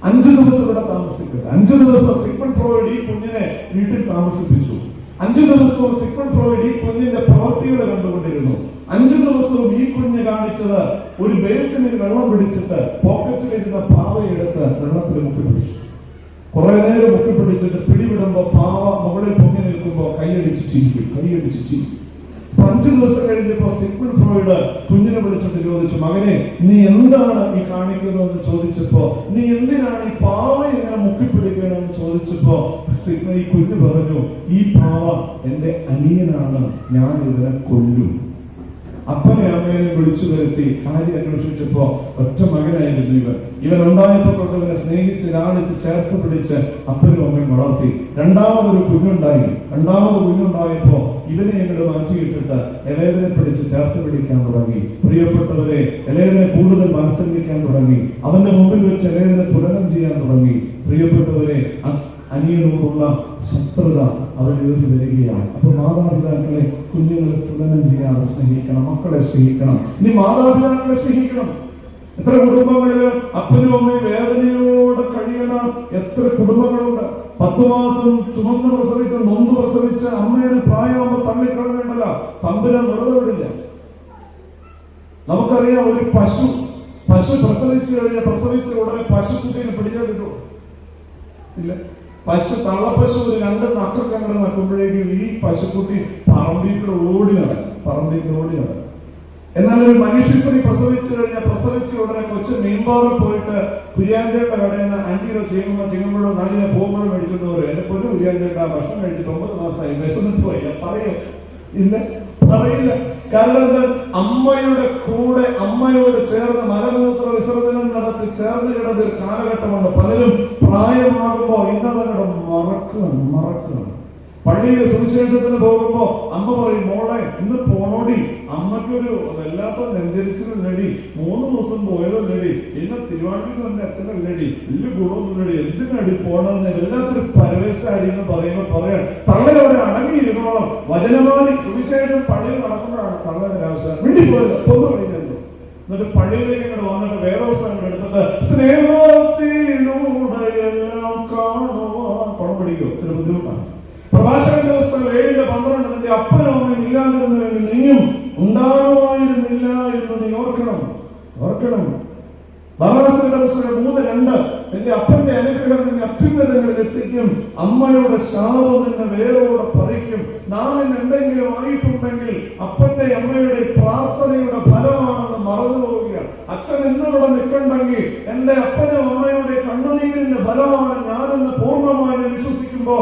5 ദിവസം ഇവിടെ താമസിക്കട്ടെ. 5 ദിവസം സിഗ്മണ്ട് ഫ്രോയിഡ് ഈ കുഞ്ഞിനെ വീട്ടിൽ താമസിപ്പിച്ചു. 5 ദിവസവും സിഗ്മണ്ട് ഫ്രോയിഡ് ഈ കുഞ്ഞിന്റെ പ്രവൃത്തികളെ കണ്ടുകൊണ്ടിരുന്നു. 5 ദിവസവും ഈ കുഞ്ഞ് കാണിച്ചത് ഒരു ബേസിനിൽ വെള്ളം പിടിച്ചിട്ട് പോക്കറ്റിലിരുന്ന പാവയെടുത്ത് വെള്ളത്തിൽ മുക്കി പിടിച്ചു. കുറെ നേരം മുക്കി പിടിച്ചിട്ട് പിടിവിടുമ്പോ പാവ മുകളിൽ പൊങ്ങി നിൽക്കുമ്പോ കൈയടിച്ച് ചിരിക്കും. 5 ദിവസം കഴിഞ്ഞപ്പോ സിഗ്മണ്ട് ഫ്രോയിഡ് കുഞ്ഞിനെ വിളിച്ചിട്ട് ചോദിച്ചു, മകനെ നീ എന്താണ് ഈ കാണിക്കുന്നതെന്ന് ചോദിച്ചപ്പോ, നീ എന്തിനാണ് ഈ പാവ ഇങ്ങനെ മുക്കിപ്പിടിക്കണമെന്ന് ചോദിച്ചപ്പോ ഈ കുഞ്ഞ് പറഞ്ഞു, ഈ പാവ എന്റെ അനിയനാണ്, ഞാൻ ഇതിനെ കൊല്ലും. അപ്പനെ അമ്മേനെ വിളിച്ചു വരുത്തി കാര്യം അന്വേഷിച്ചപ്പോ ഒറ്റ മകനായിരുന്നു ഇവൻ ഉണ്ടായപ്പോ തൊട്ട് ഇവനെ സ്നേഹിച്ച് ലാളിച്ച് ചേർത്ത് പിടിച്ച് അപ്പനും അമ്മയും വളർത്തി. രണ്ടാമതൊരു കുഞ്ഞുണ്ടായപ്പോ ഇവനെ ഇങ്ങോട്ട് മാറ്റിയിട്ടിട്ട് ഇളയതിനെ പിടിച്ച് ചേർത്ത് പിടിക്കാൻ തുടങ്ങി. പ്രിയപ്പെട്ടവരെ, ഇളയതിനെ കൂടുതൽ മനസ്സലിക്കാൻ തുടങ്ങി. അവന്റെ മുമ്പിൽ വെച്ച് ഇളയതിനെ തുലനം ചെയ്യാൻ തുടങ്ങി. പ്രിയപ്പെട്ടവരെ, അനിയനോടുള്ള ശത്രുത അവരേറി വരികയാണ്. അപ്പൊ മാതാപിതാക്കളെ, കുഞ്ഞുങ്ങളെ തുലനം ചെയ്യാതെ സ്നേഹിക്കണം, മക്കളെ സ്നേഹിക്കണം. ഇനി മാതാപിതാക്കളെ സ്നേഹിക്കണം. എത്ര കുടുംബങ്ങളില് അപ്പനും അമ്മയും വേദനയോടെ കഴിയണ എത്ര കുടുംബങ്ങളുണ്ട്. 10 മാസം ചുമന്ന് പ്രസവിച്ച് നൊന്ത് പ്രസവിച്ച് അമ്മയെ പ്രായമാകുമ്പോ തള്ളിക്കളഞ്ഞിട്ടല്ല, തമ്പുരാൻ വെറുതെ വിടില്ല. നമുക്കറിയാം, ഒരു പശു പ്രസവിച്ച ഉടനെ പശുക്കുട്ടിനെ പിടിക്കാൻ കിട്ടുമോ? ഇല്ല. തള്ളപ്പശു ഒരു 2 നക്കൊക്കെ അങ്ങോട്ട് നക്കുമ്പോഴേക്കും ഈ പശുക്കുട്ടി പറമ്പിക്കൂടെ ഓടി നടക്കും. എന്നാൽ ഒരു മനുഷ്യ സ്ത്രീ പ്രസവിച്ച ഉടനെ കൊച്ചു മീൻപാറ പോയിട്ട് കുര്യാഞ്ചേട്ട കടയിൽ നിന്ന് 5 കിലോ ചെയ്യുമ്പോഴോ 4 കിലോ പോകുമ്പോഴും മേടിക്കുന്നവര്, എന്റെ പൊന്നു കുര്യാഞ്ചേട്ട ഭക്ഷണം കഴിച്ചിട്ട് 9 മാസമായി, വിശന്നിട്ട് പോയില്ല, പറയില്ല. കാരണം അമ്മയുടെ കൂടെ, അമ്മയോട് ചേർന്ന് മലമൂത്ര വിസർജനം നടത്തി ചേർന്ന് കിടന്ന ഒരു കാലഘട്ടമുണ്ട്. പലരും പ്രായമാകുമ്പോ ഇന്നതങ്ങടെ മറക്കുകയാണ്. പള്ളിയിലെ സുവിശേഷത്തിന് പോകുമ്പോ അമ്മ പറയും, മോളെ ഇന്ന് പോണോടി, അമ്മയ്ക്കൊരു വല്ലാത്ത നെഞ്ചരിച്ചില്ലടി, 3 ദിവസം പോയതല്ലടി, ഇന്ന് തിരുവാണിക്ക് എന്റെ അച്ഛനല്ലടി, വലിയ ഗുണമൊന്നുമില്ലടി, എന്തിനടി പോണെന്ന് എല്ലാത്തൊരു പരവേശാടി എന്ന് പറയുമ്പോ പറയാൻ തള്ളയോടെ അടങ്ങിയിരുന്നോളം വചനമാനി സുവിശേഷം പള്ളിയിൽ നടക്കുമ്പോഴാണ് തള്ളയുടെ ആവശ്യം വീട്ടിൽ പോയത് കഴിഞ്ഞല്ലോ. എന്നിട്ട് പള്ളിയിലേക്ക് ഇങ്ങോട്ട് വന്നിട്ട് വേദോത്സവങ്ങൾ എടുത്തിട്ട് സ്നേഹത്തിലൂടെ എല്ലാം കാണുവാൻ പണം പിടിക്കും. ഇച്ചിരി ബുദ്ധിമുട്ടാണ്. പ്രഭാഷകന്റെ പുസ്തകം 7:12 നിന്റെ അപ്പനും അമ്മയും ഇല്ലാതിരുന്നെങ്കിൽ നീയും ഉണ്ടാകുമായിരുന്നില്ല എന്ന് നീ ഓർക്കണം. ബർണബാസിന്റെ പുസ്തകം 3:2 നിന്റെ അപ്പന്റെ അനുഗ്രഹം നിന്നെ അത്യുന്നതങ്ങളിൽ എത്തിക്കും, അമ്മയുടെ ശാപം നിന്നെ വേരോടെ പറിക്കും. നാം എന്തെങ്കിലും ആയിട്ടുണ്ടെങ്കിൽ അപ്പന്റെ അമ്മയുടെ പ്രാർത്ഥനയുടെ ഫലമാണെന്ന് മറന്നു പോവുകയാണ്. അച്ഛൻ എന്നിവിടെ നിൽക്കണ്ടെങ്കിൽ എന്റെ അപ്പനും അമ്മയുടെ കണ്ണുനീരിന്റെ ഫലമാണ് ഞാനെന്ന് പൂർണ്ണമായി വിശ്വസിക്കുമ്പോ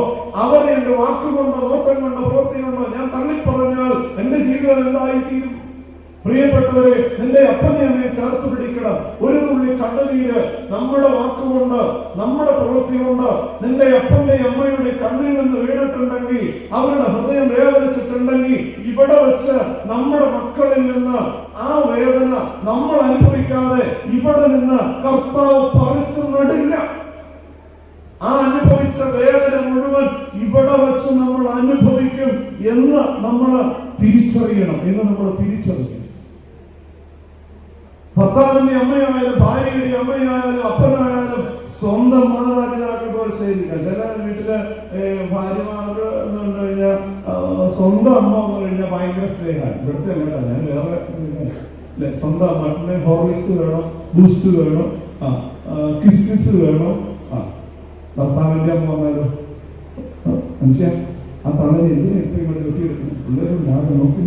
അവർ എന്റെ വാക്കുകൊണ്ടോ നോട്ടം കൊണ്ടോ പ്രവൃത്തി കൊണ്ടോ ഞാൻ തള്ളിപ്പറഞ്ഞാൽ എന്റെ ജീവിതം എന്തായിത്തീരും? പ്രിയപ്പെട്ടവരെ, നിന്റെ അപ്പനെ അമ്മയെ ചേർത്ത് പിടിക്കണം. ഒരു തുള്ളി കണ്ണുനീര് നമ്മുടെ വാക്കുകൊണ്ട്, നമ്മുടെ പ്രവൃത്തി കൊണ്ട് നിന്റെ അപ്പന്റെ അമ്മയുടെ കണ്ണിൽ നിന്ന് വീണിട്ടുണ്ടെങ്കിൽ, അവരുടെ ഹൃദയം വേദനിച്ചിട്ടുണ്ടെങ്കിൽ, ഇവിടെ വെച്ച് നമ്മുടെ മക്കളിൽ നിന്ന് ആ വേദന നമ്മൾ അനുഭവിക്കാതെ ഇവിടെ നിന്ന് കർത്താവ് പറിച്ചു നടില്ല. ആ അനുഭവിച്ച വേദന മുഴുവൻ ഇവിടെ വെച്ച് നമ്മൾ അനുഭവിക്കും എന്ന് നമ്മൾ തിരിച്ചറിയണം. ഭർത്താവിന്റെ അമ്മയായാലും ഭാര്യയുടെ അമ്മയായാലും അപ്പനായാലും സ്വന്തം മാതാപിതാക്കൾ പോലെ സേവിക്കാം. ചില വീട്ടില് ഭാര്യമാർക്ക് എന്ന് പറഞ്ഞു കഴിഞ്ഞാൽ സ്വന്തം അമ്മ എന്ന് കഴിഞ്ഞാൽ ഭയങ്കര സ്നേഹമാണ്. ഇവിടുത്തെ അല്ല, ഞാൻ വേറെ അല്ലെ. സ്വന്തം അമ്മ ഹോർലിക്സ് വേണം, ബൂസ്റ്റ് വേണം, കിസ്മിസ് വേണം. ഭർത്താവിന്റെ അമ്മ വന്നാലും മനുഷ്യ ആ തളനെ എന്തിനാ ഇപ്പൊ ഇവിടെ കെട്ടിയെടുക്കുന്നു? പിള്ളേരുണ്ടാകും നോക്കി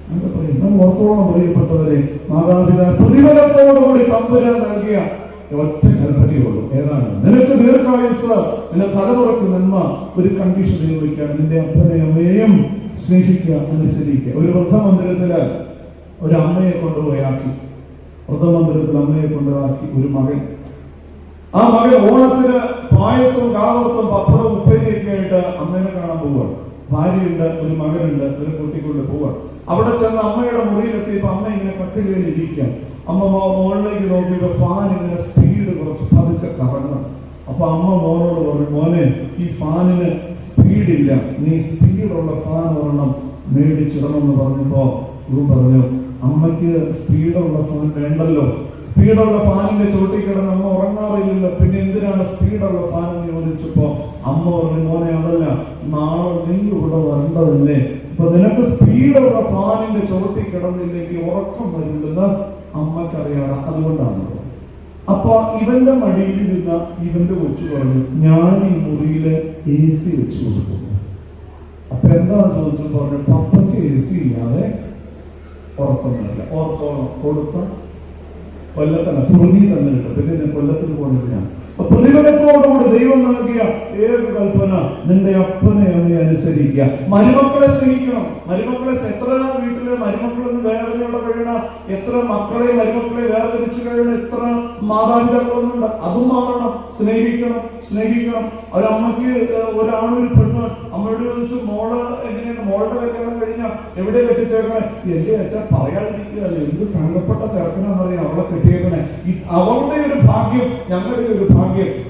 അങ്ങനെ പറയും. നമ്മൾ ഓർത്തോളം പ്രിയപ്പെട്ടവരെ, മാതാപിതാക്കൾ പ്രതിഫലത്തോടുകൂടി തമ്പുരാൻ നൽകിയ ഒറ്റ കൽപ്പനയുള്ളൂ. ഏതാണ്? നിനക്ക് ദീർഘായുസ്, നിന്റെ തലമുറക്ക് നന്മ. ഒരു കണ്ടീഷൻ ചോദിക്കുകയാണ്, നിന്റെ അപ്പനെ അമ്മയെയും സ്നേഹിക്കുക, അനുസരിക്കുക. ഒരു വൃദ്ധമന്ദിരത്തില് ഒരു അമ്മയെ കൊണ്ടുപോയാക്കി, ഒരു മകൻ. ആ മകൻ ഓണത്തിന് പായസവും കാവത്തും പപ്പടവും ഉപ്പേരിയൊക്കെ ആയിട്ട് അമ്മേനെ കാണാൻ പോവുകയാണ്. ഭാര്യയുണ്ട്, ഒരു മകനുണ്ട്, ഒരു കുട്ടിക്കൊണ്ട് പോവുകയാണ്. അവിടെ ചെന്ന് അമ്മയുടെ മുറിയിലെത്തിയപ്പോ അമ്മ ഇങ്ങനെ കട്ടിലേൽ ഇരിക്കാം. അമ്മ മുകളിലേക്ക് നോക്കിയപ്പോ ഫാൻ ഇങ്ങനെ സ്പീഡ് കുറച്ച് പതുക്കെ കറങ്ങണം. അപ്പൊ അമ്മ മോനോട് പറഞ്ഞു, മോനെ ഈ ഫാനിന് സ്പീഡില്ല, നീ സ്പീഡുള്ള ഫാൻ ഒരെണ്ണം മേടിച്ചിടണമെന്ന് പറഞ്ഞപ്പോ ഇവൻ പറഞ്ഞു, അമ്മയ്ക്ക് സ്പീഡുള്ള ഫോൺ വേണ്ടല്ലോ, സ്പീഡുള്ള ഫാനിന്റെ ചോട്ടിൽ കിടന്ന് അമ്മ ഉറങ്ങാറില്ലല്ലോ, പിന്നെ എന്തിനാണ് സ്പീഡുള്ള ഫാൻ എന്ന് ചോദിച്ചപ്പോ അമ്മ പറഞ്ഞു, മോനെ അതല്ല, നാളെ നീ ഇവിടെ വരേണ്ടതല്ലേ, അപ്പൊ നിനക്ക് സ്പീഡുള്ള ഫാനിന്റെ ചോട്ടിൽ കിടന്നില്ലെങ്കിൽ ഉറക്കം വരില്ലെന്ന് അമ്മക്കറിയണം, അതുകൊണ്ടാണ്. അപ്പൊ ഇവന്റെ മടിയിലിരുന്ന ഇവന്റെ കൊച്ചു പറഞ്ഞു, ഞാൻ ഈ മുറിയില് AC വെച്ചു കൊടുക്കുന്നു. അപ്പൊ എന്താണ് ചോദിച്ചു പറഞ്ഞു, പപ്പയ്ക്ക് AC ഇല്ലാതെ ഉറക്കമില്ല. ഓർത്തോളം കൊടുത്ത കൊല്ലത്തല്ല, കുറുതി തന്നെ കിട്ടും. പിന്നെ ഞാൻ കൊല്ലത്തിന് പോകണില്ല. പ്രതിഫലത്തോടുകൂടി ദൈവം നൽകിയ ഏക കൽപ്പന, നിന്റെ അപ്പനെ അവനെ അനുസരിക്കുക. മരുമക്കളെ സ്നേഹിക്കണം. മരുമക്കളെ എത്ര വീട്ടില് മരുമക്കളെന്ന് വേദനയോടെ കഴിയണ, എത്ര മക്കളെ മരുമക്കളെ വേർതിരിച്ചു കഴിയണ എത്ര മാതാപിതാക്കളൊന്നുണ്ട്. അതും മാറണം. സ്നേഹിക്കണം, സ്നേഹിക്കണം. ഒരമ്മക്ക് ഒരാണൊരു പെണ്ണ് അമ്മയോട് ചോദിച്ചു, മോള് എങ്ങനെയാണ്, മോളുടെ കല്യാണം കഴിഞ്ഞാൽ എവിടെ എത്തിച്ചേക്കണേ? എന്റെ അച്ഛൻ പറയാതിരിക്കുകയല്ലേ, എന്ത് തങ്കപ്പെട്ട ചെറുക്കനാന്നറിയാം അവളെ കെട്ടിയേക്കണേ. അവളുടെ ഒരു ഭാഗ്യം, ഞങ്ങളുടെ ഒരു ഭാഗ്യം.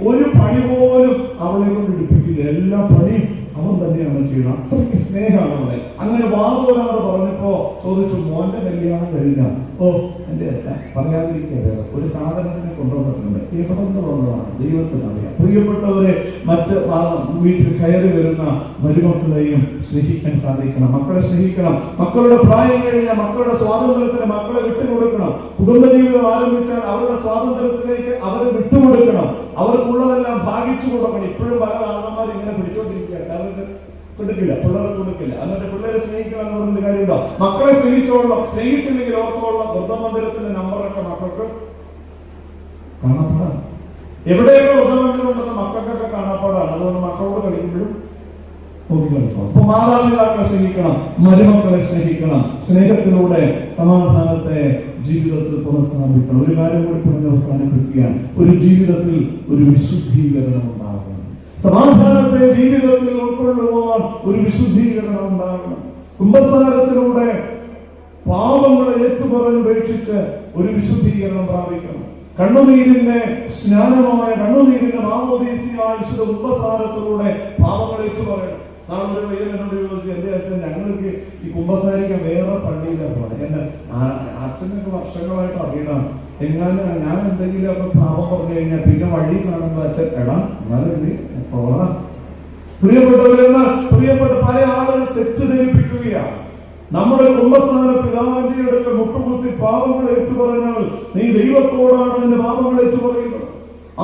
ഒരു പണി പോലും അവളെ കൊണ്ട് എടുപ്പിക്കില്ല, എല്ലാ പണിയും അവൻ തന്നെയാണ് ചെയ്യുന്നത്. അത്രയ്ക്ക് സ്നേഹമാണ് അവളെ. അങ്ങനെ വാദോരാറ് പറഞ്ഞപ്പോ ചോദിച്ചു, മോന്റെ കല്യാണം കഴിഞ്ഞ? ഓ എന്റെ അച്ഛൻ പറയാതിരിക്കുക, ഒരു സാധനത്തിനെ കൊണ്ടുവന്നിട്ടുണ്ട്. എവിടെ നിന്ന് വന്നതാണ് ദൈവത്തിനറിയാം. പ്രിയപ്പെട്ടവരെ, മറ്റ് വീട്ടിൽ കയറി വരുന്ന മരുമക്കളെയും സ്നേഹിക്കാൻ സാധിക്കണം. മക്കളെ സ്നേഹിക്കണം. മക്കളുടെ പ്രായം കഴിഞ്ഞാൽ മക്കളുടെ സ്വാതന്ത്ര്യത്തിന് മക്കളെ വിട്ടുകൊടുക്കണം. കുടുംബജീവിതം ആരംഭിച്ചാൽ അവരുടെ സ്വാതന്ത്ര്യത്തിലേക്ക് അവരെ വിട്ടുകൊടുക്കണം. അവർക്കുള്ളതെല്ലാം ഭാഗിച്ചു കൊടുക്കണം. ഇപ്പോഴും പല കാരണന്മാർ ഇങ്ങനെ പിടിച്ചോണ്ടിരിക്കുക, കാരണം കൊടുക്കില്ല, പിള്ളേരെ കൊടുക്കില്ല. എന്നിട്ട് പിള്ളേരെ സ്നേഹിക്കണം എന്നൊരു കാര്യമുണ്ടോ? മക്കളെ സ്നേഹിച്ചോളാം. സ്നേഹിച്ചില്ലെങ്കിൽ ഓർത്തോളം വൃദ്ധമന്ദിരത്തിന്റെ നമ്പറൊക്കെ മക്കൾക്ക് കാണാപ്പാടാണ്. എവിടെയൊക്കെ വൃദ്ധമന്ദിരം ഉണ്ടെന്ന് മക്കൾക്കൊക്കെ കാണാപ്പാടാണ്. അതുകൊണ്ട് മക്കളോട് കളിക്കുമ്പോഴും നോക്കി കളിക്കണം. അപ്പൊ മാതാപിതാക്കളെ സ്നേഹിക്കണം, മരുമക്കളെ സ്നേഹിക്കണം. സ്നേഹത്തിലൂടെ സമാധാനത്തെ ജീവിതത്തിൽ പുനഃസ്ഥാപിക്കണം. ഒരു കാര്യം കൂടി പറഞ്ഞ് അവസാനിപ്പിക്കുകയാണ്. ഒരു ജീവിതത്തിൽ ഒരു വിശുദ്ധീകരണം ഉണ്ടാകണം. സമാധാനത്തെ ജീവിതത്തിൽ ഉൾക്കൊള്ളുവാൻ ഒരു വിശുദ്ധീകരണം ഉണ്ടാകണം. കുംഭസാരത്തിലൂടെ പാപങ്ങളെ ഏറ്റുപറഞ്ഞുപേക്ഷിച്ച് ഒരു വിശുദ്ധീകരണം പ്രാപിക്കണം. കണ്ണുനീരിന്റെ സ്നാനമായ, കണ്ണുനീരിന്റെ മാമോദീസയായ വിശുദ്ധ കുംഭസാരത്തിലൂടെ പാപങ്ങളെ ഏറ്റുപറയണം. നാളെ ഒരു വൈദ്യനോട് ചോദിച്ചു, എന്റെ അച്ഛൻ ഞങ്ങൾക്ക് ഈ കുംഭസാരിക്കാൻ വേറെ പള്ളിയിലാണ് പോകണം. എന്റെ അച്ഛനൊക്കെ വർഷങ്ങളായിട്ട് അറിയണം. എങ്ങനെ ഞാൻ എന്തെങ്കിലും ഒക്കെ പാപം പറഞ്ഞു കഴിഞ്ഞാൽ പിന്നെ വഴി കാണുമ്പോ അച്ഛൻ എടാ എന്നാലും പോകണം. പ്രിയപ്പെട്ടവരെന്ന് പ്രിയപ്പെട്ട പല ആളുകൾ തെറ്റിദ്ധരിപ്പിക്കുകയാണ്. നമ്മുടെ കുംഭസാര പിതാവിന്റെ അടുക്കൽ മുട്ടുകുത്തി പാപങ്ങൾ ഏറ്റുപറഞ്ഞാൽ നീ ദൈവത്തോടാണ് നിന്റെ പാപങ്ങൾ ഏറ്റുപറയുന്നത്.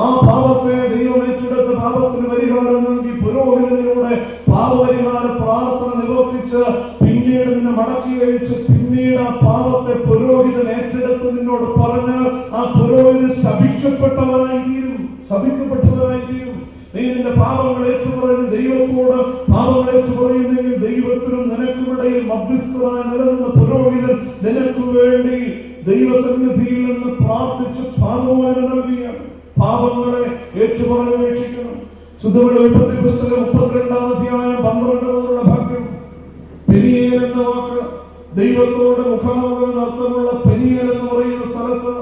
ആ പാപത്തെ ദൈവം ഏറ്റെടുത്ത പാപത്തിന് പരിഹാരം നൽകി പുരോഹിതനിലൂടെ പാപപരിഹാര പ്രാർത്ഥന നിവർത്തിച്ച് പിന്നീട് നിന്നെ മടക്കി കഴിച്ച് പിന്നീട് ആ പാപത്തെ പുരോഹിതൻ ഏറ്റെടുത്ത് നിന്നോട് പറഞ്ഞ് ആ പുരോഹിതൻ ശപിക്കപ്പെട്ടവനായി തീരും, ശപിക്കപ്പെട്ടവനായി തീരും. നീ നിന്റെ പാപങ്ങൾ ഏറ്റുപറഞ്ഞ് ദൈവത്തോട് പാപങ്ങൾ ഏറ്റുപറയുന്നെങ്കിൽ ദൈവത്തിനും നിനക്കുമിടയിൽ മധ്യസ്ഥനായി നിലനിന്ന പുരോഹിതൻ നിനക്ക് വേണ്ടി ദൈവസന്നിധിയിൽ നിന്ന് പ്രാർത്ഥിച്ച് പാപമോചനം നൽകുകയാണ്. പാപങ്ങളെ ഏറ്റുപറഞ്ഞപേക്ഷിക്കണം. ശുദ്ധവെള്ള ഉൽപ്പത്തി പുസ്തകം 32-ാം അധ്യായം 12 മുതലുള്ള ഭാഗ്യം. പെനിയേൽ എന്ന വാക്ക് ദൈവത്തോട് മുഖാമുഖം അർത്ഥമുള്ള പെനിയേൽ എന്ന് പറയുന്ന സ്ഥലത്ത്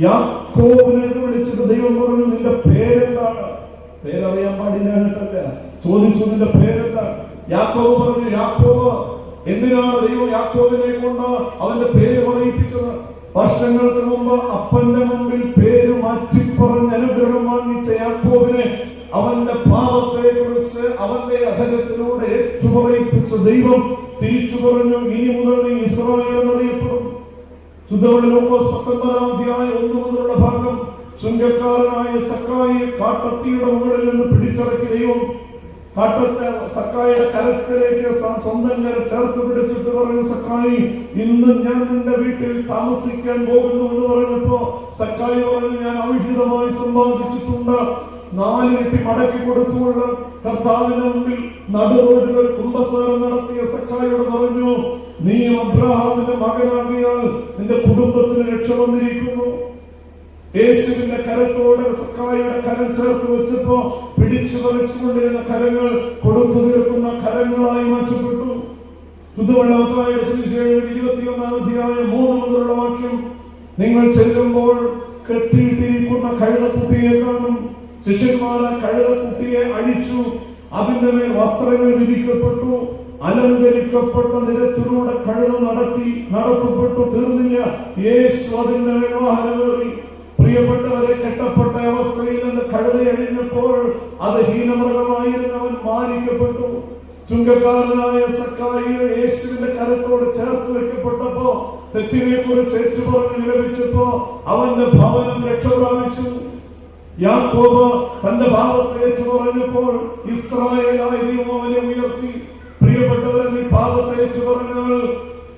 യാക്കോബിനെ വിളിച്ചിട്ട് ദൈവം പറഞ്ഞു, നിന്റെ പേരെന്താണ്? പേരറിയാൻ പാടില്ലാഞ്ഞിട്ടല്ല, ചോദിച്ചു നിന്റെ പേരെന്താണ്? യാക്കോബ് പറഞ്ഞു യാക്കോബ്. എന്തിനാണ് ദൈവം യാക്കോബിനെ കൊണ്ട് അവന്റെ പേര് പറയിപ്പിച്ചത്? വർഷങ്ങൾക്ക് മുമ്പ് അപ്പന്റെ മുമ്പിൽ പേര് മാറ്റി പറഞ്ഞ് അനുഗ്രഹം വാങ്ങിച്ച യാക്കോബിനെ അവന്റെ പാപത്തെ കുറിച്ച് അവന്റെ അധരത്തിലൂടെ ഏറ്റുപറയിപ്പിച്ച ദൈവം തിരിച്ചു പറഞ്ഞു, ഇനി മുതൽ നീ ഇസ്രായേൽ എന്നറിയപ്പെടും. ശുദ്ധവെള്ള ലൂക്കോസ് 19-ാം അധ്യായം 1 മുതലുള്ള ഭാഗം. ചുങ്കക്കാരനായ സക്കായിയെ കാട്ടത്തിയുടെ മുകളിൽ നിന്ന് പിടിച്ചിറക്കി ദൈവം കാട്ടത്തെ സക്കായിയുടെ കരത്തിലേക്ക് സ്വന്തം കര ചേർത്ത് പിടിച്ചിട്ട് പറഞ്ഞു, സക്കായി ഇന്ന് ഞാൻ നിന്റെ വീട്ടിൽ താമസിക്കാൻ പോകുന്നു എന്ന് പറഞ്ഞപ്പോ സക്കായി പറഞ്ഞു, ഞാൻ അവിഹിതമായി സമ്പാദിച്ചിട്ടുണ്ട്, 4 ഇരട്ടി മടക്കി കൊടുത്തുകൊണ്ട് കർത്താവിന്റെ മുമ്പിൽ നടുറോഡിൽ ഒരു കുംഭസാരം നടത്തിയ സക്കായിയോട് പറഞ്ഞു, നീ അബ്രഹാമിന്റെ മകനാകിയാൽ നിന്റെ കുടുംബത്തിന് രക്ഷ വന്നിരിക്കുന്നു. യേശുവിന്റെ കരത്തോടെ സക്കായിയുടെ കരം ചേർത്ത് വെച്ചപ്പോ പിടിച്ചു വലിച്ചുകൊണ്ടിരുന്ന കരങ്ങൾ കൊടുത്തു തീർക്കുന്ന കരങ്ങളായി മാറ്റപ്പെട്ടു. ശുദ്ധവെള്ളത്തായ സുവിശേഷം 21-ാം അധ്യായം 3 മുതലുള്ള വാക്യം. നിങ്ങൾ ചെല്ലുമ്പോൾ കെട്ടിയിട്ടിരിക്കുന്ന കഴുതക്കുട്ടിയെ കാണും. ശിഷ്യന്മാർ കഴുതക്കുട്ടിയെ അഴിച്ചു, അതിന്റെ മേൽ വസ്ത്രങ്ങൾ വിരിക്കപ്പെട്ടു, അലങ്കരിക്കപ്പെട്ട നിരത്തിലൂടെ കഴുത നടത്തപ്പെട്ടു തീർന്നില്ല. യേശു അതിന്റെ വാഹനങ്ങളിൽ പ്രിയപ്പെട്ടവരെ കെട്ടപ്പെട്ട അവസ്ഥയിൽ നിന്ന് കഴുത എഴിഞ്ഞപ്പോൾ അത് ഹീനമൃഗമായിരുന്നവൻ മാനിക്കപ്പെട്ടു. ചുങ്കക്കാരനായ സക്കായിയെ യേശുവിന്റെ കരത്തോട് ചേർത്ത് വെക്കപ്പെട്ടപ്പോ തെറ്റിനെ കുറിച്ച് ഏറ്റുപറഞ്ഞ് വിലപിച്ചപ്പോ അവന്റെ ഭവനം രക്ഷ പ്രാപിച്ചു. യാക്കോബ് തന്റെ പാപത്തെ ഏറ്റുപറഞ്ഞപ്പോൾ ഇസ്രായേലായ ദൈവം അവനെ ഉയർത്തി. പ്രിയപ്പെട്ടവരെ, നീ പാപത്തെ ഏറ്റുപറഞ്ഞാൽ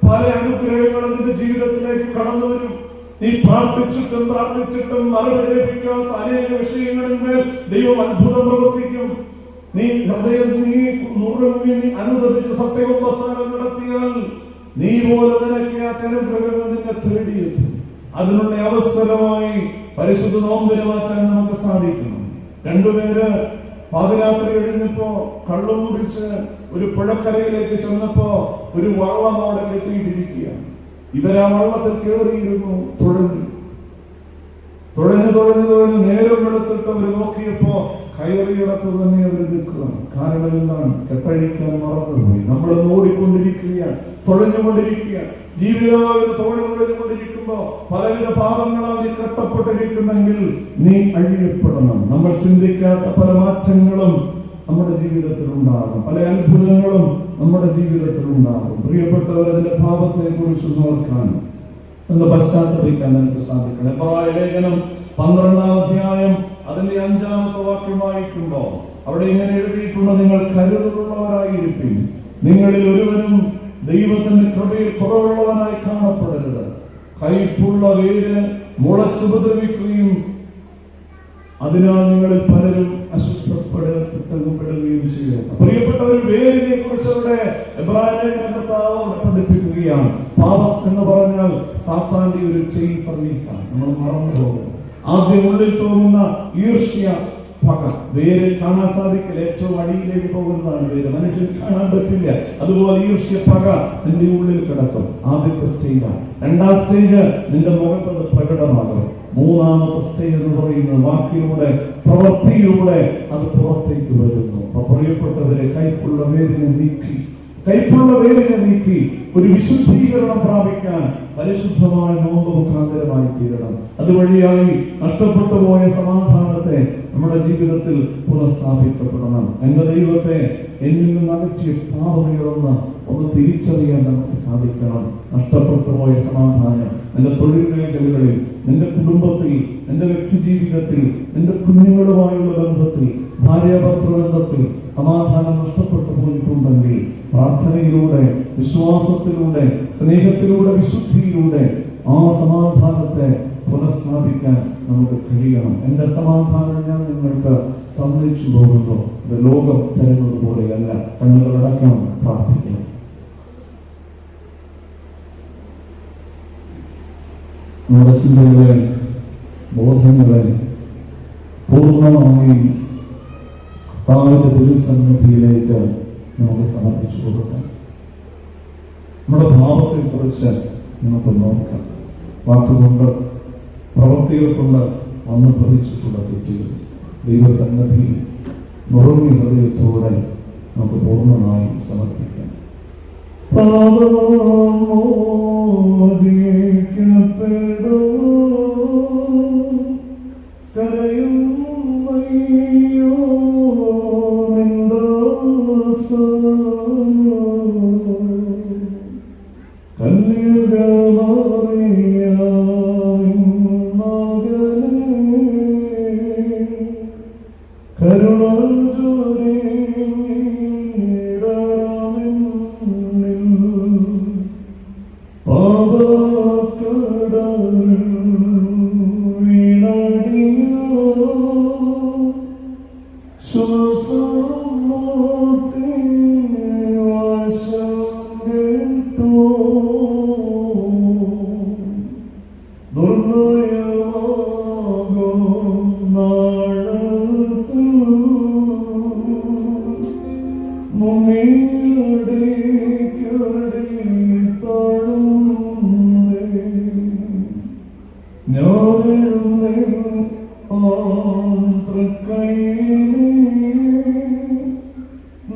പല അനുഗ്രഹങ്ങളും നിന്റെ ജീവിതത്തിലേക്ക് കടന്നു വരും. നീ പ്രാർത്ഥിച്ചിട്ടും മറുപടി ലഭിക്കാത്ത അനേക വിഷയങ്ങളിന്മേൽ ദൈവം അത്ഭുതം പ്രവർത്തിക്കും. നീ ഹൃദയം അനുദപിച്ച് സത്യവസാനം നടത്തിയാൽ നീ പോലെ നിനക്കാത്ത അനുഗ്രഹങ്ങൾ നിന്നെ തേടിയെത്തും. അതിനുള്ള അവസരമായി പരിശുദ്ധ നോമ്പിനെ മാറ്റാൻ നമുക്ക് സാധിക്കണം. രണ്ടുപേര് പാതിരാത്രി കഴിഞ്ഞപ്പോ കള്ളും കുടിച്ച് ഒരു പുഴക്കരയിലേക്ക് ചെന്നപ്പോ ഒരു വള്ളം അവിടെ കെട്ടിയിട്ടിരിക്കുക. ഇവരാ വള്ളത്തിൽ കയറിയിരുന്നു. തുഴഞ്ഞു നേരം എടുത്തിട്ട് അവർ നോക്കിയപ്പോ കയറിയിടത്ത് തന്നെ അവർ നിൽക്കുകയാണ്. കാരണം എന്താണ്? കെട്ടഴിക്കാൻ മറന്നുപോയി. നമ്മളൊന്ന് ഓടിക്കൊണ്ടിരിക്കുകയാണ്, തുഴഞ്ഞുകൊണ്ടിരിക്കുകയാണ്. ജീവിതമാകുന്ന തുഴഞ്ഞുകൊണ്ടിരിക്കുമ്പോ പലവിധ പാപങ്ങളാൽ നീ കെട്ടപ്പെട്ടിരിക്കുന്നെങ്കിൽ നീ അഴിയപ്പെടണം. നമ്മൾ ചിന്തിക്കാത്ത പല മാറ്റങ്ങളും നമ്മുടെ ജീവിതത്തിൽ ഉണ്ടാകും. പല അത്ഭുതങ്ങളും നമ്മുടെ ജീവിതത്തിൽ ഉണ്ടാകും. പ്രിയപ്പെട്ടവർ, അതിന്റെ പാപത്തെ കുറിച്ച് നോക്കാൻ ഒന്ന് പശ്ചാത്തപിക്കാൻ നമുക്ക് സാധിക്കണം. എബ്രായ ലേഖനം 12-ാം അധ്യായം അതിന്റെ 5-ാമത്തെ വാക്യം വായിക്കുമ്പോ അവിടെ ഇങ്ങനെ എഴുതിയിട്ടുണ്ട്: നിങ്ങൾ കരുതലുള്ളവരായിരിക്കും. നിങ്ങളിൽ ഒരുവനും ദൈവത്തിന്റെ കൃപയിൽ കുറവുള്ളവനായി കാണപ്പെടരുത്. കൈപ്പുള്ള വേര് മുളച്ചുപദ്രവിക്കുകയും അതിനാൽ നിങ്ങളിൽ പലരും അസ്വസ്ഥപ്പെടുകയും ചെയ്യും. പ്രിയപ്പെട്ടവർ, വേരിനെ കുറിച്ചവരുടെ പഠിപ്പിക്കുകയാണ്. പാപം എന്ന് പറഞ്ഞാൽ സാത്താന്റെ ഒരു ചെയിൻ സർവീസാണ്. നമ്മൾ മറന്നു പോകും. ആദ്യം ഉള്ളിൽ തോന്നുന്ന ഈർഷ്യ, പക, വേര് കാണാൻ സാധിക്കില്ല. ഏറ്റവും അടിയിലേക്ക് പോകുന്നതാണ് വേര്. മനുഷ്യൻ കാണാൻ പറ്റില്ല. അതുപോലെ ഈർഷ്യ, പക നിന്റെ ഉള്ളിൽ കിടക്കും. ആദ്യത്തെ സ്റ്റേജാണ്. 2-ാം സ്റ്റേജ് നിന്റെ മുഖത്ത് പ്രകടമാകും. 3-ാമത്തെ സ്റ്റേജ് എന്ന് പറയുന്നത് വാക്കിലൂടെ, പ്രവൃത്തിയിലൂടെ അത് പുറത്തേക്ക് വരുന്നു. അപ്പൊ പ്രിയപ്പെട്ടവരെ, കൈപ്പുള്ള വേരിനെ നീക്കി ഒരു വിശുദ്ധീകരണം പ്രാപിക്കാൻ പരിശുദ്ധമായ നോമ്പ് മുഖാന്തരമായി തീരണം. അതുവഴിയായി നഷ്ടപ്പെട്ടു പോയ സമാധാനത്തെ നമ്മുടെ ജീവിതത്തിൽ പുനഃസ്ഥാപിക്കപ്പെടണം. എന്റെ ദൈവത്തെ എന്നിൽ നിന്ന് അകറ്റിയ പാപമേറൊന്ന് ഒന്ന് തിരിച്ചറിയാൻ നമുക്ക് സാധിക്കണം. നഷ്ടപ്പെട്ടു പോയ സമാധാനം നിന്റെ തൊഴിൽ മേഖലകളിൽ, നിന്റെ കുടുംബത്തിൽ, നിന്റെ വ്യക്തി ജീവിതത്തിൽ, നിന്റെ കുഞ്ഞുങ്ങളുമായുള്ള ബന്ധത്തിൽ, ഭാര്യാഭർത്തൃ ബന്ധത്തിൽ സമാധാനം നഷ്ടപ്പെട്ടു പോയിട്ടുണ്ടെങ്കിൽ പ്രാർത്ഥനയിലൂടെ, വിശ്വാസത്തിലൂടെ, സ്നേഹത്തിലൂടെ, വിശുദ്ധിയിലൂടെ ആ സമാധാനത്തെ പുനഃസ്ഥാപിക്കാൻ നമുക്ക് കഴിയണം. എന്റെ സമാധാനം ഞാൻ നിങ്ങൾക്ക് തന്നിച്ചു പോകുന്നു. ഇത് ലോകം തരുന്നത് പോലെയല്ല. കണ്ണുകളടക്കം പ്രാർത്ഥിക്കണം. നമ്മുടെ ചിന്തകളെ, ബോധങ്ങളെ പൂർണ്ണമായും കർത്താവിന്റെ തിരുസന്നിധിയിലേക്ക് നമുക്ക് സമർപ്പിച്ചു കൊടുക്കാം. നമ്മുടെ ഭാവത്തെ കുറിച്ച് നമുക്ക് നോക്കാം. വാക്കുകൊണ്ട്, പ്രവൃത്തികൾ കൊണ്ട് വന്ന് ഭവിച്ചിട്ടുള്ള തെറ്റുകൾ ദൈവസന്നിധിയിൽ നുറുങ്ങി ഹൃദയത്തോടെ നമുക്ക് പൂർണ്ണമായും സമർപ്പിക്കാം.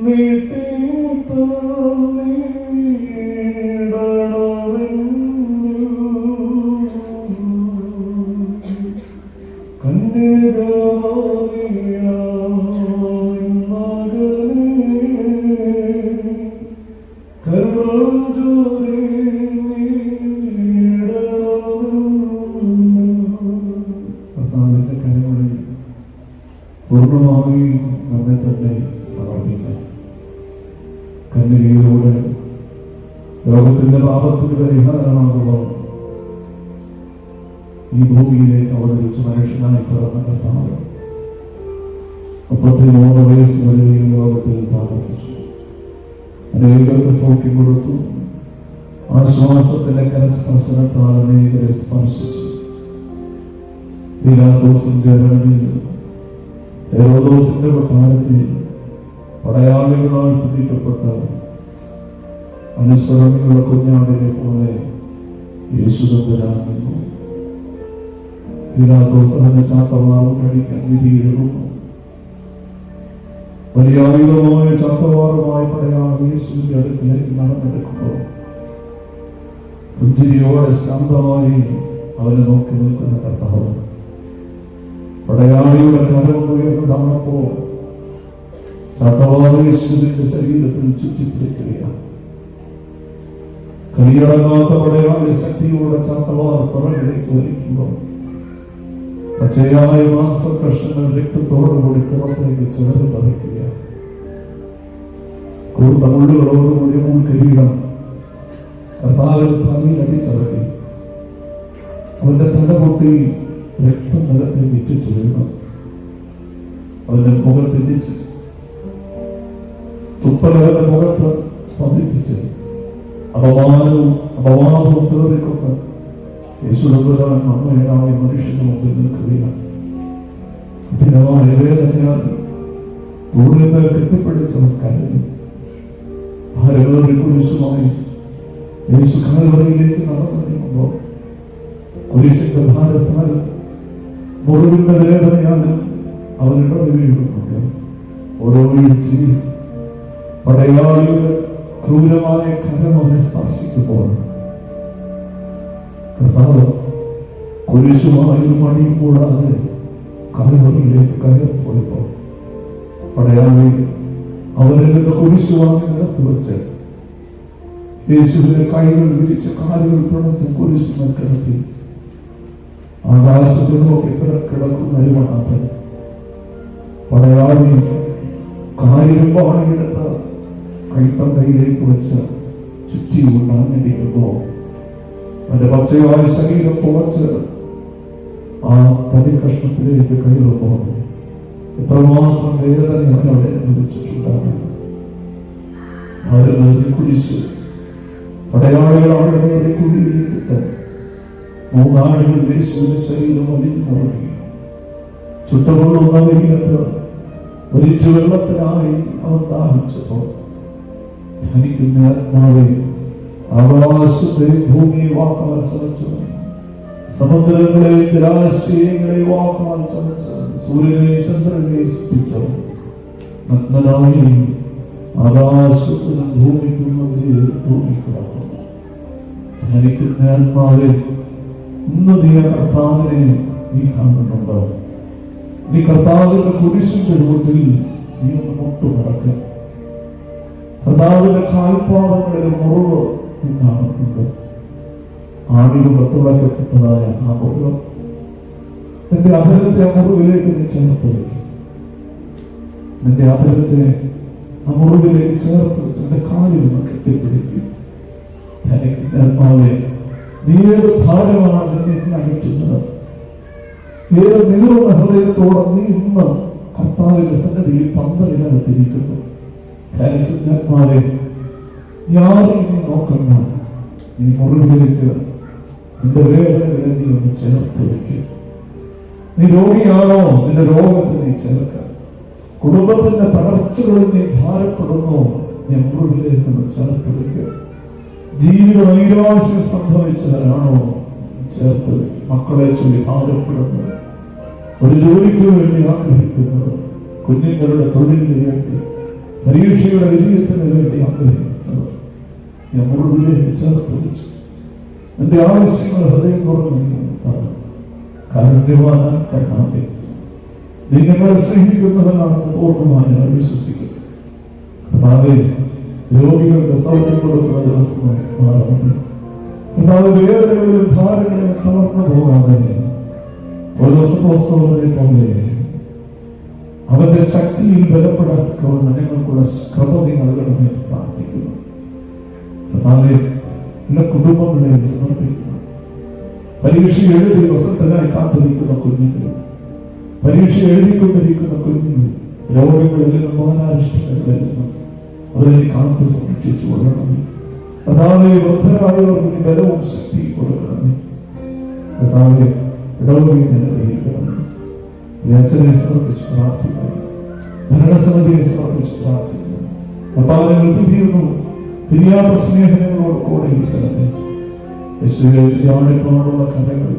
നീട്ടി പൂർണ്ണമായി നമ്മെ തന്നെ സമർപ്പിക്കാം. കന്യകയിലൂടെ ലോകത്തിന്റെ പാപത്തിന് പരിഹാരമാകുവാൻ ഈ ഭൂമിയിലേക്ക് അവതരിച്ച് മനുഷ്യനായി പിറന്ന കർത്താവ് 33 വയസ്സ് വരെ ഈ ലോകത്തിൽ താമസിച്ചു. അനേകർക്ക് സൗഖ്യം കൊടുത്തു. ആശ്വാസത്തിന്റെ കരസ്പർശനത്താൽ അനേകരെ സ്പർശിച്ചു. പീലാത്തോസിന്റെ അരണിയിൽ, ഹെരോദോസിന്റെ കൊട്ടാരത്തിൽ പടയാളികളാൽ പിടിക്കപ്പെട്ട അനുസരണമുള്ള കുഞ്ഞാടിനെ പോലെ യേശുദാനിന്നു. പീലാത്തോസ് അതിന്റെ ചാട്ടവാറും കഴിക്കാൻ വിധിയെഴുതുന്നു. വലിയ ആയുധമായ ചാട്ടവാറുമായി പടയാളി യേശുവിന്റെ അടുക്കിലേക്ക് നടന്നെടുക്കുമ്പോൾ പുഞ്ചിരിയോടെ ശാന്തമായി അവനെ നോക്കി നിൽക്കുന്ന കർത്താവ് പടയാളിയുടെ കരം ഉയർന്നതാണപ്പോ ചാട്ടവാറ് യേശുവിന്റെ ശരീരത്തിൽ ചുറ്റിപ്പിടിക്കുകയാണ്. കലിയടങ്ങാത്ത പടയാളി ശക്തിയോടെ ചാട്ടവാറ് പുറകിലേക്ക് വലിക്കുമ്പോൾ പച്ചയായ മാംസകഷ്ണങ്ങൾ രക്തത്തോടുകൂടി പുറത്തേക്ക് ചേർന്ന് പറിക്കുകയാണ്. കൂർത്ത മുള്ളുകളോടുകൂടി മുൻകിരീടം കർത്താവിൽ തലയിൽ അടിച്ചടക്കി അവന്റെ തല പൊട്ടി രക്തം നിലത്തെ വിറ്റിട്ട് വീണു. അവന്റെ മുഖത്തിരിച്ച് തുപ്പലവന്റെ മുഖത്ത് പതിപ്പിച്ച് അപവാദവും കയറിക്കൊണ്ട് യേശുദാൻ അമ്മയായ മനുഷ്യന്റെ മുമ്പിൽ നിൽക്കുകയാണ്. കഠിനമായ വേദനയാൽ തൂണിന്മേൽ കെട്ടിപ്പിടിച്ചവൻ കരഞ്ഞു. ഭാരവേറിയ കുരിശുമായി യേശു കാൽവരിയിലേക്ക് നടന്നു. കുരിശിന്റെ ഭാരത്താൽ മുറിവിന്റെ വേദനയാൽ അവൻ ഇടറി വീഴുന്നുണ്ട്. ഓരോ വീഴ്ചയും പടയാളിയുടെ ക്രൂരമായ കരം അവനെ സ്പർശിച്ചു പോകുന്നു. കർത്താവ് കുരിശുമായി മണിയും കൂടാതെ കാൽവരിയിലേക്ക് കയറിപ്പോയപ്പോൾ പടയാളി അവരിൽ നിന്ന് കുരിശു വാങ്ങി നിരത്തി വെച്ച് യേശുവിന്റെ കൈകൾ വിരിച്ച് കാലുകൾ പിണച്ച് കുരിശുമേൽ കിടത്തി. ആകാശത്തിൽ നോക്കി കിടക്കുന്ന അരിമണാഥൻ പടയാളി കാലിരുമ്പാണിയെടുത്ത് കൈത്തണ്ടയിലേക്ക് വെച്ച് ചുറ്റിക്കൊണ്ടാഞ്ഞിരിക്കുമ്പോൾ അവന്റെ പച്ചയായ ശരീരം തുളച്ച് ആ തടി കഷ്ണത്തിലേക്ക് കയറുമ്പോൾ എത്രമാത്രം വേദന അവനവിടെ അനുഭവിച്ചിട്ടുണ്ടാകും. കുരിശ് പടയാളികളാണ് കുഴിയിലിട്ട് 3 ആളുകൾ യേശുവിന്റെ ശരീരം വലിഞ്ഞുറങ്ങി. ചുട്ടുകൊള്ളുന്ന വെയിലത്ത് വലിച്ചു വെള്ളത്തിനായി അവൻ ദാഹിച്ചപ്പോൾ ധനിക്കുന്ന ആത്മാവെ ആകാശത്തെ ഭൂമിയെ വാക്കാൽ ചതച്ചു, സമുദ്രങ്ങളെ ജലാശയങ്ങളെ വാക്കാൽ ചതച്ചു, സൂര്യനെ ചന്ദ്രനെ സൃഷ്ടിച്ചു. നഗ്നനായി ആകാശത്തിനും ഭൂമിക്കും മധ്യേ തൂങ്ങിക്കിടക്കുന്നു. ധനിക്കുന്ന ആത്മാവെ ഇന്ന് നീ കർത്താവിനെ നീ കാണുന്നുണ്ടോ? നീ കർത്താവിന്റെ കുരിശിന്റെ രൂപത്തിൽ നീ ഒന്ന് മുട്ടു നടക്കുക. കർത്താവിന്റെ കാൽപാദങ്ങളിൽ മുറിവ് നീ കാണുന്നുണ്ട്. ആണിയുടെ തുളക്കപ്പെട്ടതായ ആ മുറിവ് നിന്റെ അധരത്തെ ആ മുറിവിലേക്ക് നീ ചേർത്ത് വയ്ക്കും. നിന്റെ അധരത്തെ ആ മുറിവിലേക്ക് ചേർത്ത് വെച്ച് എന്റെ കാലിൽ നിന്ന് കെട്ടിപ്പിടിക്കും. നീ ഏത് ഭാരമാണ് നിന്നെ അകറ്റുന്നത്? ഏത് നീറുന്ന ഹൃദയത്തോടെ നീ ഇന്ന് കർത്താവിന്റെ സന്നിധിയിൽ പന്തലിനകത്തിരിക്കുന്നു. ഞാനും നീ നോക്കണ്ട, നീ മുറിവിലേക്ക് നിന്റെ വേദനകളെ നീ ഒന്ന് ചേർത്ത് വയ്ക്കും. നീ രോഗിയാണോ? നിന്റെ രോഗത്തെ നീ ചേർക്കാം. കുടുംബത്തിന്റെ തകർച്ചകളിൽ നീ ഭാരപ്പെടുന്നു, നീ മുറിവിലേക്ക് ഒന്ന് ചേർത്ത് വയ്ക്കുക. ജീവിത നൈരാശ്യം സംഭവിച്ചവരാണോ? ചേർത്ത് വയ്ക്കും. മക്കളെ ചൊല്ലി ഭാരപ്പെടുന്നത്, ഒരു ജോലിക്ക് വേണ്ടി ആഗ്രഹിക്കുന്നത്, കുഞ്ഞുങ്ങളുടെ തൊഴിലിന് വേണ്ടി, പരീക്ഷയുടെ വിജയത്തിന് വേണ്ടി ആഗ്രഹിക്കുന്നത്, ഞാൻ മുറിവിലേക്ക് ചേർത്ത് വെച്ചു. എന്റെ ആവശ്യങ്ങൾ ഹൃദയം തുറന്നു കാരുണ്യവാനായ കർത്താവേ, നീ ഞങ്ങളെ സ്നേഹിക്കുന്നവനാണെന്ന് പൂർണ്ണമായി ഞാൻ വിശ്വസിക്കുന്നു. കർത്താവേ, രോഗികളുടെ സൗഖ്യം കൊടുക്കുന്ന ദിവസമായി മാറുന്നു. കർത്താവ് വേദനകളിലും ഭാരങ്ങളിലും തളർന്നു പോകാതെ പോലെ അവന്റെ ശക്തിയിൽ ബലപ്പെടാൻ ഞങ്ങൾക്കുള്ള കൃപ നൽകണമെന്ന് പ്രാർത്ഥിക്കുന്നു. കർത്താവേ, എല്ലാ കുടുംബങ്ങളെയും സമർപ്പിക്കുന്നു. പരീക്ഷ എഴുതി വസന്തനായി കാത്തിരിക്കുന്ന കുഞ്ഞുങ്ങൾ, പരീക്ഷ എഴുതിക്കൊണ്ടിരിക്കുന്ന കുഞ്ഞുങ്ങൾ, രോഗങ്ങളിൽ നിന്നും മോനാരിഷ്ടങ്ങളിൽ നിന്നും അവരെ കാത്ത് സംരക്ഷിച്ചു കൊള്ളണമേ. കർത്താവേ, വൃദ്ധരായവർക്ക് ബലവും ശക്തിയും കൊടുക്കണമേ. കർത്താവേ, ഇടവകയെ അനുഗ്രഹിക്കണമേ. അച്ഛനെ സമർപ്പിച്ച് പ്രാർത്ഥിക്കുന്നു, ഭരണസമിതിയെ സമർപ്പിച്ച് പ്രാർത്ഥിക്കുന്നു. കർത്താവിനെ നിർത്തിയിരിക്കുന്നു, തിരിയാത്ത സ്നേഹങ്ങളോട് കൂടെ ഇരിക്കണമേ. യേശുവിനുള്ള കഥകൾ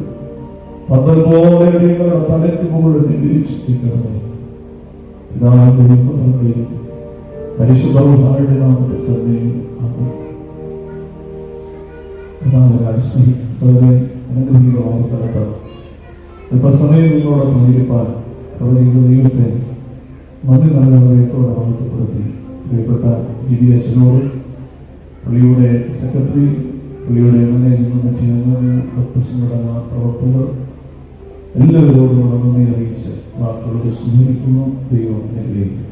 പന്തൽ പോലെ നിങ്ങളുടെ തലയ്ക്ക് മുകളിൽ വിരിച്ചിരിക്കണമേ. പിതാവിന്റെയും പുത്രന്റെയും പരിശുദ്ധരുടെ നാമത്തിൽ തന്നെ ആമേൻ. വളരെ അനുഗ്രഹീതമായ സ്ഥലത്ത് അല്പസമയം നിങ്ങളോട് പ്രചരിപ്പാൻ ദൈവത്തെ നന്ദി നല്ല ഹൃദയത്തോടെ വാഴ്ത്തപ്പെടുത്തി പ്രിയപ്പെട്ട ജിബി അച്ഛനോട്, പള്ളിയുടെ സെക്രട്ടറി, പള്ളിയുടെ മാനേജ്മെന്റ് മറ്റ് അംഗങ്ങൾ, ഭക്തസംഘടന പ്രവർത്തകർ എല്ലാവരോടും നന്ദി അറിയിച്ച് വാക്കുകളോട് സ്നേഹിക്കുന്നു. ദൈവം അനുഗ്രഹിക്കും.